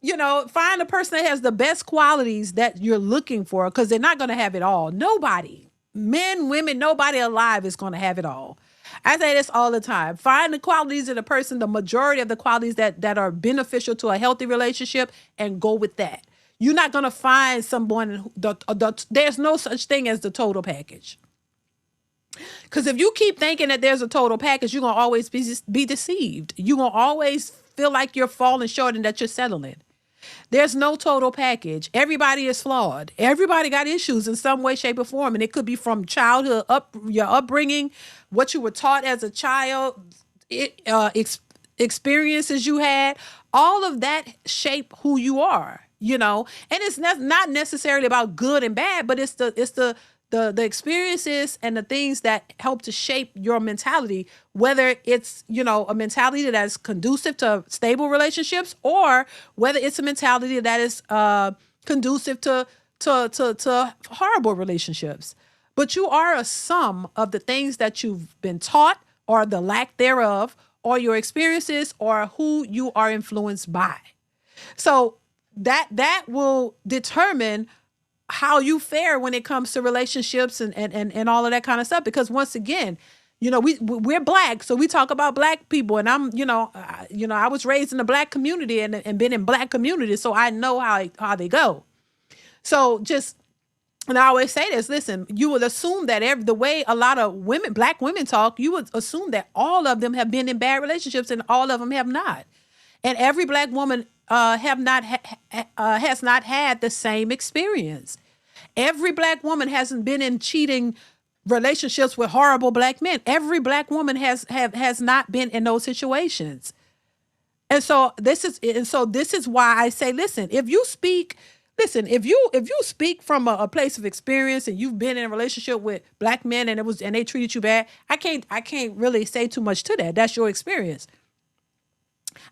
S3: a person that has the best qualities that you're looking for, because they're not going to have it all. Nobody, men, women, nobody alive is going to have it all. I say this all the time. Find the qualities in a person, the majority of the qualities that are beneficial to a healthy relationship, and go with that. You're not going to find someone, there's no such thing as the total package. Because if you keep thinking that there's a total package, you're going to always be deceived. You're going to always feel like you're falling short and that you're settling. There's no total package. Everybody is flawed. Everybody got issues in some way, shape, or form. And it could be from childhood, your upbringing, what you were taught as a child, experiences you had. All of that shape who you are, And it's not necessarily about good and bad, but it's the experiences and the things that help to shape your mentality, whether it's, a mentality that's conducive to stable relationships, or whether it's a mentality that is conducive to horrible relationships. But you are a sum of the things that you've been taught, or the lack thereof, or your experiences, or who you are influenced by. So that will determine how you fare when it comes to relationships and all of that kind of stuff. Because once again, we're Black, so we talk about Black people, and I'm, I was raised in the Black community and been in Black communities, so I know how they go. So and I always say this, listen, you would assume that the way a lot of Black women talk, you would assume that all of them have been in bad relationships, and all of them have not. And every Black woman has not had the same experience. Every Black woman hasn't been in cheating relationships with horrible Black men. Every Black woman has not been in those situations. And so this is why I say, listen, if you speak from a place of experience, and you've been in a relationship with Black men and they treated you bad, I can't really say too much to that. That's your experience.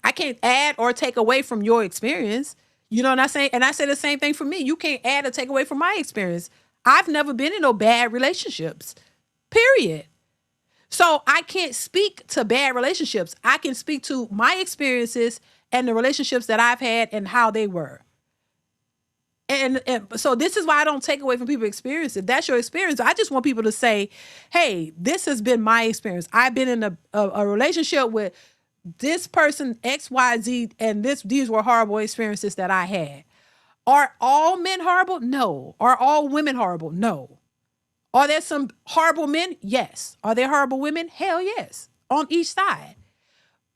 S3: I can't add or take away from your experience. You know what I'm saying? And I say the same thing for me. You can't add or take away from my experience. I've never been in no bad relationships, period. So I can't speak to bad relationships. I can speak to my experiences and the relationships that I've had and how they were. And so this is why I don't take away from people's experience. If that's your experience, I just want people to say, hey, this has been my experience. I've been in a relationship with this person, X, Y, Z, and these were horrible experiences that I had. Are all men horrible? No. Are all women horrible? No. Are there some horrible men? Yes. Are there horrible women? Hell yes. On each side.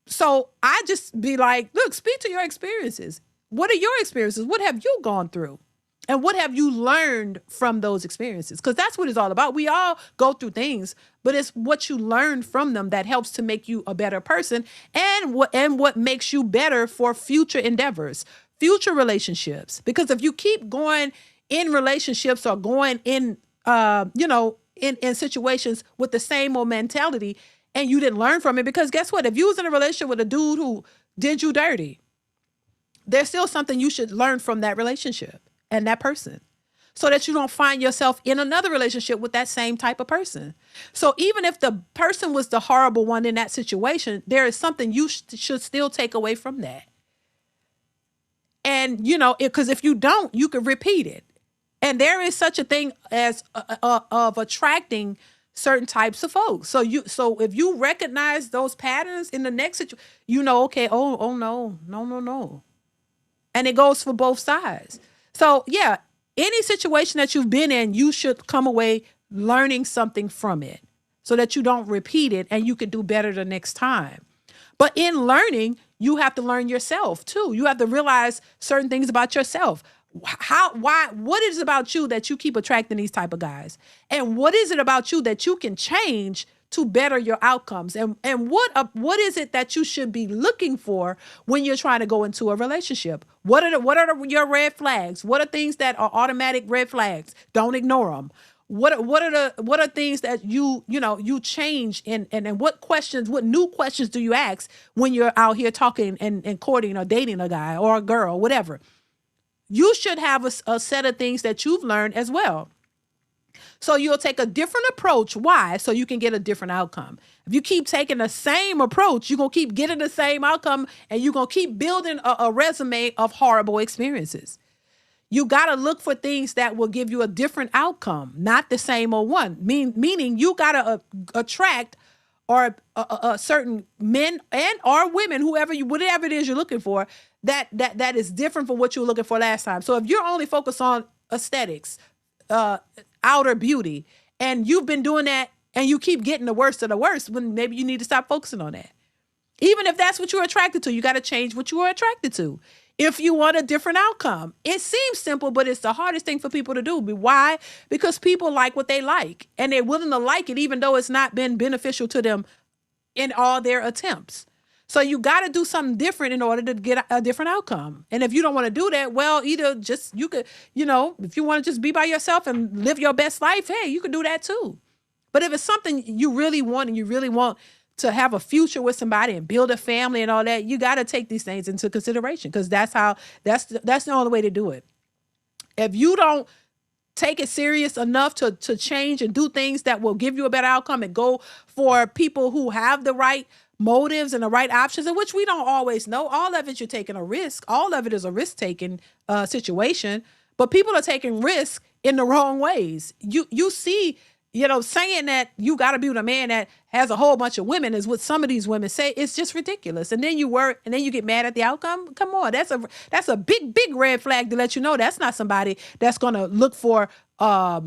S3: So I just be like, look, speak to your experiences. What are your experiences? What have you gone through? And what have you learned from those experiences? Because that's what it's all about. We all go through things, but it's what you learn from them that helps to make you a better person, and what makes you better for future endeavors, future relationships. Because if you keep going in relationships or going in, in situations with the same old mentality, and you didn't learn from it, because guess what? If you was in a relationship with a dude who did you dirty, there's still something you should learn from that relationship and that person, so that you don't find yourself in another relationship with that same type of person. So even if the person was the horrible one in that situation, there is something you should still take away from that. And, because if you don't, you could repeat it. And there is such a thing as of attracting certain types of folks. So if you recognize those patterns in the next situation, okay, oh no. And it goes for both sides. So yeah, any situation that you've been in, you should come away learning something from it so that you don't repeat it and you can do better the next time. But in learning, you have to learn yourself too. You have to realize certain things about yourself. What is it about you that you keep attracting these type of guys? And what is it about you that you can change to better your outcomes? And what is it that you should be looking for when you're trying to go into a relationship? What are your red flags? What are things that are automatic red flags? Don't ignore them. What are things that you change and what new questions do you ask when you're out here talking and courting or dating a guy or a girl, whatever? You should have a set of things that you've learned as well. So you'll take a different approach. Why? So you can get a different outcome. If you keep taking the same approach, you're going to keep getting the same outcome, and you're going to keep building a resume of horrible experiences. You got to look for things that will give you a different outcome, not the same old one. Meaning you got to attract or certain men and or women, whatever it is you're looking for, that is different from what you were looking for last time. So if you're only focused on aesthetics, outer beauty, and you've been doing that and you keep getting the worst of the worst, when maybe you need to stop focusing on that. Even if that's what you're attracted to, you got to change what you are attracted to if you want a different outcome. It seems simple, but it's the hardest thing for people to do. Why? Because people like what they like, and they're willing to like it even though it's not been beneficial to them in all their attempts. So you got to do something different in order to get a different outcome. And if you don't want to do that, well, either just, you could, if you want to just be by yourself and live your best life, hey, you could do that too. But if it's something you really want and you really want to have a future with somebody and build a family and all that, you got to take these things into consideration, because that's the only way to do it. If you don't take it serious enough to change and do things that will give you a better outcome and go for people who have the right motives and the right options, in which we don't always know. All of it, you're taking a risk. All of it is a risk-taking situation, but people are taking risk in the wrong ways. You see, saying that you got to be with a man that has a whole bunch of women is what some of these women say. It's just ridiculous. And then you work and then you get mad at the outcome. Come on. That's a big red flag to let you know that's not somebody that's going to look for a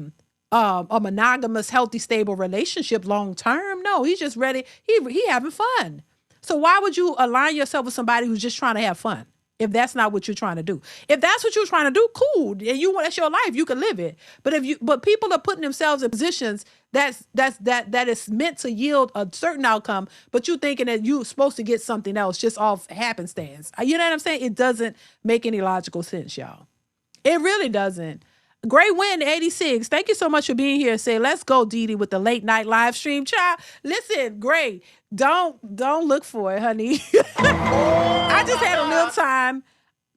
S3: monogamous, healthy, stable relationship long term. No, he's just ready. He having fun. So why would you align yourself with somebody who's just trying to have fun? If that's not what you're trying to do. If that's what you're trying to do, cool. And that's your life. You can live it. But people are putting themselves in positions that is meant to yield a certain outcome, but you're thinking that you're supposed to get something else just off happenstance. You know what I'm saying? It doesn't make any logical sense, y'all. It really doesn't. Great win, 86. Thank you so much for being here. Say, let's go, DeeDee, with the late night live stream. Child, listen, great. Don't look for it, honey. I just had a little time.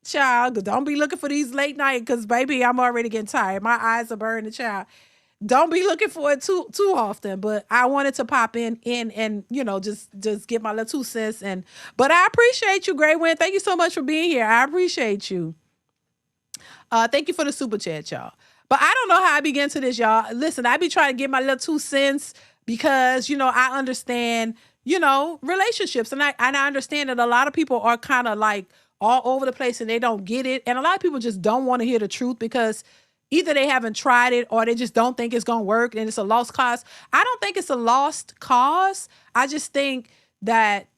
S3: Child, don't be looking for these late night, because, baby, I'm already getting tired. My eyes are burning, child. Don't be looking for it too often. But I wanted to pop in and just get my little 2 cents. But I appreciate you, Great Win. Thank you so much for being here. I appreciate you. Thank you for the super chat, y'all. But I don't know how I began to this, y'all. Listen, I be trying to get my little 2 cents because, I understand, relationships. And I understand that a lot of people are kind of like all over the place and they don't get it. And a lot of people just don't want to hear the truth because either they haven't tried it or they just don't think it's going to work and it's a lost cause. I don't think it's a lost cause. I just think that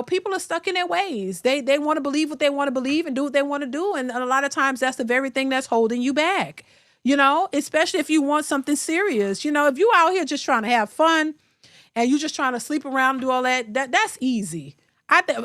S3: people are stuck in their ways. They want to believe what they want to believe and do what they want to do. And a lot of times that's the very thing that's holding you back, especially if you want something serious. If you out here just trying to have fun and you just trying to sleep around and do all that's easy.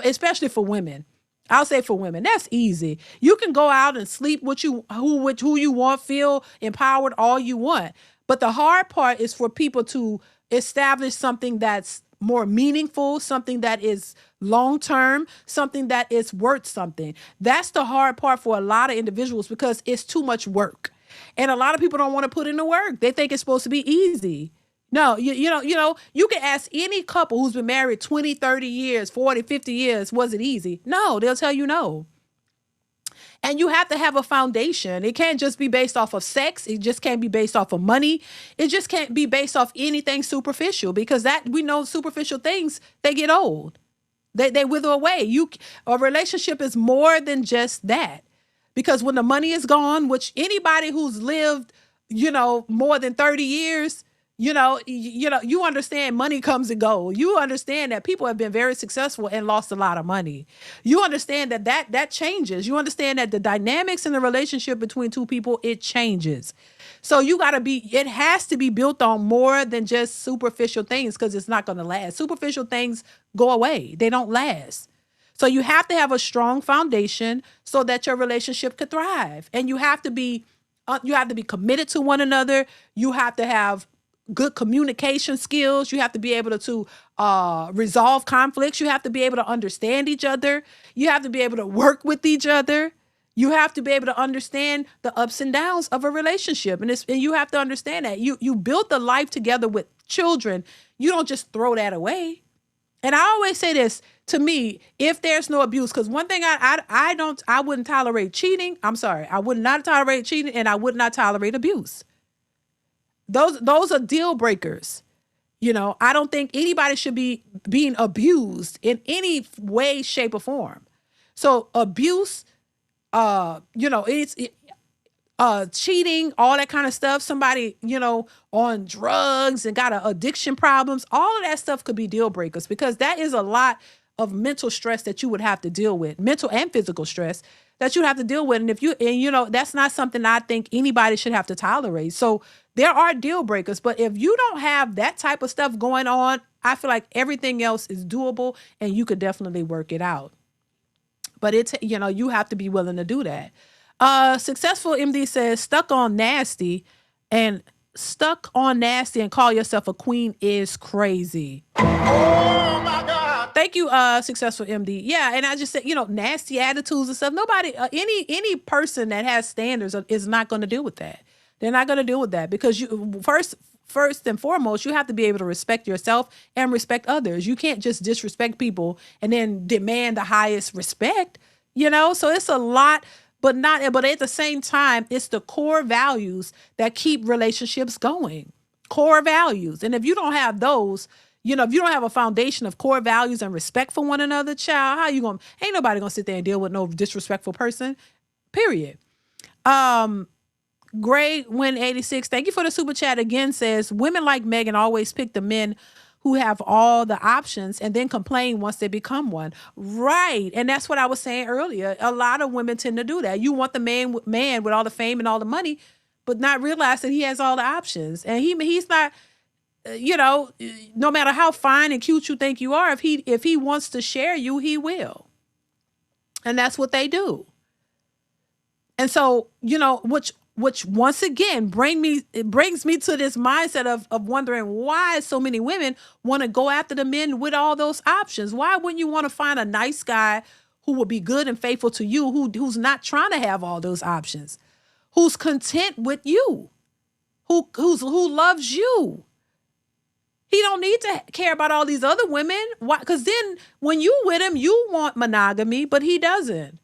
S3: Especially for women. I'll say for women, that's easy. You can go out and sleep with who you want, feel empowered all you want. But the hard part is for people to establish something that's more meaningful, something that is long term, something that is worth something. That's the hard part for a lot of individuals because it's too much work. And a lot of people don't want to put in the work. They think it's supposed to be easy. No, you can ask any couple who's been married 20, 30 years, 40, 50 years, was it easy? No, they'll tell you no. And you have to have a foundation. It can't just be based off of sex. It just can't be based off of money. It just can't be based off anything superficial because that we know superficial things, they get old. They wither away. A relationship is more than just that. Because when the money is gone, which anybody who's lived, more than 30 years, you understand money comes and goes. You understand that people have been very successful and lost a lot of money. You understand that changes. You understand that the dynamics in the relationship between two people, it changes. So it has to be built on more than just superficial things because it's not going to last. Superficial things go away. They don't last. So you have to have a strong foundation so that your relationship could thrive. And you have to be committed to one another. You have to have good communication skills. You have to be able to resolve conflicts. You have to be able to understand each other. You have to be able to work with each other. You have to be able to understand the ups and downs of a relationship. And you have to understand that you built the life together with children. You don't just throw that away. And I always say this, to me, if there's no abuse, because one thing I wouldn't tolerate cheating. I'm sorry. I would not tolerate cheating and I would not tolerate abuse. Those are deal breakers. I don't think anybody should be being abused in any way, shape, or form. So abuse, it's cheating, all that kind of stuff. Somebody, on drugs and got addiction problems. All of that stuff could be deal breakers because that is a lot of mental stress that you would have to deal with, mental and physical stress that you have to deal with. And that's not something I think anybody should have to tolerate. So there are deal breakers, but if you don't have that type of stuff going on, I feel like everything else is doable and you could definitely work it out. But you have to be willing to do that. Successful MD says stuck on nasty and call yourself a queen is crazy.
S4: Oh my God.
S3: Thank you, Successful MD. Yeah, and I just said, nasty attitudes and stuff. Nobody, any person that has standards is not going to deal with that. They're not going to deal with that because you first and foremost, you have to be able to respect yourself and respect others. You can't just disrespect people and then demand the highest respect, So it's a lot, but at the same time, it's the core values that keep relationships going. Core values. And if you don't have those, if you don't have a foundation of core values and respect for one another, child, ain't nobody gonna sit there and deal with no disrespectful person, period. Gray Win 86, thank you for the super chat again, says women like Megan always pick the men who have all the options and then complain once they become one. Right. And that's what I was saying earlier. A lot of women tend to do that. You want the man with all the fame and all the money, but not realize that he has all the options. And he's not, no matter how fine and cute you think you are, if he wants to share you, he will. And that's what they do. And so, which once again brings me to this mindset of wondering why so many women want to go after the men with all those options. Why wouldn't you want to find a nice guy who will be good and faithful to you, who's not trying to have all those options, who's content with you, who loves you? He don't need to care about all these other women. Why? Because then when you with him, you want monogamy, but he doesn't.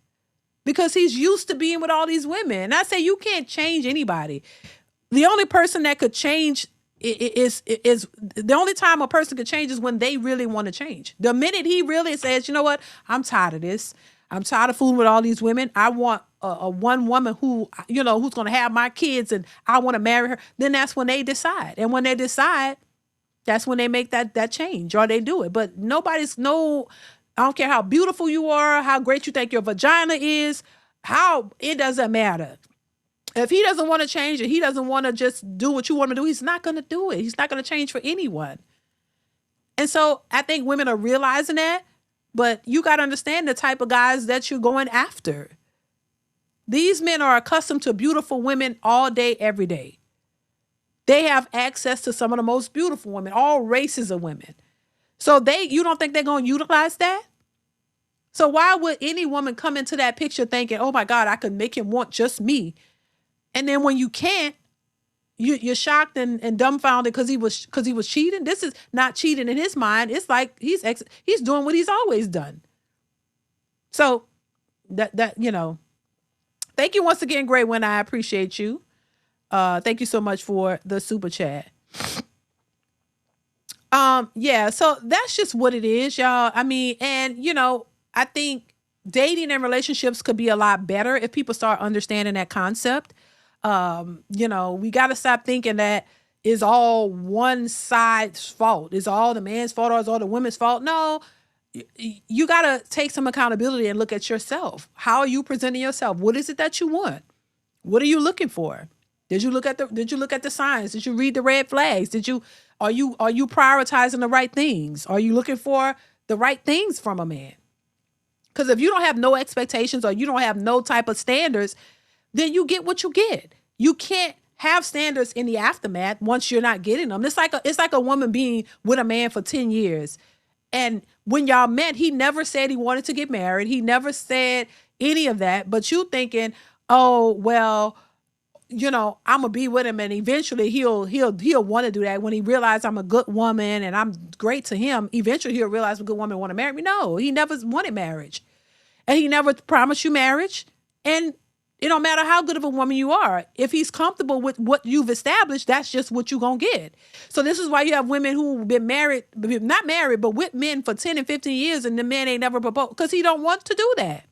S3: Because he's used to being with all these women. And I say you can't change anybody. The only person that could change is the only time a person could change is when they really want to change. The minute he really says, you know what, I'm tired of this. I'm tired of fooling with all these women. I want a one woman who's going to have my kids and I want to marry her. Then that's when they decide. And when they decide, that's when they make that change or they do it. But I don't care how beautiful you are, how great you think your vagina is, it doesn't matter. If he doesn't want to change it, he doesn't want to just do what you want to do, he's not going to do it. He's not going to change for anyone. And so I think women are realizing that, but you got to understand the type of guys that you're going after. These men are accustomed to beautiful women all day, every day. They have access to some of the most beautiful women, all races of women. So you don't think they're going to utilize that? So why would any woman come into that picture thinking, oh my God, I could make him want just me? And then when you can't, you're shocked and dumbfounded because he was cheating. This is not cheating in his mind. It's like he's doing what he's always done. So that thank you once again, Great When. I appreciate you. Thank you so much for the super chat. Yeah, so that's just what it is, y'all. I mean, and I think dating and relationships could be a lot better if people start understanding that concept. We got to stop thinking that is all one side's fault. Is all the man's fault or is all the women's fault? No, you got to take some accountability and look at yourself. How are you presenting yourself? What is it that you want? What are you looking for? Did you look at the signs? Did you read the red flags? Are you prioritizing the right things? Are you looking for the right things from a man? Because if you don't have no expectations or you don't have no type of standards, then you get what you get. You can't have standards in the aftermath once you're not getting them. It's like a woman being with a man for 10 years. And when y'all met, he never said he wanted to get married. He never said any of that. But you thinking, oh, well, I'm gonna be with him and eventually he'll want to do that. When he realizes I'm a good woman and I'm great to him, eventually he'll realize I'm a good woman and want to marry me. No, he never wanted marriage. And he never promised you marriage. And it don't matter how good of a woman you are. If he's comfortable with what you've established, that's just what you're going to get. So this is why you have women who've been married, not married, but with men for 10 and 15 years and the man ain't never proposed because he don't want to do that.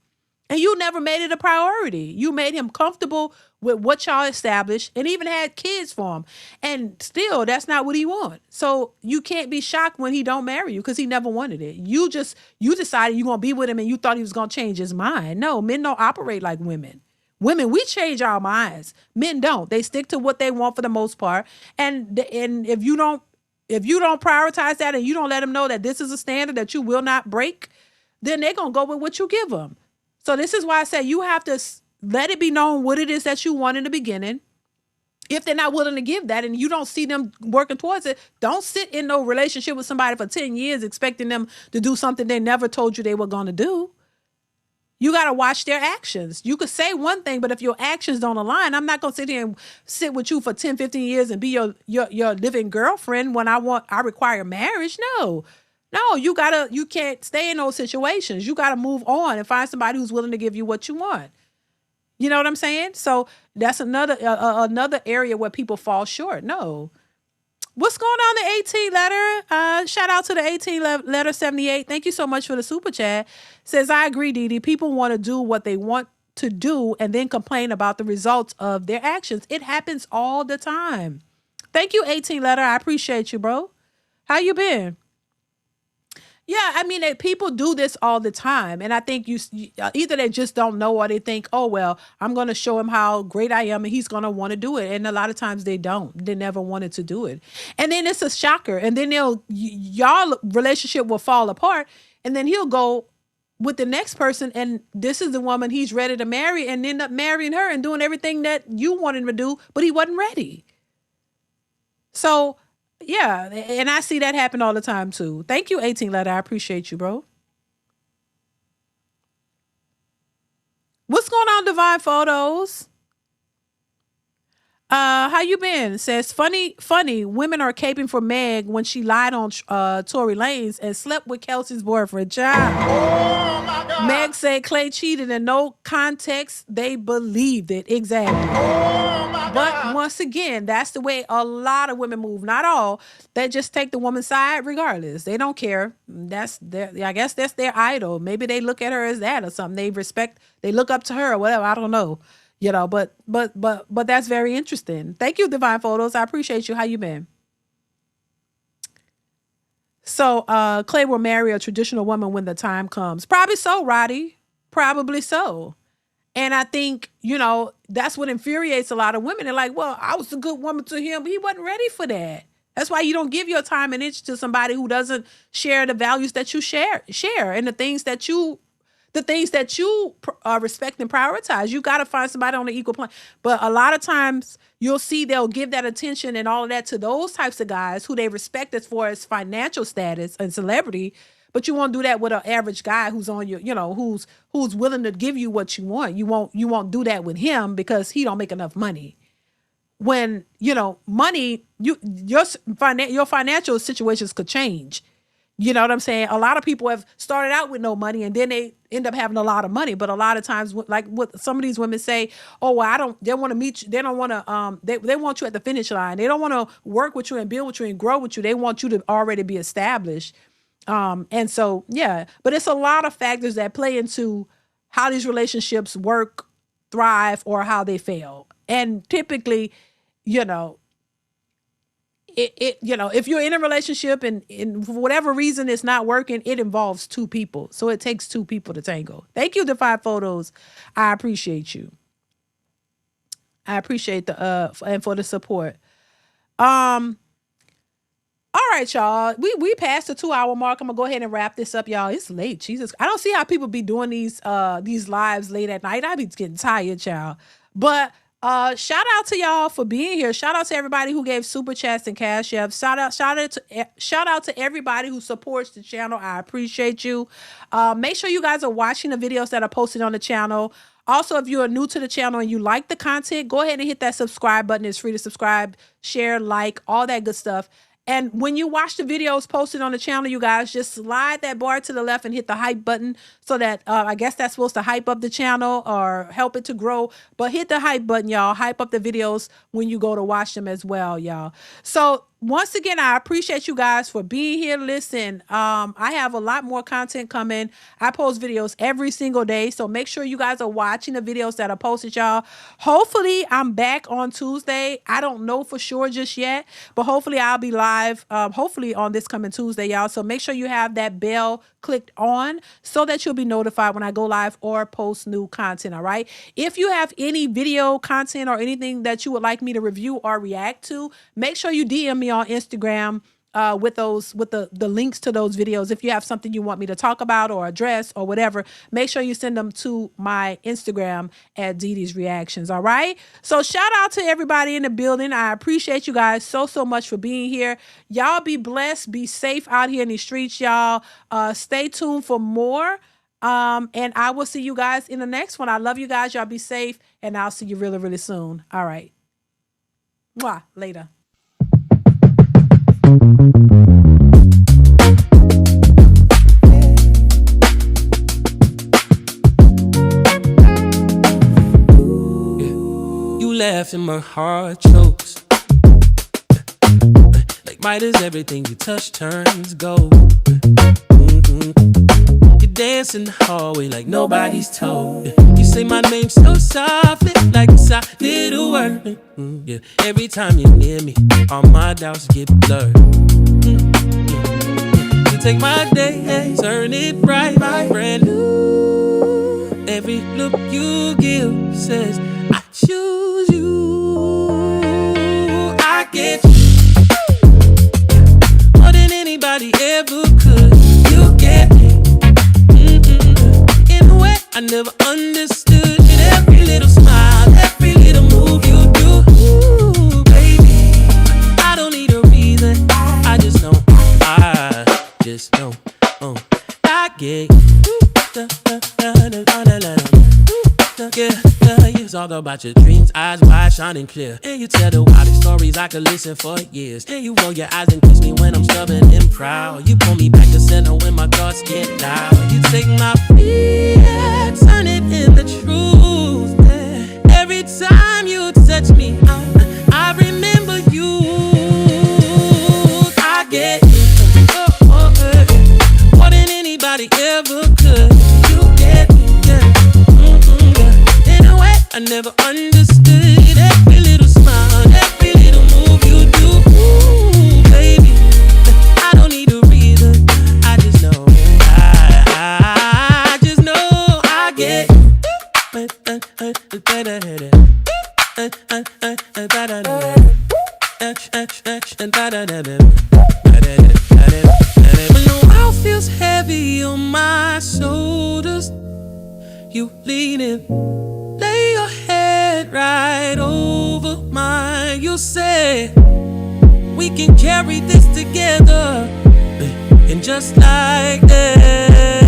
S3: And you never made it a priority. You made him comfortable with what y'all established and even had kids for him. And still, that's not what he wants. So you can't be shocked when he don't marry you because he never wanted it. You decided you're going to be with him and you thought he was going to change his mind. No, men don't operate like women. Women, we change our minds. Men don't. They stick to what they want for the most part. And if you don't prioritize that and you don't let them know that this is a standard that you will not break, then they're going to go with what you give them. So this is why I say you have to let it be known what it is that you want in the beginning. If they're not willing to give that and you don't see them working towards it, don't sit in no relationship with somebody for 10 years expecting them to do something they never told you they were going to do. You got to watch their actions. You could say one thing, but if your actions don't align, I'm not going to sit here and sit with you for 10, 15 years and be your living girlfriend when I require marriage. No, you can't stay in those situations. You got to move on and find somebody who's willing to give you what you want. You know what I'm saying? So that's another area where people fall short. No. What's going on, the 18 letter? Shout out to the 18 letter 78. Thank you so much for the super chat. Says, I agree, DeeDee. People want to do what they want to do and then complain about the results of their actions. It happens all the time. Thank you, 18 letter. I appreciate you, bro. How you been? Yeah, I mean, people do this all the time. And I think either they just don't know or they think, oh, well, I'm going to show him how great I am and he's going to want to do it. And a lot of times they don't. They never wanted to do it. And then it's a shocker. And then y'all relationship will fall apart. And then he'll go with the next person. And this is the woman he's ready to marry and end up marrying her and doing everything that you wanted him to do, but he wasn't ready. So yeah, and I see that happen all the time too. Thank you, 18 letter. I appreciate you, bro. What's going on, Divine Photos? How you been? Says, funny, women are caping for Meg when she lied on Tory Lanez and slept with Kelsey's boyfriend. Child.
S4: Oh my God.
S3: Meg said Klay cheated in no context. They believed it. Exactly.
S4: Oh my
S3: But
S4: God.
S3: once again, that's the way a lot of women move. Not all. They just take the woman's side regardless. They don't care. I guess that's their idol. Maybe they look at her as that or something. They look up to her or whatever. I don't know. But that's very interesting. Thank you, Divine Photos. I appreciate you. How you been? So Klay will marry a traditional woman when the time comes. Probably so, Roddy. Probably so. And I think, that's what infuriates a lot of women. They're like, well, I was a good woman to him, but he wasn't ready for that. That's why you don't give your time and inch to somebody who doesn't share the values that you share and the things that the things that you respect and prioritize. You got to find somebody on the equal plane. But a lot of times you'll see they'll give that attention and all of that to those types of guys who they respect as far as financial status and celebrity. But you won't do that with an average guy who's on your, who's willing to give you what you want. You won't do that with him because he don't make enough money. When, money, your financial situations could change. You know what I'm saying? A lot of people have started out with no money and then they end up having a lot of money. But a lot of times, like what some of these women say, oh, well, they want to meet you. They don't want to, they want you at the finish line. They don't want to work with you and build with you and grow with you. They want you to already be established. And so, yeah, but it's a lot of factors that play into how these relationships work, thrive, or how they fail. And typically, if you're in a relationship and for whatever reason it's not working, it involves two people. So it takes two people to tango. Thank you, Defy Photos. I appreciate you. I appreciate and for the support. All right, y'all. We passed the 2-hour mark. I'm gonna go ahead and wrap this up, y'all. It's late. Jesus, I don't see how people be doing these lives late at night. I be getting tired, y'all. But shout out to y'all for being here. Shout out to everybody who gave super chats and cash apps. Shout out to everybody who supports the channel. I appreciate you. Make sure you guys are watching the videos that are posted on the channel. Also, if you are new to the channel and you like the content, go ahead and hit that subscribe button. It's free to subscribe, share, like, all that good stuff. And when you watch the videos posted on the channel, you guys just slide that bar to the left and hit the hype button so that I guess that's supposed to hype up the channel or help it to grow. But hit the hype button, y'all. Hype up the videos when you go to watch them as well, y'all. So once again, I appreciate you guys for being here. Listen, I have a lot more content coming. I post videos every single day. So make sure you guys are watching the videos that are posted, y'all. Hopefully, I'm back on Tuesday. I don't know for sure just yet, but hopefully I'll be live, hopefully on this coming Tuesday, y'all. So make sure you have that bell clicked on so that you'll be notified when I go live or post new content, all right? If you have any video content or anything that you would like me to review or react to, make sure you DM me on Instagram with the links to those videos. If you have something you want me to talk about or address or whatever, make sure you send them to my Instagram at DeeDeesReactions. All right. So shout out to everybody in the building. I appreciate you guys so much for being here. Y'all be blessed. Be safe out here in the streets, y'all. Stay tuned for more. And I will see you guys in the next one. I love you guys. Y'all be safe, and I'll see you really, really soon. All right. Mwah. Later.
S1: You laugh and my heart chokes. Like Midas, everything you touch turns gold. You dance in the hallway like nobody's told. You say my name so softly, like it's a little word. Yeah, every time you're near me, all my doubts get blurred. You take my day, turn it bright, brand new. Every look you give says I choose you. I get you more than anybody ever could. You get me in a way I never understood. In every little smile, every little move you do. Ooh, baby, I don't need a reason. I just know. I get you. Yeah, it's all about your dreams, eyes wide, shining clear. And you tell the wildest stories I could listen for years. And you roll your eyes and kiss me when I'm stubborn and proud. You pull me back to center when my thoughts get loud. You take my fear, turn it into truth. Yeah. Every time you touch me, I remember you. I get more than anybody ever could. You get me, yeah. In a way I never understood. Every little smile, every little move you do. Ooh, baby, I don't need a reason. I just know. I just know I get. When the world feels heavy on my shoulders, You leaning, lay your head right over mine. You say we can carry this together, and just like that.